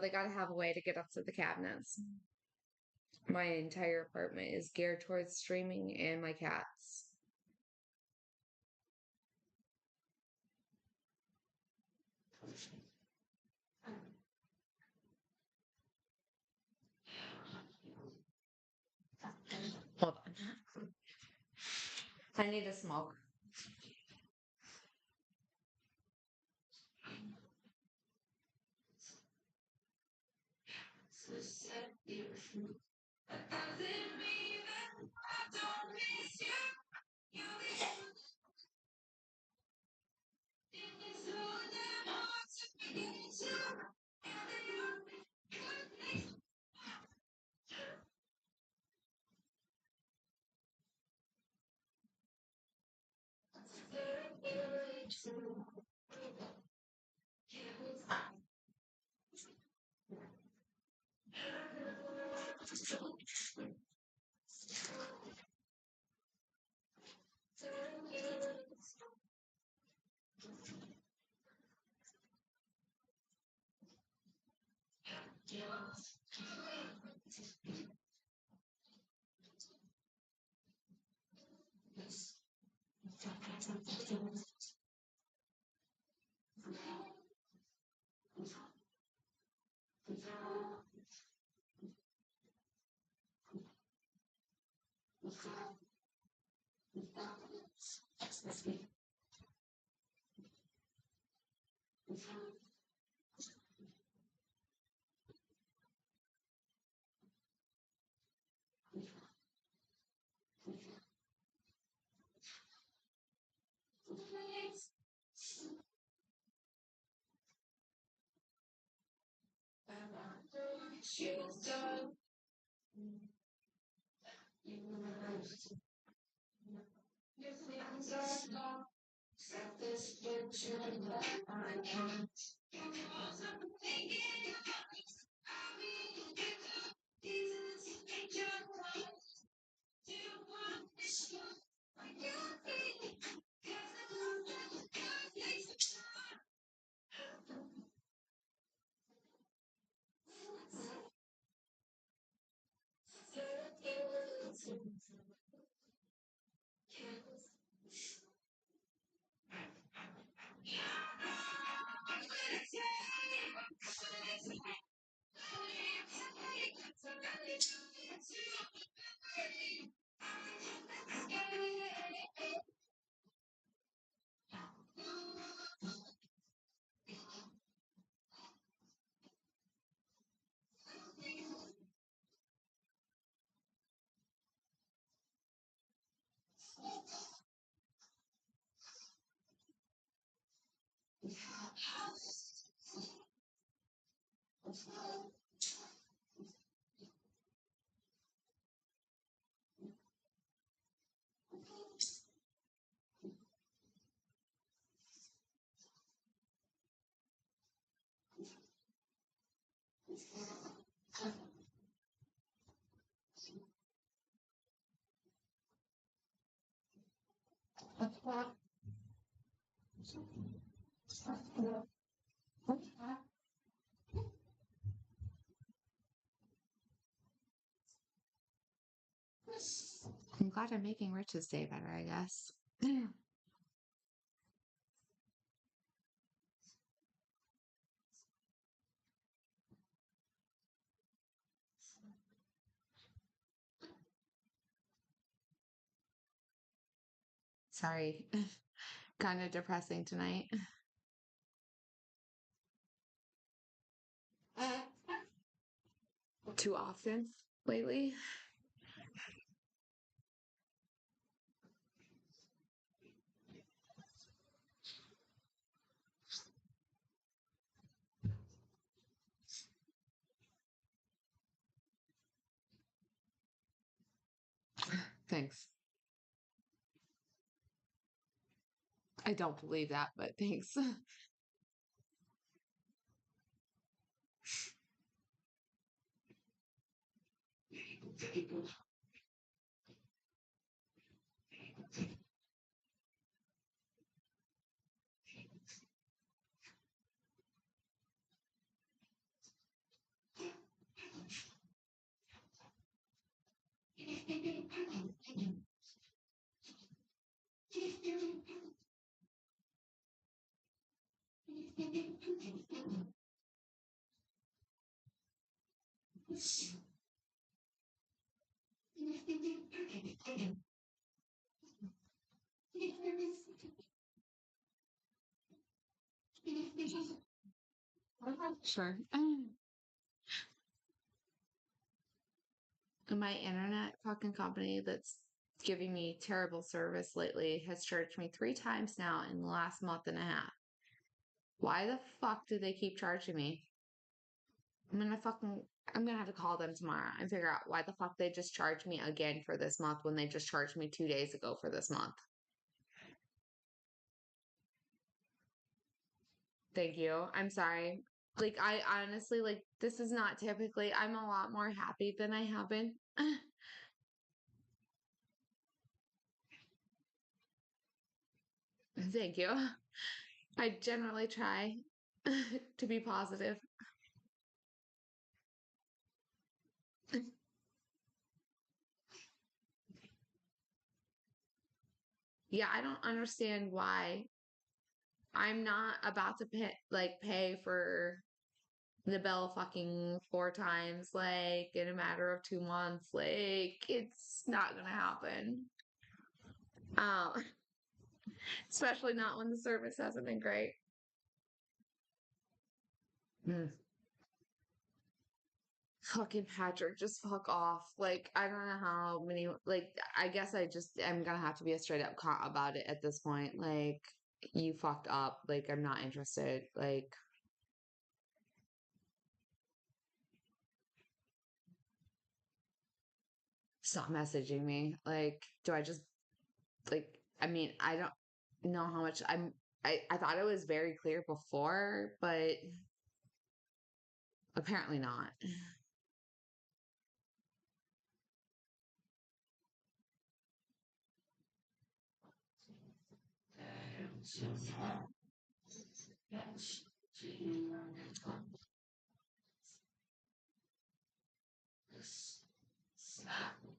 They got to have a way to get up to the cabinets. My entire apartment is geared towards streaming and my cats. Hold on. I need a smoke. I'm glad I'm making Rich's day better, I guess. Sorry. Kind of depressing tonight. Too often lately. Thanks. I don't believe that, but thanks. Sure. My internet fucking company that's giving me terrible service lately has charged me 3 times now in the last month and a half. Why the fuck do they keep charging me? I'm gonna have to call them tomorrow and figure out why the fuck they just charged me again for this month when they just charged me 2 days ago for this month. Thank you. I'm sorry. Like, I honestly, like, this is not typically, I'm a lot more happy than I have been. Thank you. I generally try to be positive. Yeah, I don't understand why I'm not about to pay for the bill fucking 4 times, like in a matter of 2 months. Like, it's not gonna happen. Um, especially not when the service hasn't been great. Mm. Fucking Patrick, just fuck off. Like, I don't know how many, like, I guess I'm gonna have to be a straight up cop about it at this point. Like, you fucked up. Like, I'm not interested. Like, stop messaging me. Like, do I just, like, I mean, I don't know how much I thought it was very clear before, but apparently not.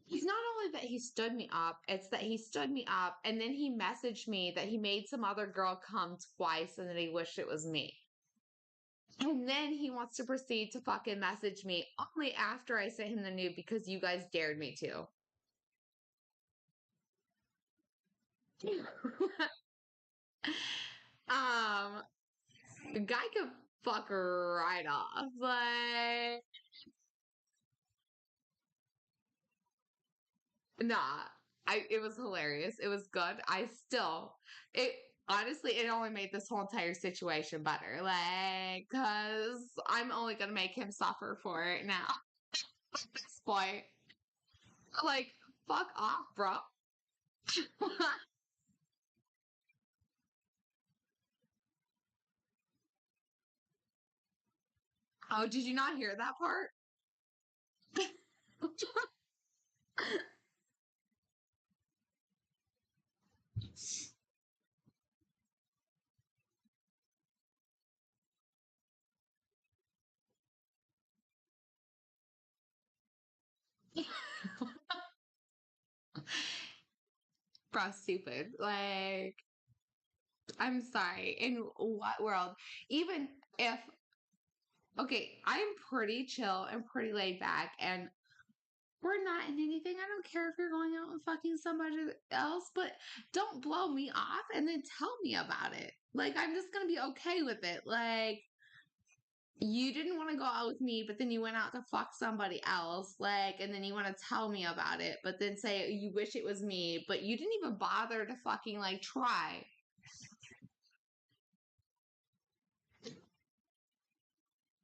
He's not only only that he stood me up, it's that he stood me up and then he messaged me that he made some other girl come twice and that he wished it was me. And then he wants to proceed to fucking message me only after I sent him the nude because you guys dared me to. um, the guy could fuck right off. Like, nah. It was hilarious. It was good. It honestly, it only made this whole entire situation better. Like, cause I'm only gonna make him suffer for it now at this point. Like, fuck off, bro. Oh, did you not hear that part? Bro, stupid. Like, I'm sorry. In what world? Even if, okay, I'm pretty chill and pretty laid back, and we're not in anything. I don't care if you're going out and fucking somebody else, but don't blow me off and then tell me about it. Like, I'm just gonna be okay with it. Like, you didn't want to go out with me, but then you went out to fuck somebody else. Like, and then you want to tell me about it, but then say you wish it was me, but you didn't even bother to fucking like try.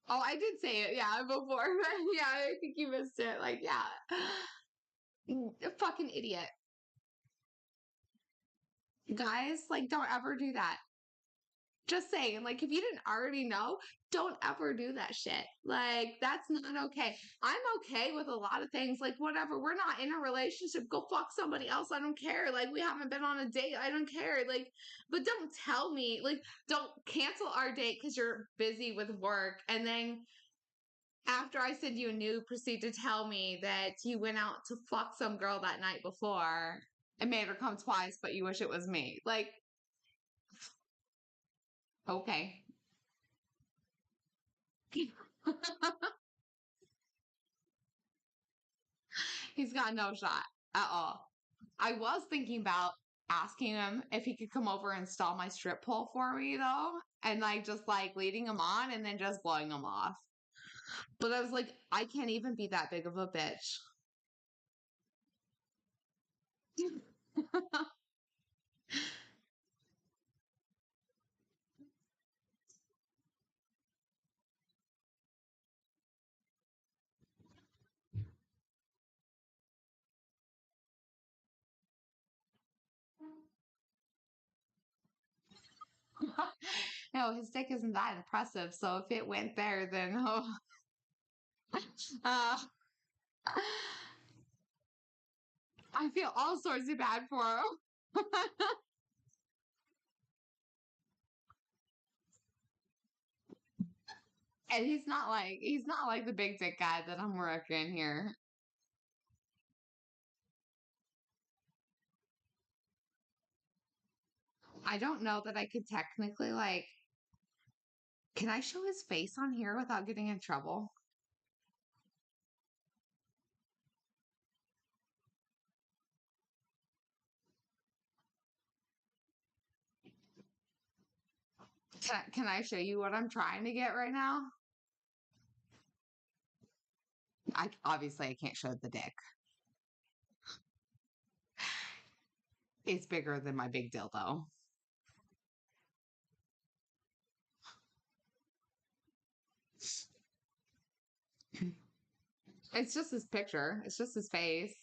Oh, I did say it, yeah, before. Yeah, I think you missed it. Like, yeah. Fucking idiot. Guys, like, don't ever do that. Just saying, like, if you didn't already know, don't ever do that shit. Like, that's not okay. I'm okay with a lot of things. Like, whatever. We're not in a relationship. Go fuck somebody else. I don't care. Like, we haven't been on a date. I don't care. Like, but don't tell me, like, don't cancel our date because you're busy with work. And then after I send you a nude, proceed to tell me that you went out to fuck some girl that night before and made her come twice, but you wish it was me. Like, okay. He's got no shot at all. I was thinking about asking him if he could come over and install my strip pole for me though, and like just like leading him on and then just blowing him off. But I was like, I can't even be that big of a bitch. No, his dick isn't that impressive. So if it went there, then oh, uh, I feel all sorts of bad for him. And he's not like the big dick guy that I'm working here. I don't know that I could technically like. Can I show his face on here without getting in trouble? Can I show you what I'm trying to get right now? I obviously I can't show the dick. It's bigger than my big dildo. It's just his picture. It's just his face.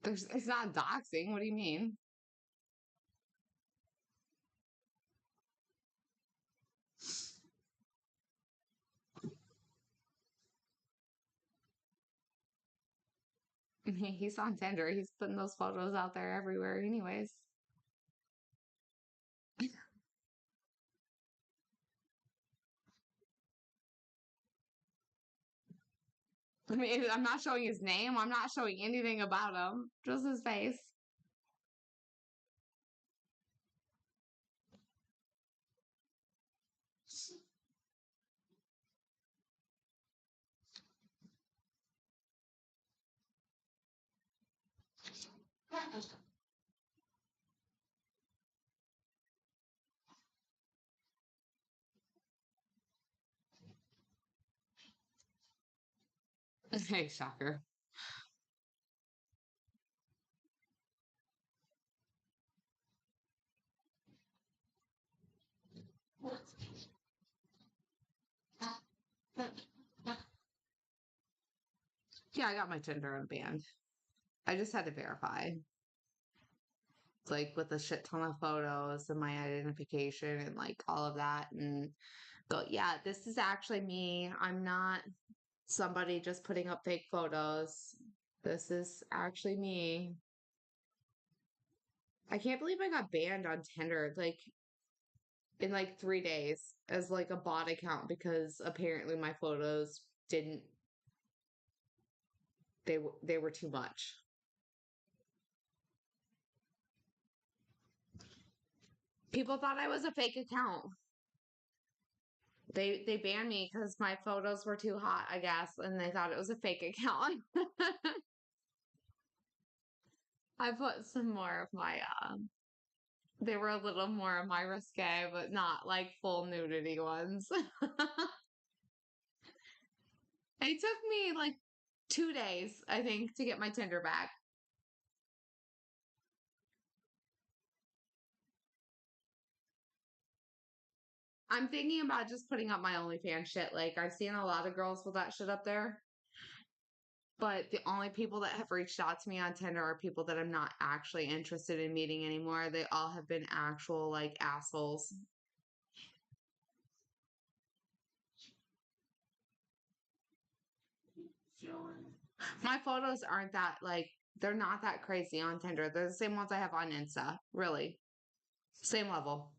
It's not doxing. What do you mean? He's on Tinder. He's putting those photos out there everywhere, anyways. I mean, I'm not showing his name. I'm not showing anything about him. Just his face. Hey, shocker. Yeah, I got my Tinder unbanned. I just had to verify. Like with a shit ton of photos and my identification and like all of that and go, yeah, this is actually me. I'm not somebody just putting up fake photos. This is actually me. I can't believe I got banned on Tinder like in like 3 days as like a bot account because apparently my photos didn't they were too much. People thought I was a fake account. They banned me because my photos were too hot, I guess, and they thought it was a fake account. I put some more of my they were a little more of my risque, but not like full nudity ones. It took me like 2 days, I think, to get my Tinder back. I'm thinking about just putting up my OnlyFans shit. Like I've seen a lot of girls with that shit up there. But the only people that have reached out to me on Tinder are people that I'm not actually interested in meeting anymore. They all have been actual like assholes. My photos aren't that like they're not that crazy on Tinder. They're the same ones I have on Insta, really. Same level.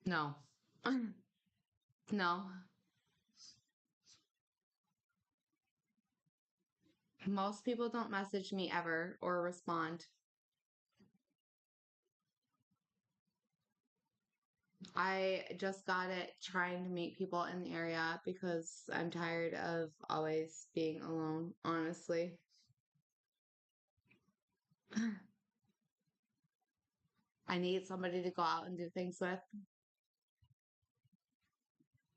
No. No. Most people don't message me ever or respond. I just got it trying to meet people in the area because I'm tired of always being alone, honestly. I need somebody to go out and do things with.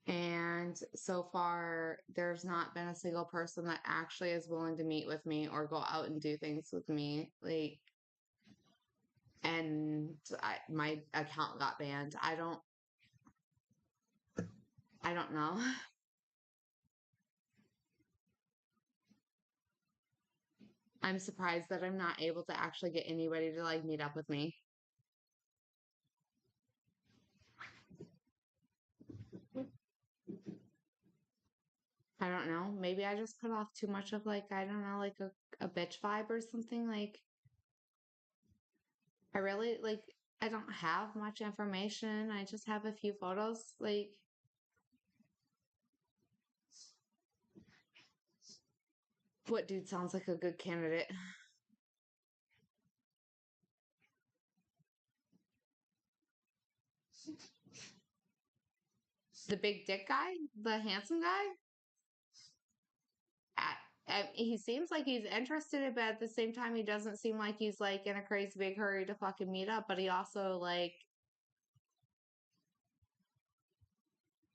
And so far, there's not been a single person that actually is willing to meet with me or go out and do things with me. Like, and my account got banned. I don't know. I'm surprised that I'm not able to actually get anybody to like meet up with me. I don't know. Maybe I just put off too much of like, I don't know, like a bitch vibe or something. Like, I really like, I don't have much information. I just have a few photos. Like, what dude sounds like a good candidate? The big dick guy? The handsome guy? He seems like he's interested, but at the same time, he doesn't seem like he's like in a crazy big hurry to fucking meet up. But he also like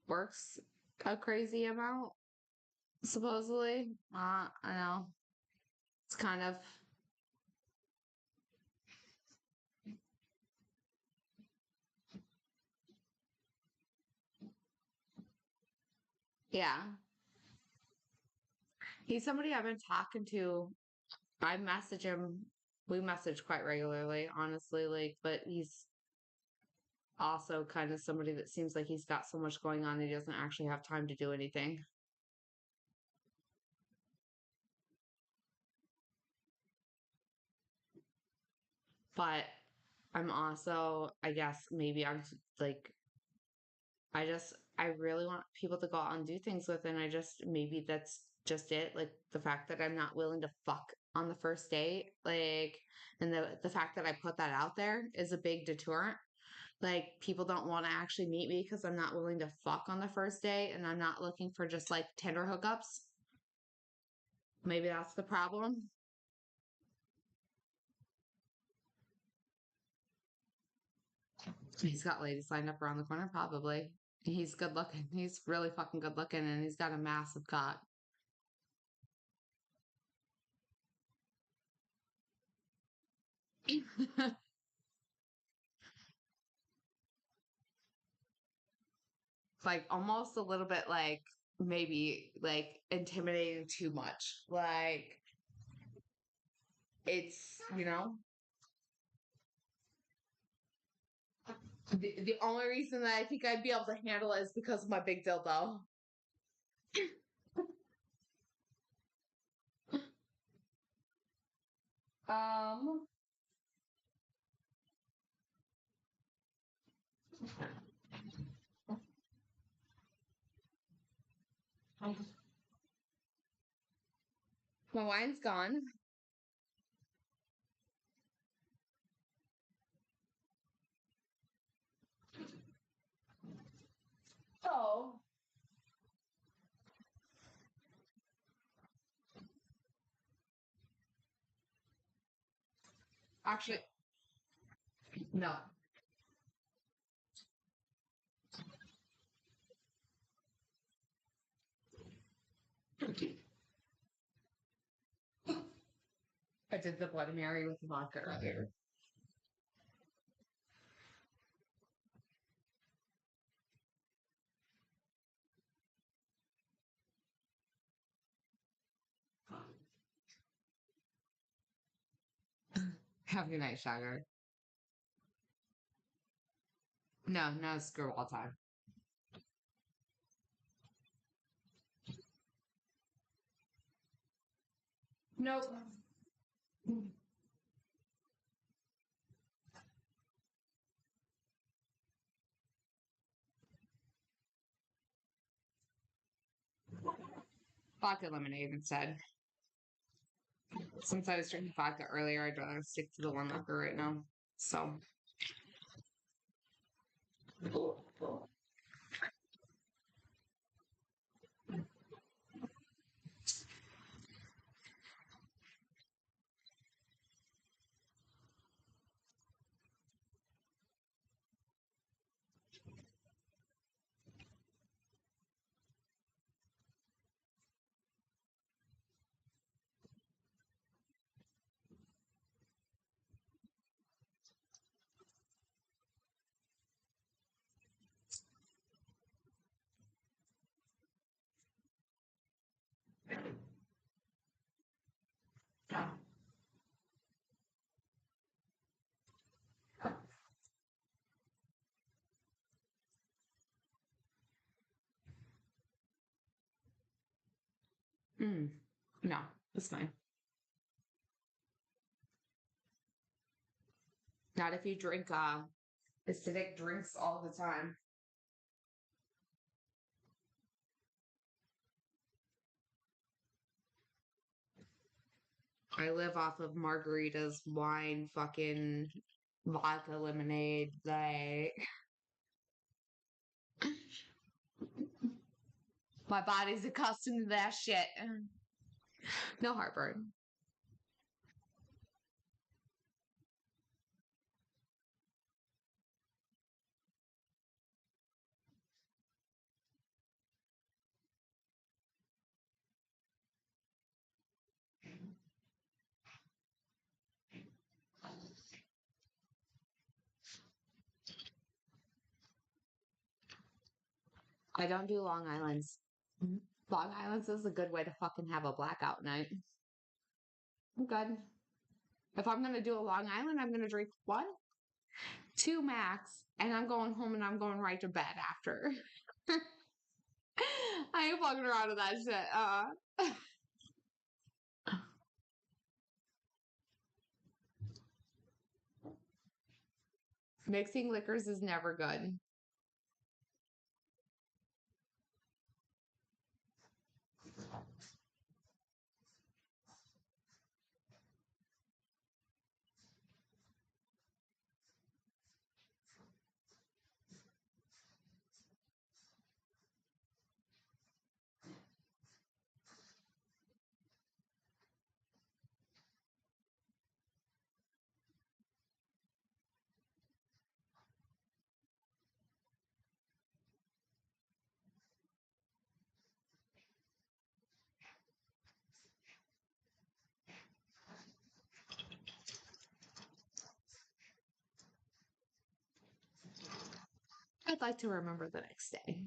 works a crazy amount, supposedly. I know. It's kind of, yeah. He's somebody I've been talking to. I message him. We message quite regularly, honestly. Like, but he's also kind of somebody that seems like he's got so much going on, he doesn't actually have time to do anything. But I'm also, I guess, maybe I'm like, I really want people to go out and do things with, and maybe that's just it. Like the fact that I'm not willing to fuck on the first date, like, and the fact that I put that out there is a big deterrent. Like people don't want to actually meet me because I'm not willing to fuck on the first date, and I'm not looking for just like Tinder hookups. Maybe that's the problem. He's got ladies lined up around the corner, probably. He's good looking. He's really fucking good looking, and he's got a massive cock. Like almost a little bit like maybe like intimidating too much. Like it's, the only reason that I think I'd be able to handle it is because of my big dildo. Um, my wine's gone. Oh, actually, no. I did the Bloody Mary with the vodka earlier. Have a good night, Shagger. No, no, screw all time. Nope. Vodka lemonade instead. Since I was drinking vodka earlier, I'd rather stick to the one liquor right now. So, mm, no, it's fine. Not if you drink acidic drinks all the time. I live off of margaritas, wine, fucking vodka, lemonade. Like, my body's accustomed to that shit. No heartburn. I don't do Long Islands. Long Island's is a good way to fucking have a blackout night. I'm good. If I'm gonna do a Long Island, I'm gonna drink one, two max, and I'm going home and I'm going right to bed after. I ain't fucking around with that shit. Mixing liquors is never good. I'd like to remember the next day.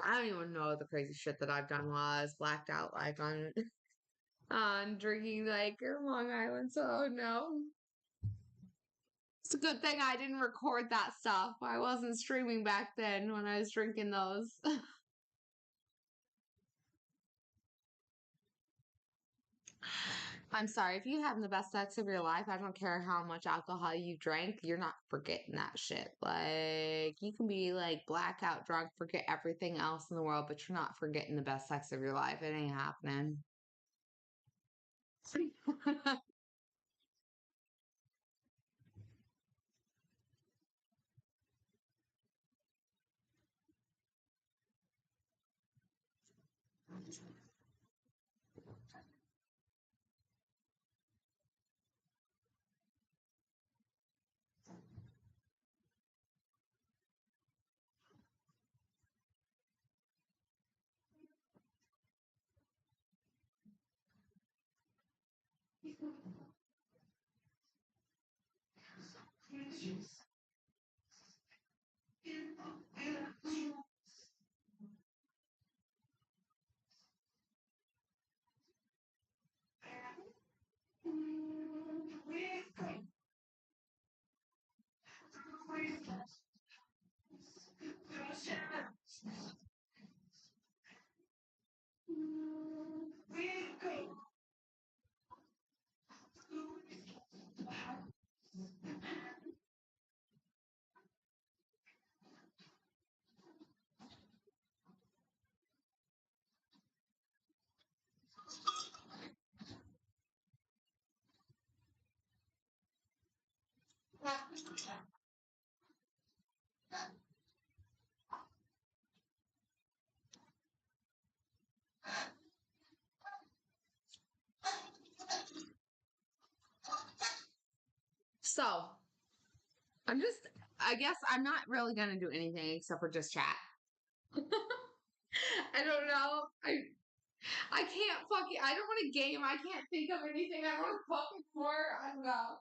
I don't even know the crazy shit that I've done while I was blacked out, like on drinking like Long Island. So no, it's a good thing I didn't record that stuff. I wasn't streaming back then when I was drinking those. I'm sorry if you have the best sex of your life. I don't care how much alcohol you drank. You're not forgetting that shit. Like you can be like blackout drunk, forget everything else in the world, but you're not forgetting the best sex of your life. It ain't happening. So I guess I'm not really gonna do anything except for just chat. I don't know. I can't fucking. I don't want to game. I can't think of anything I want to fucking for. I don't know.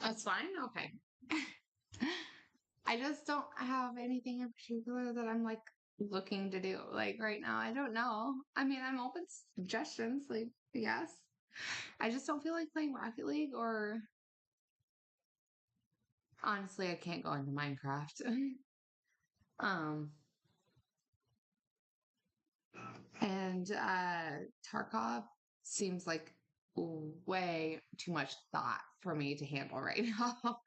That's fine. Okay. I just don't have anything in particular that I'm like looking to do. Like right now, I don't know. I mean, I'm open to suggestions, like, yes. I just don't feel like playing Rocket League or honestly, I can't go into Minecraft. um, and Tarkov seems like way too much thought for me to handle right now.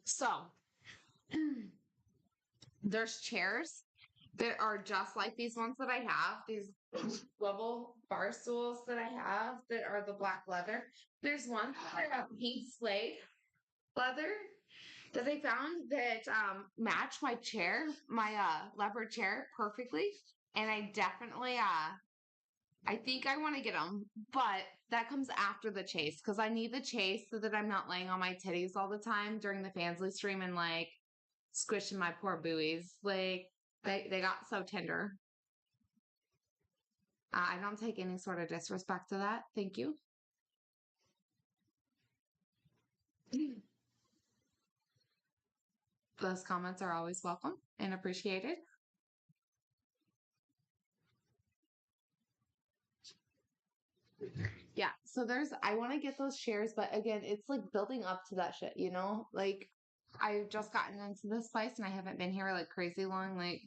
So, there's chairs that are just like these ones that I have, these swivel bar stools that I have that are the black leather. There's one that are pink suede leather that I found that match my chair, my leopard chair perfectly. And I think I want to get them, but that comes after the chase because I need the chase so that I'm not laying on my titties all the time during the Fansly stream and like squishing my poor buoys. Like they got so tender. I don't take any sort of disrespect to that. Thank you. Those comments are always welcome and appreciated. Yeah. So I want to get those shares, but again, it's like building up to that shit, you know? Like, I've just gotten into this place and I haven't been here like crazy long. Like,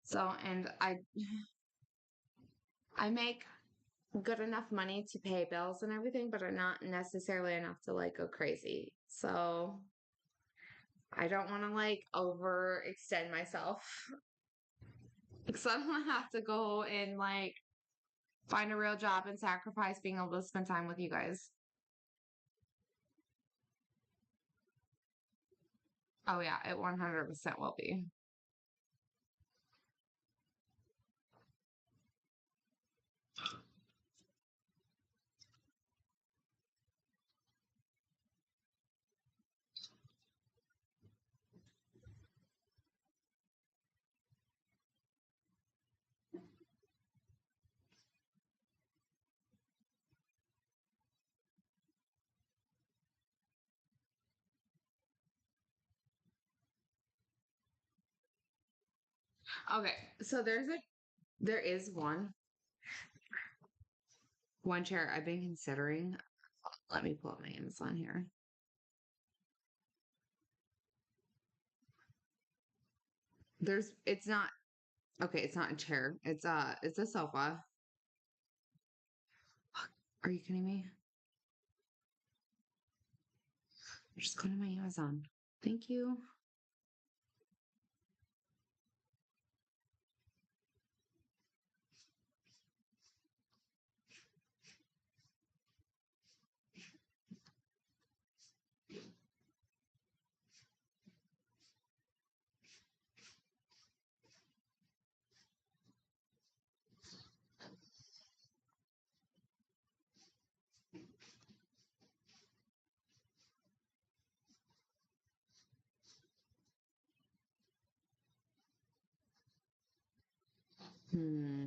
so, and I make good enough money to pay bills and everything, but are not necessarily enough to like go crazy. So, I don't want to like overextend myself because I don't have to go and like find a real job and sacrifice being able to spend time with you guys. Oh yeah, it 100% will be. Okay, so there is one chair I've been considering. Let me pull up my Amazon here. It's not okay, it's not a chair. It's a sofa. Are you kidding me? Just go to my Amazon. Thank you. Hmm.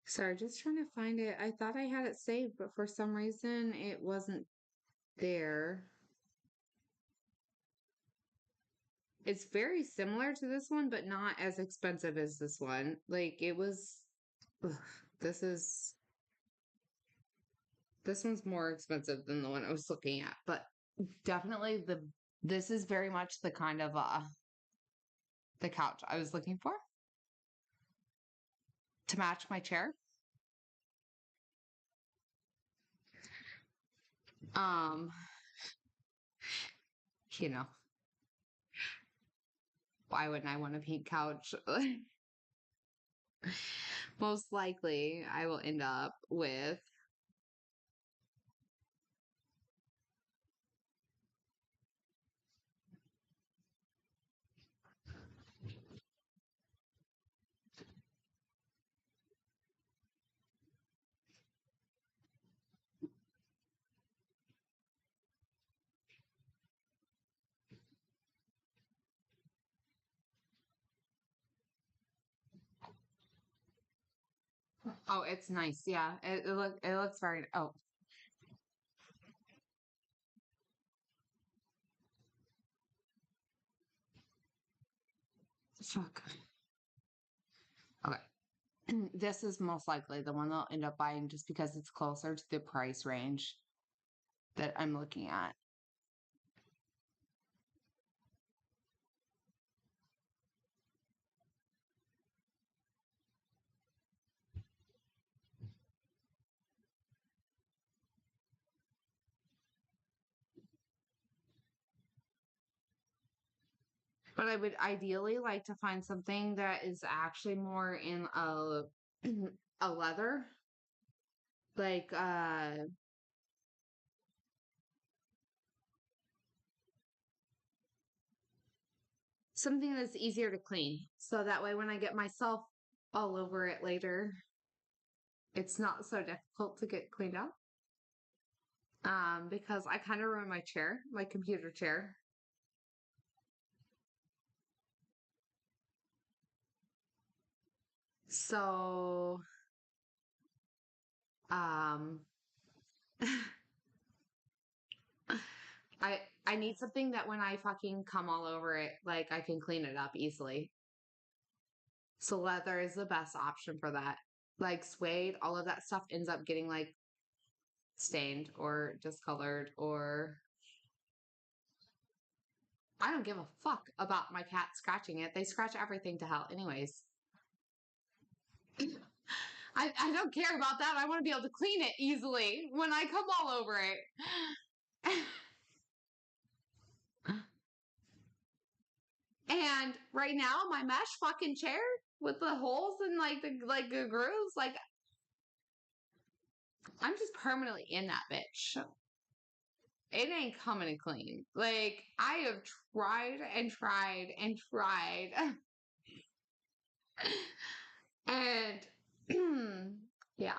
Sorry, just trying to find it. I thought I had it saved, but for some reason it wasn't there. It's very similar to this one, but not as expensive as this one. Like it was, ugh, this is This one's more expensive than the one I was looking at, but definitely this is very much the kind of the couch I was looking for to match my chair. Um, you know, why wouldn't I want a pink couch? Most likely I will end up with oh, it's nice. Yeah. It looks very oh. Fuck. Okay. This is most likely the one they'll end up buying just because it's closer to the price range that I'm looking at. But I would ideally like to find something that is actually more in a a leather, like something that's easier to clean. So that way when I get myself all over it later, it's not so difficult to get cleaned up. Because I kind of ruined my chair, my computer chair. So, um, I need something that when I fucking come all over it, like I can clean it up easily. So leather is the best option for that. Like suede, all of that stuff ends up getting like stained or discolored or I don't give a fuck about my cat scratching it. They scratch everything to hell anyways. I don't care about that. I want to be able to clean it easily when I come all over it. And right now, my mesh fucking chair with the holes and like the grooves, like I'm just permanently in that bitch. It ain't coming to clean. Like I have tried and tried and tried, and yeah.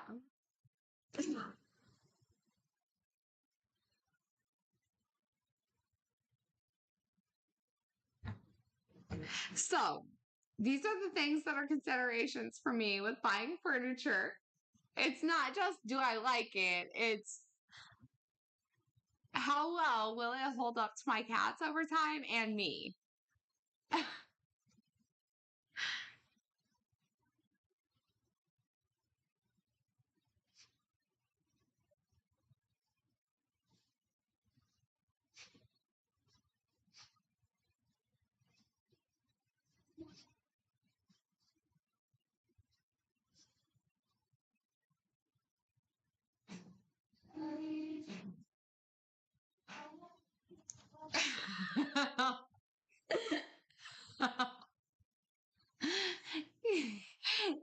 So these are the things that are considerations for me with buying furniture. It's not just do I like it, it's how well will it hold up to my cats over time and me.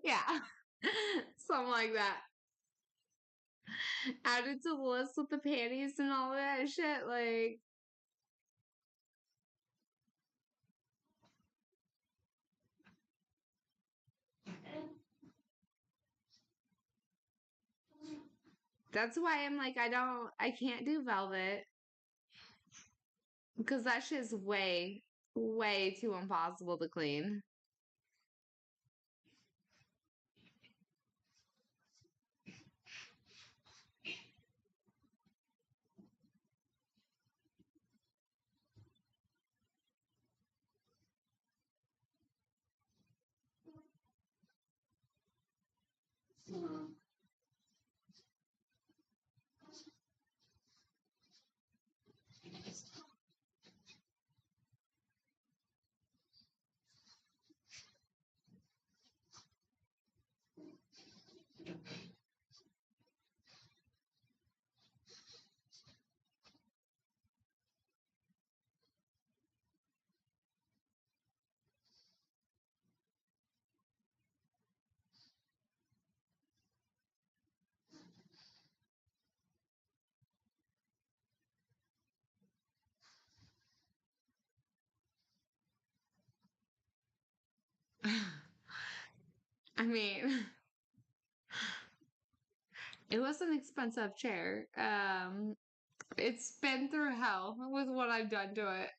Yeah, something like that. Added to the list with the panties and all that shit. Like, that's why I'm like, I can't do velvet because that shit's way, way too impossible to clean. I mean, it was an expensive chair. It's been through hell with what I've done to it.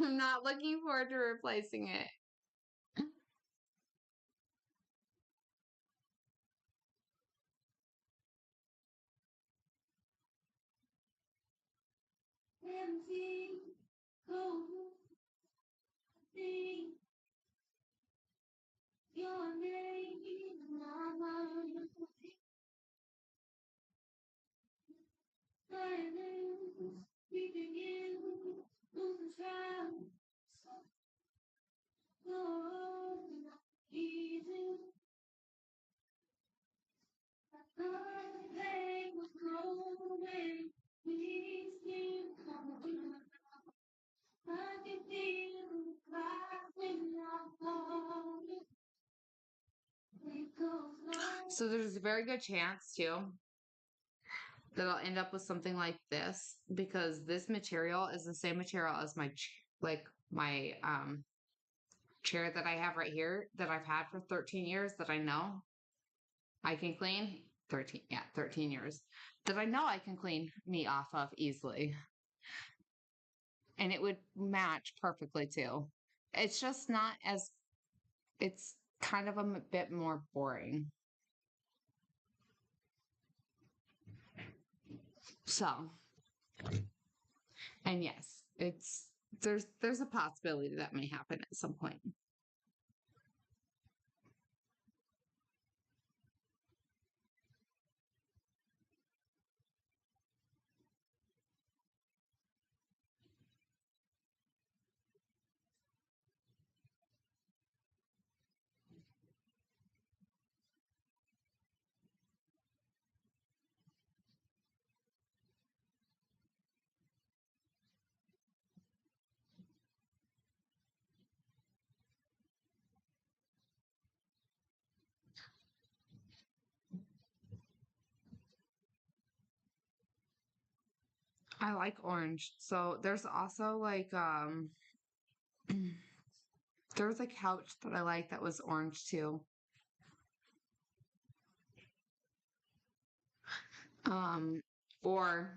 I'm not looking forward to replacing it. So there's a very good chance too that I'll end up with something like this because this material is the same material as my chair that I have right here that I've had for 13 years that I know I can clean. 13, yeah, 13 years that I know I can clean me off of easily. And it would match perfectly too. It's just not as, it's kind of a bit more boring. So, and yes, there's a possibility that may happen at some point. I like orange. So there's also like there was a couch that I like that was orange too. Um or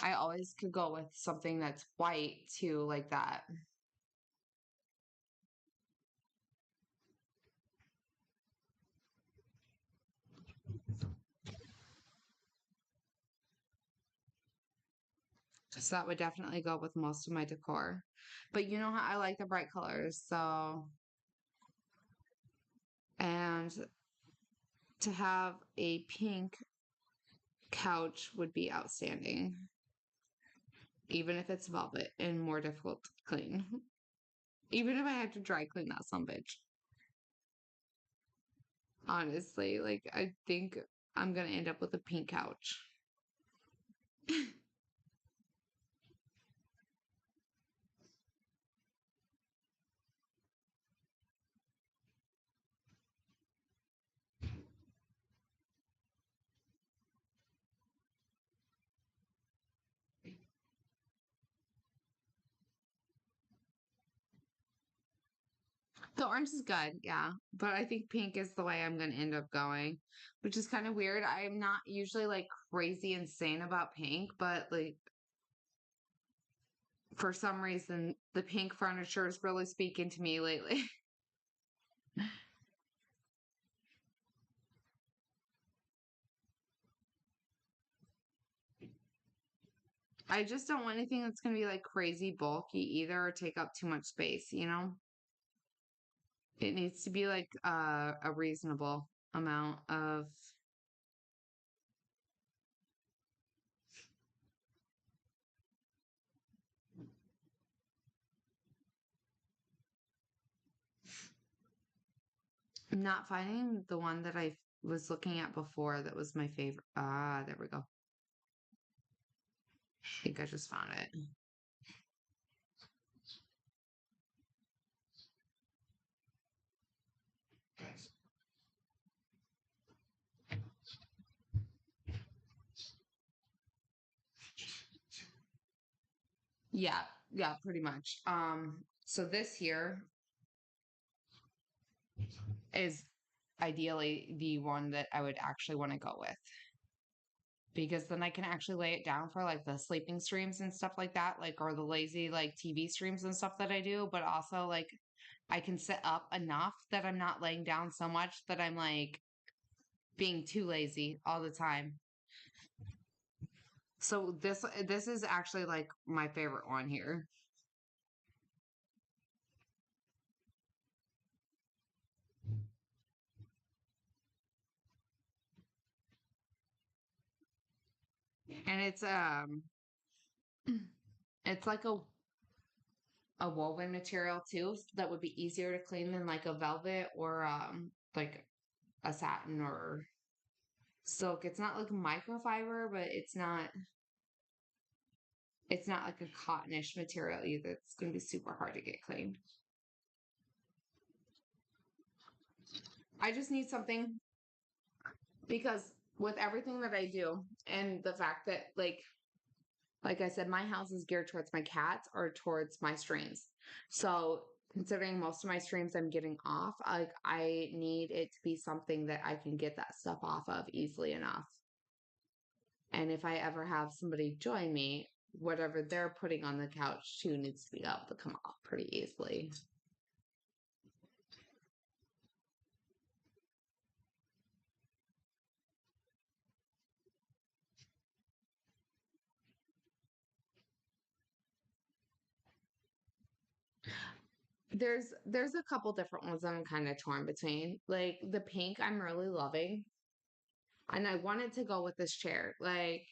I always could go with something that's white too, like that. So that would definitely go with most of my decor. But you know how I like the bright colors, so and to have a pink couch would be outstanding, even if it's velvet and more difficult to clean. Even if I had to dry clean that some bitch. Honestly, like I think I'm gonna end up with a pink couch. The orange is good, yeah. But I think pink is the way I'm gonna end up going, which is kind of weird. I'm not usually like crazy insane about pink, but like for some reason the pink furniture is really speaking to me lately. I just don't want anything that's gonna be like crazy bulky either or take up too much space, you know? It needs to be like a reasonable amount of I'm not finding the one that I was looking at before that was my favorite. Ah, there we go. I think I just found it. Yeah, yeah, pretty much. So this here is ideally the one that I would actually want to go with because then I can actually lay it down for like the sleeping streams and stuff like that, like or the lazy like TV streams and stuff that I do, but also like I can sit up enough that I'm not laying down so much that I'm like being too lazy all the time. So this is actually like my favorite one here. And it's like a woven material too that would be easier to clean than like a velvet or like a satin or silk. It's not like microfiber, but it's not like a cottonish material either. It's gonna be super hard to get clean. I just need something because with everything that I do and the fact that like I said, my house is geared towards my cats or towards my streams. So considering most of my streams I'm getting off, like I need it to be something that I can get that stuff off of easily enough. And if I ever have somebody join me, whatever they're putting on the couch too needs to be able to come off pretty easily. There's a couple different ones I'm kind of torn between. Like the pink I'm really loving. And I wanted to go with this chair. Like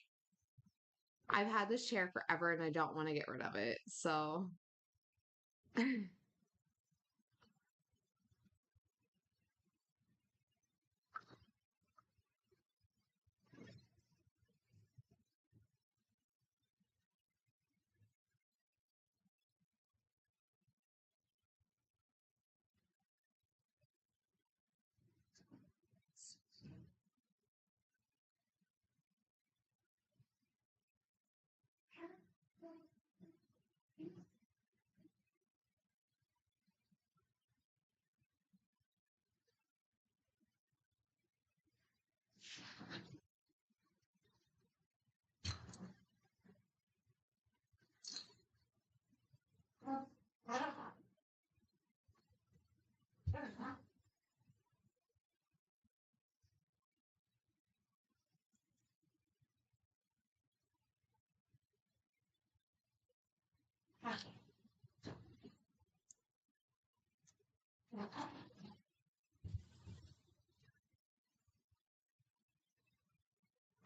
I've had this chair forever and I don't want to get rid of it. So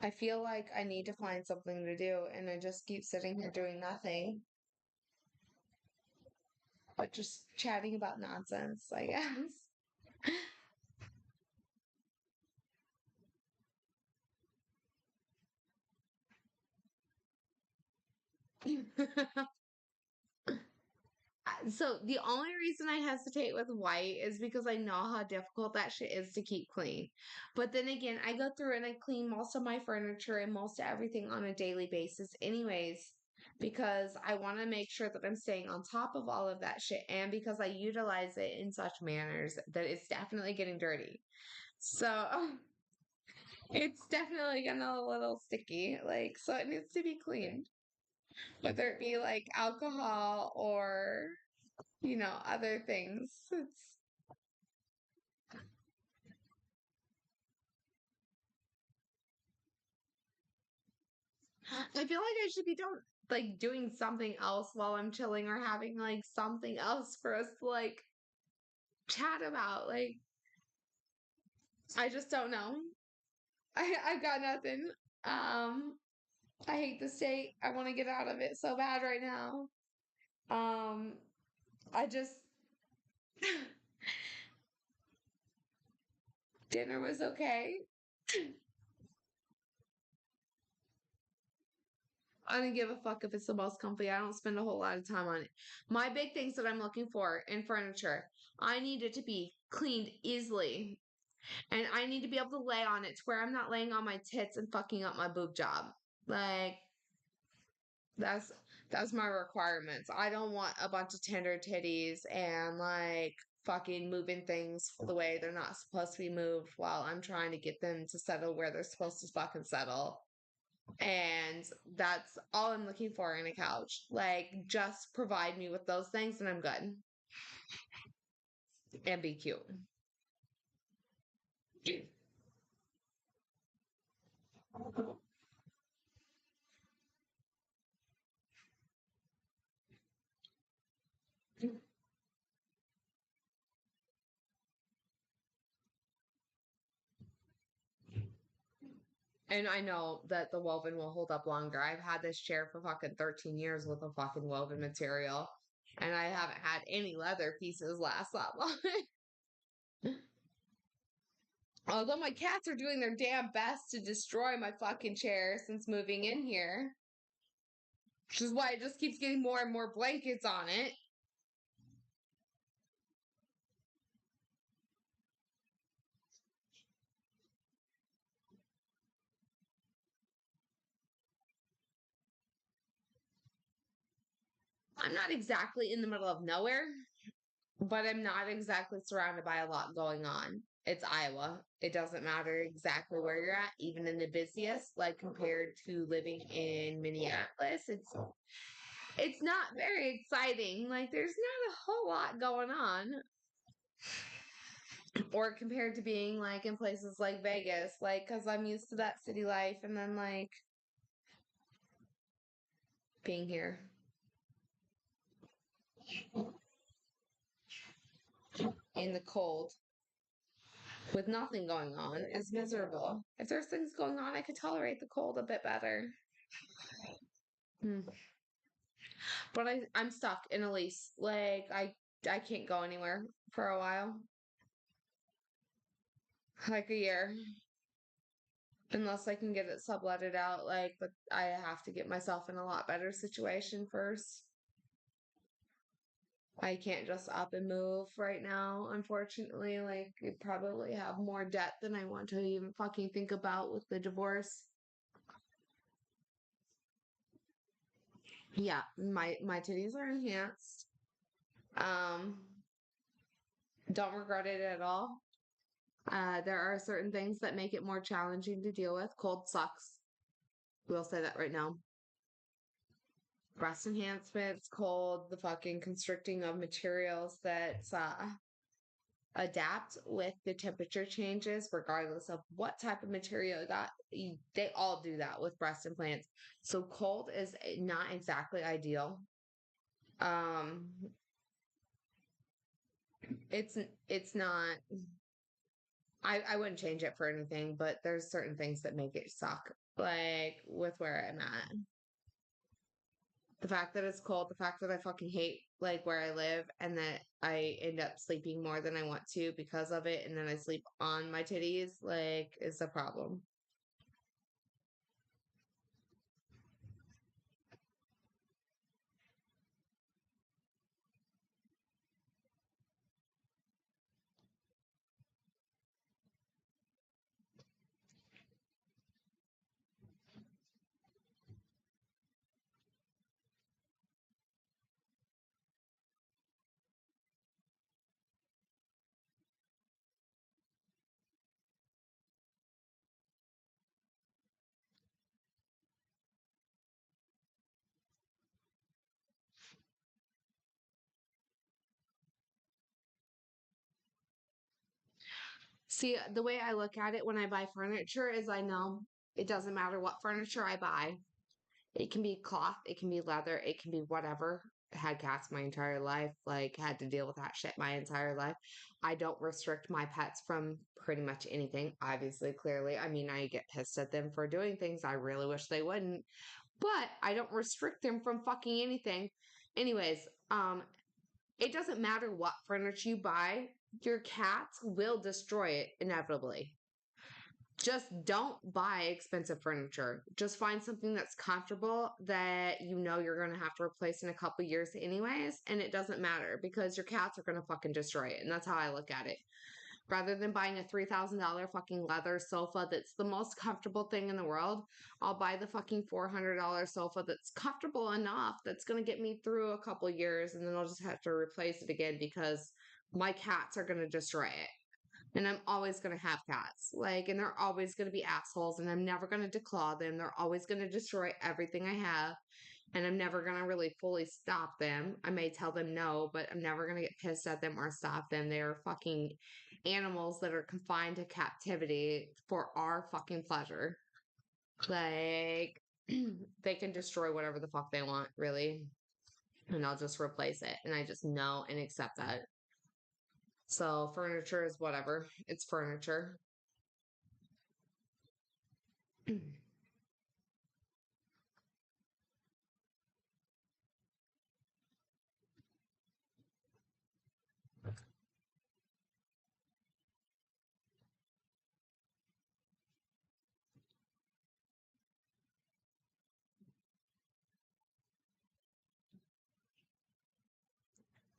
I feel like I need to find something to do and I just keep sitting here doing nothing but just chatting about nonsense, I guess. So the only reason I hesitate with white is because I know how difficult that shit is to keep clean. But then again, I go through and I clean most of my furniture and most everything on a daily basis anyways, because I want to make sure that I'm staying on top of all of that shit and because I utilize it in such manners that it's definitely getting dirty. So it's definitely getting a little sticky, like so it needs to be cleaned. Whether it be like alcohol or other things. I feel like I should be doing something else while I'm chilling or having like something else for us to like chat about. Like, I just don't know. I've got nothing. Um, I hate the state. I want to get out of it so bad right now. Um, I just dinner was okay. I don't give a fuck if it's the most comfy. I don't spend a whole lot of time on it. My big things that I'm looking for in furniture, I need it to be cleaned easily. And I need to be able to lay on it to where I'm not laying on my tits and fucking up my boob job. Like that's That's my requirements. I don't want a bunch of tender titties and like fucking moving things the way they're not supposed to be moved while I'm trying to get them to settle where they're supposed to fucking settle. And that's all I'm looking for in a couch. Like, just provide me with those things and I'm good. And be cute. And I know that the woven will hold up longer. I've had this chair for fucking 13 years with a fucking woven material. And I haven't had any leather pieces last that long. Although my cats are doing their damn best to destroy my fucking chair since moving in here. Which is why it just keeps getting more and more blankets on it. I'm not exactly in the middle of nowhere, but I'm not exactly surrounded by a lot going on. It's Iowa. It doesn't matter exactly where you're at, even in the busiest, like compared to living in Minneapolis. It's not very exciting. Like there's not a whole lot going on. Or compared to being like in places like Vegas, like cuz I'm used to that city life and then like being here in the cold with nothing going on is miserable. If there's things going on, I could tolerate the cold a bit better. Hmm. But I'm stuck in a lease. Like I can't go anywhere for a while. Like a year. Unless I can get it subletted out, like, but I have to get myself in a lot better situation first. I can't just up and move right now, unfortunately. Like, I probably have more debt than I want to even fucking think about with the divorce. Yeah, my titties are enhanced. Um, don't regret it at all. There are certain things that make it more challenging to deal with. Cold sucks. We'll say that right now. Breast enhancements, cold, the fucking constricting of materials that adapt with the temperature changes, regardless of what type of material you got. They all do that with breast implants. So cold is not exactly ideal. Um, it's it's not. I wouldn't change it for anything, but there's certain things that make it suck. Like with where I'm at. The fact that it's cold, the fact that I fucking hate like where I live and that I end up sleeping more than I want to because of it and then I sleep on my titties, like is a problem. See, the way I look at it when I buy furniture is I know it doesn't matter what furniture I buy. It can be cloth, it can be leather, it can be whatever. Had cats my entire life, like had to deal with that shit my entire life. I don't restrict my pets from pretty much anything, obviously, clearly. I mean, I get pissed at them for doing things I really wish they wouldn't, but I don't restrict them from fucking anything. Anyways, it doesn't matter what furniture you buy, your cats will destroy it inevitably. Just don't buy expensive furniture. Just find something that's comfortable that you know you're going to have to replace in a couple years anyways, and it doesn't matter because your cats are going to fucking destroy it. And that's how I look at it. Rather than buying a $3,000 fucking leather sofa that's the most comfortable thing in the world, I'll buy the fucking $400 sofa that's comfortable enough that's going to get me through a couple years, and then I'll just have to replace it again because my cats are going to destroy it. And I'm always going to have cats. Like, and they're always going to be assholes, and I'm never going to declaw them. They're always going to destroy everything I have, and I'm never going to really fully stop them. I may tell them no, but I'm never going to get pissed at them or stop them. They are fucking animals that are confined to captivity for our fucking pleasure. Like, they can destroy whatever the fuck they want, really. And I'll just replace it. And I just know and accept that. So, furniture is whatever. It's furniture.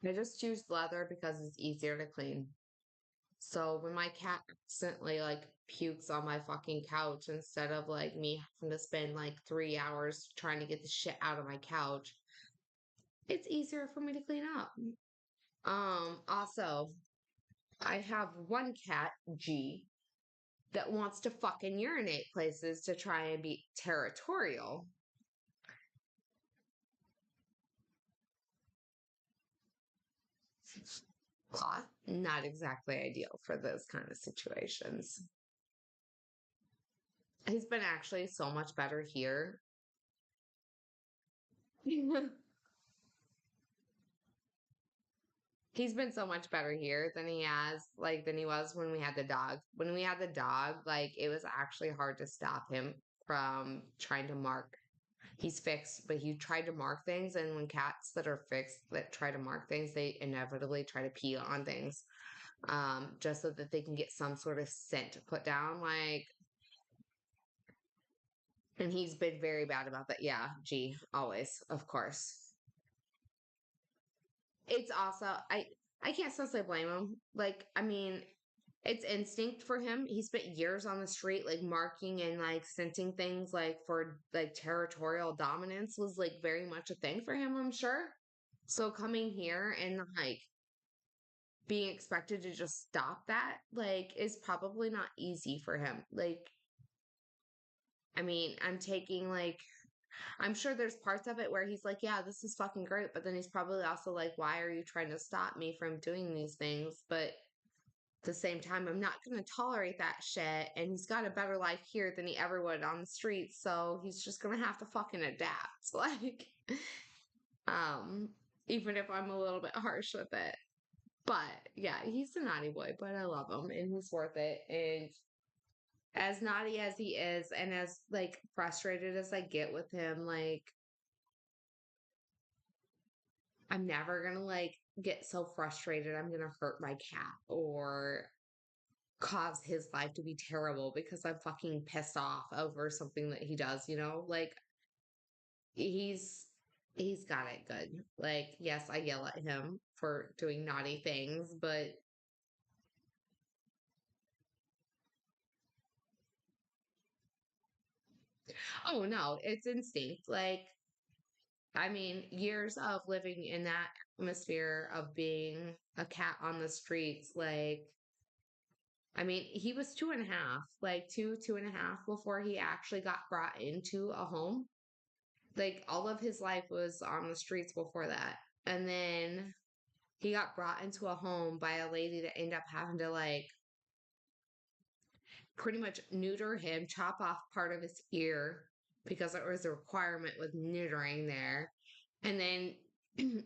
I just choose leather because it's easier to clean. So when my cat accidentally like pukes on my fucking couch instead of like me having to spend like 3 hours trying to get the shit out of my couch, it's easier for me to clean up. Also, I have one cat, G, that wants to fucking urinate places to try and be territorial. Not exactly ideal for those kind of situations. He's been actually so much better here. He's been so much better here than than he was when we had the dog. When we had the dog, like it was actually hard to stop him from trying to mark. He's fixed, but he tried to mark things, and when cats that are fixed that try to mark things, they inevitably try to pee on things. Just so that they can get some sort of scent put down, like, and he's been very bad about that. Yeah, gee, always, of course. It's also I can't say blame him. Like, I mean, it's instinct for him. He spent years on the street, like marking and like scenting things, like for like territorial dominance was like very much a thing for him, I'm sure. So coming here and like being expected to just stop that, like, is probably not easy for him. Like, I mean, I'm taking like I'm sure there's parts of it where he's like, yeah, this is fucking great. But then he's probably also like, why are you trying to stop me from doing these things? But at the same time, I'm not going to tolerate that shit. And he's got a better life here than he ever would on the streets. So he's just going to have to fucking adapt. Like, um, even if I'm a little bit harsh with it. But yeah, he's a naughty boy, but I love him and he's worth it. And as naughty as he is, and as like frustrated as I get with him, like, I'm never gonna like get so frustrated I'm gonna hurt my cat or cause his life to be terrible because I'm fucking pissed off over something that he does, you know? Like he's he's got it good. Like, yes, I yell at him for doing naughty things, but oh no, it's instinct. Like, I mean, years of living in that atmosphere of being a cat on the streets, like I mean, he was 2.5, like 2.5 before he actually got brought into a home. Like all of his life was on the streets before that. And then he got brought into a home by a lady that ended up having to like pretty much neuter him, chop off part of his ear because it was a requirement with neutering there. And then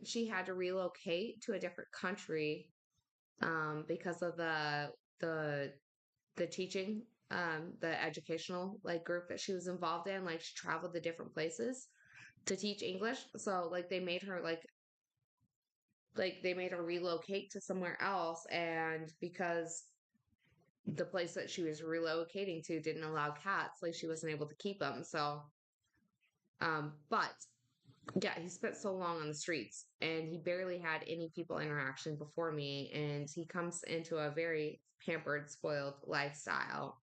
she had to relocate to a different country because of the the teaching, the educational like group that she was involved in. Like she traveled to different places to teach English. So like they made her relocate to somewhere else, and because the place that she was relocating to didn't allow cats, like she wasn't able to keep them. So but Yeah, he spent so long on the streets and he barely had any people interaction before me. And he comes into a very pampered, spoiled lifestyle.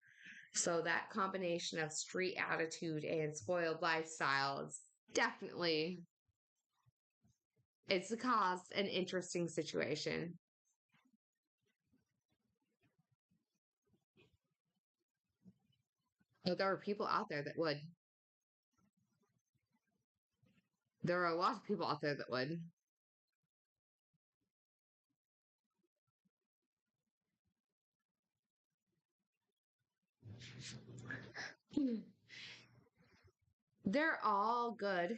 So that combination of street attitude and spoiled lifestyle is definitely it's caused an interesting situation. But there are people out there that would. There are a lot of people out there that would. They're all good.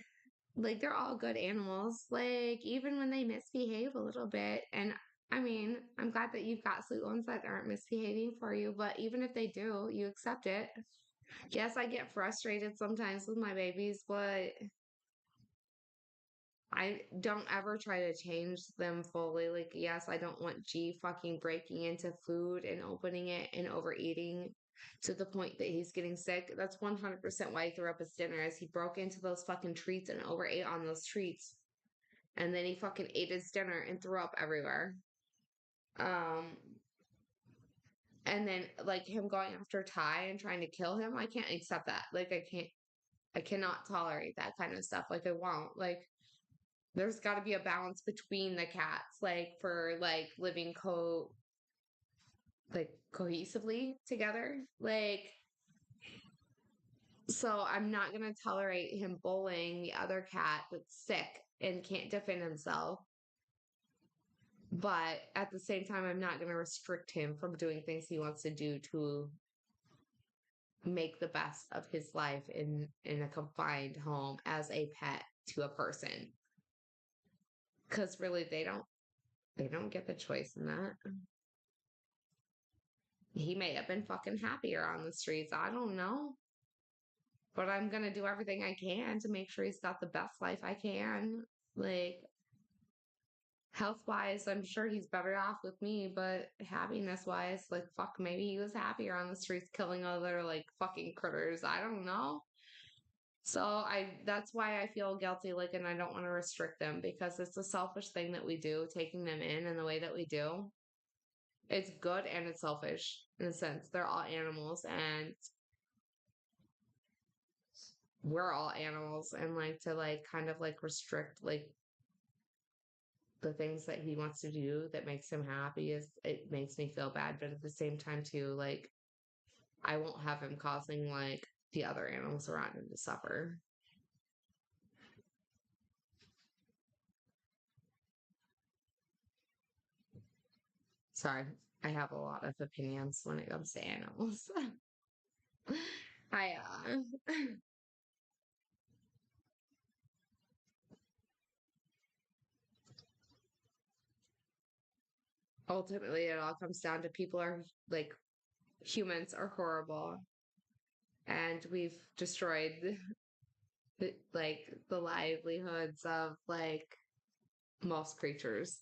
Like they're all good animals. Like even when they misbehave a little bit, and I mean, I'm glad that you've got sweet ones that aren't misbehaving for you, but even if they do, you accept it. Yes, I get frustrated sometimes with my babies, but I don't ever try to change them fully. Like, yes, I don't want G fucking breaking into food and opening it and overeating to the point that he's getting sick. That's 100% why he threw up his dinner, as he broke into those fucking treats and overate on those treats. And then he fucking ate his dinner and threw up everywhere. Um, and then like him going after Ty and trying to kill him, I can't accept that. Like, I cannot tolerate that kind of stuff. Like, I won't. Like, there's got to be a balance between the cats, like for like living like cohesively together. Like, so I'm not gonna tolerate him bullying the other cat that's sick and can't defend himself. But at the same time, I'm not gonna restrict him from doing things he wants to do to make the best of his life in a confined home as a pet to a person. Because really, they don't get the choice in that. He may have been fucking happier on the streets. I don't know. But I'm going to do everything I can to make sure he's got the best life I can. Like, health wise, I'm sure he's better off with me, but happiness wise, like, fuck, maybe he was happier on the streets killing other, like, fucking critters. I don't know. So that's why I feel guilty, like, and I don't want to restrict them because it's a selfish thing that we do, taking them in the way that we do. It's good and it's selfish in a sense. They're all animals and we're all animals, and like to like kind of like restrict like the things that he wants to do that makes him happy is it makes me feel bad, but at the same time too, like I won't have him causing like the other animals around him to suffer. Sorry, I have a lot of opinions when it comes to animals. I ultimately it all comes down to people are like humans are horrible and we've destroyed like the livelihoods of like most creatures.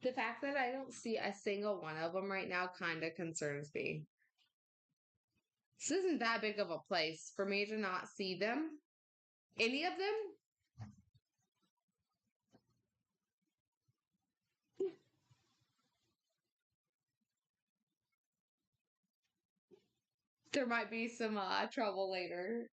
The fact that I don't see a single one of them right now kind of concerns me. This isn't that big of a place for me to not see them. Any of them? There might be some trouble later.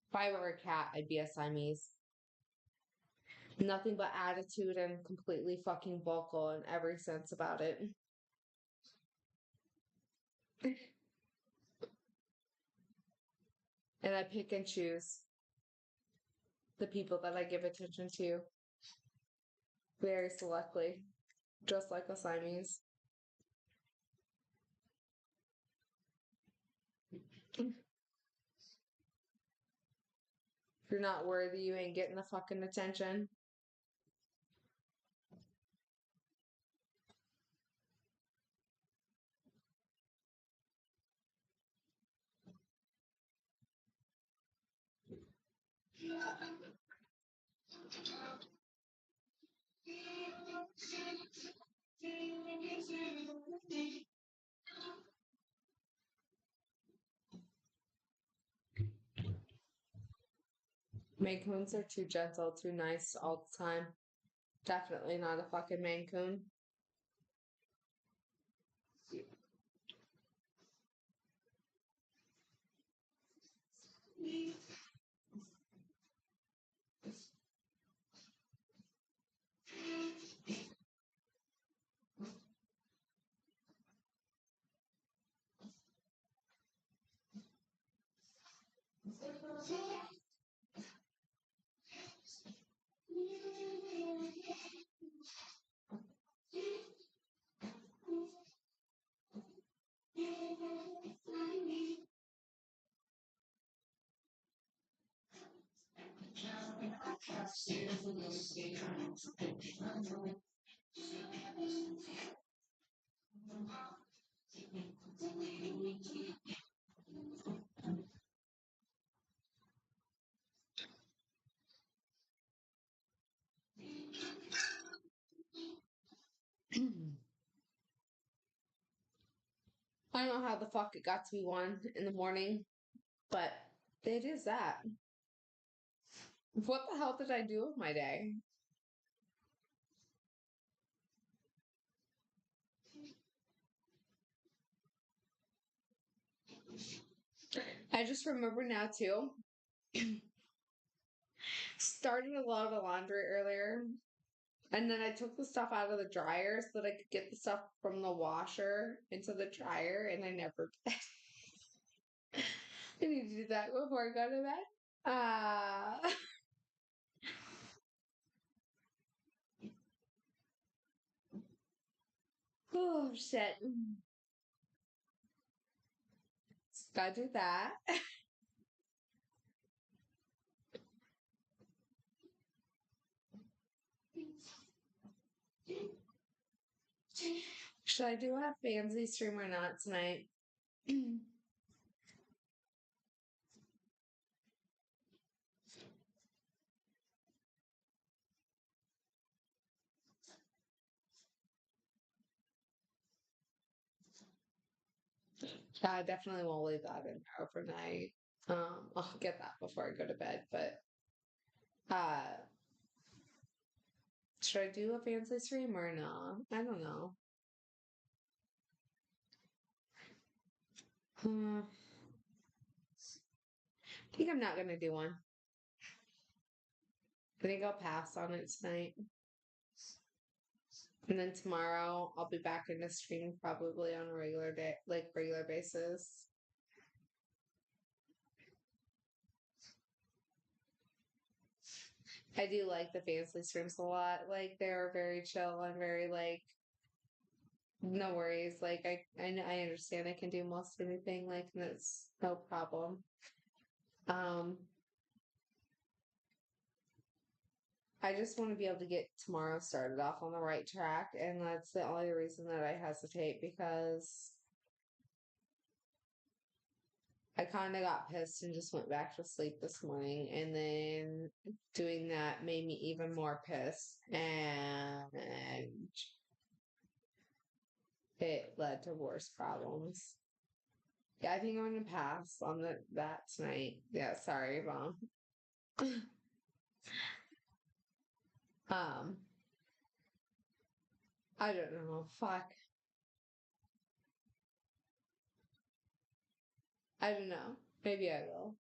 If I were a cat, I'd be a Siamese. Nothing but attitude and completely fucking vocal in every sense about it. And I pick and choose the people that I give attention to very selectly, just like a Siamese. If you're not worthy, you ain't getting the fucking attention. Maine Coons are too gentle, too nice all the time. Definitely not a fucking Maine Coon. I don't know how the fuck it got to be 1 in the morning, but it is that. What the hell did I do with my day? I just remember now too. Started a load of laundry earlier, and then I took the stuff out of the dryer so that I could get the stuff from the washer into the dryer, and I never did. I need to do that before I go to bed. Oh shit. Gotta do that. Should I do a fancy stream or not tonight? Yeah, I definitely won't leave that in there overnight. I'll get that before I go to bed, but uh should I do a fancy stream or no? I don't know. Hmm. I think I'm not gonna do one. I think I'll pass on it tonight. And then tomorrow I'll be back in the stream probably on a regular day, like regular basis. I do like the fancy streams a lot. Like they're very chill and very like no worries. Like I understand I can do most anything. Like that's no problem. Um, I just want to be able to get tomorrow started off on the right track, and that's the only reason that I hesitate because I kind of got pissed and just went back to sleep this morning, and then doing that made me even more pissed, and it led to worse problems. Yeah, I think I'm gonna pass on that tonight. Yeah, sorry, mom. um, I don't know. Fuck. I don't know. Maybe I will.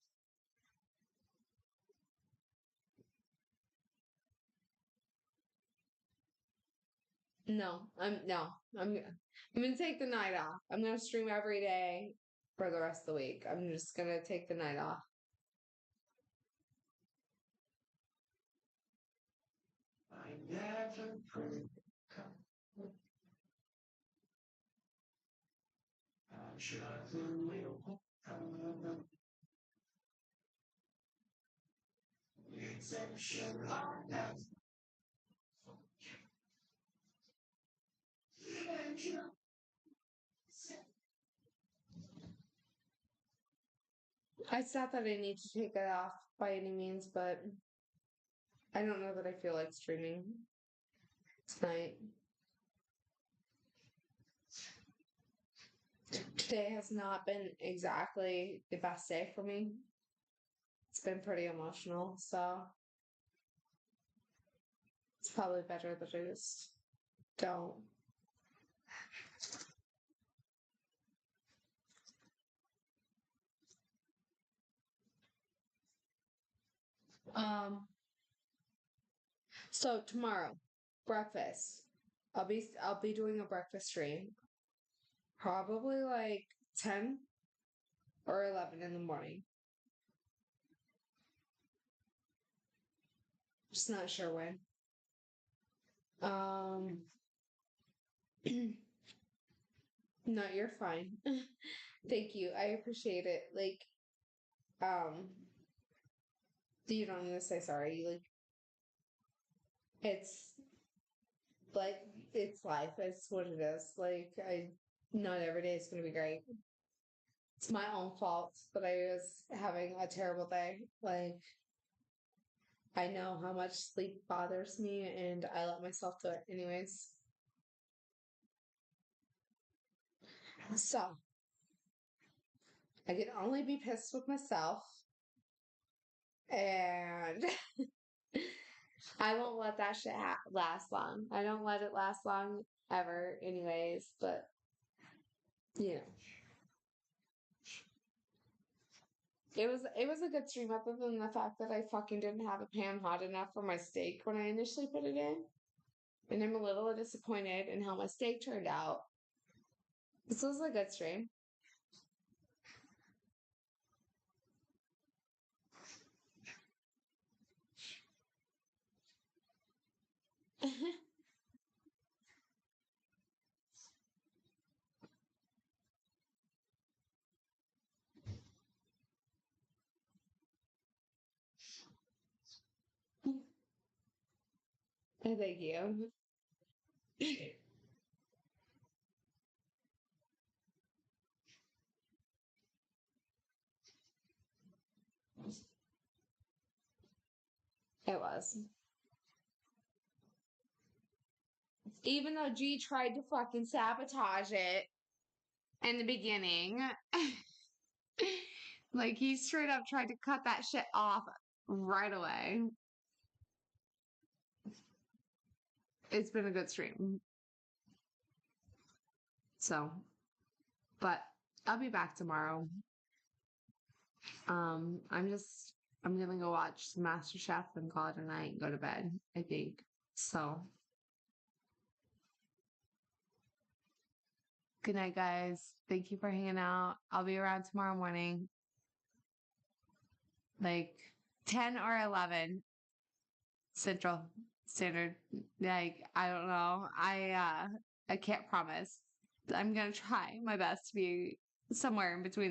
No. I'm gonna take the night off. I'm gonna stream every day for the rest of the week. I'm just gonna take the night off. I never pray. I'm sure who will come. Exemption on that. It's not that I need to take it off by any means, but I don't know that I feel like streaming tonight. Today has not been exactly the best day for me. It's been pretty emotional, so it's probably better that I just don't. Um, so tomorrow, breakfast. I'll be doing a breakfast stream. Probably like 10 or 11 in the morning. Just not sure when. Um no, you're fine. Thank you. I appreciate it. Like, um, you don't need to say sorry. Like, it's like it's life. It's what it is. Like, not every day is gonna be great. It's my own fault that I was having a terrible day. Like, I know how much sleep bothers me, and I let myself do it anyways. So, I can only be pissed with myself, and I won't let that shit last long. I don't let it last long ever, anyways. But you know, it was a good stream other than the fact that I fucking didn't have a pan hot enough for my steak when I initially put it in, and I'm a little disappointed in how my steak turned out. This was a good stream. Thank you. It was. Even though G tried to fucking sabotage it in the beginning, like he straight up tried to cut that shit off right away. It's been a good stream. So, but I'll be back tomorrow. I'm gonna go watch some Master Chef and call it a night and go to bed, I think. So, good night, guys. Thank you for hanging out. I'll be around tomorrow morning, like 10 or 11 Central Standard. Like, I don't know. I can't promise. I'm gonna try my best to be somewhere in between there.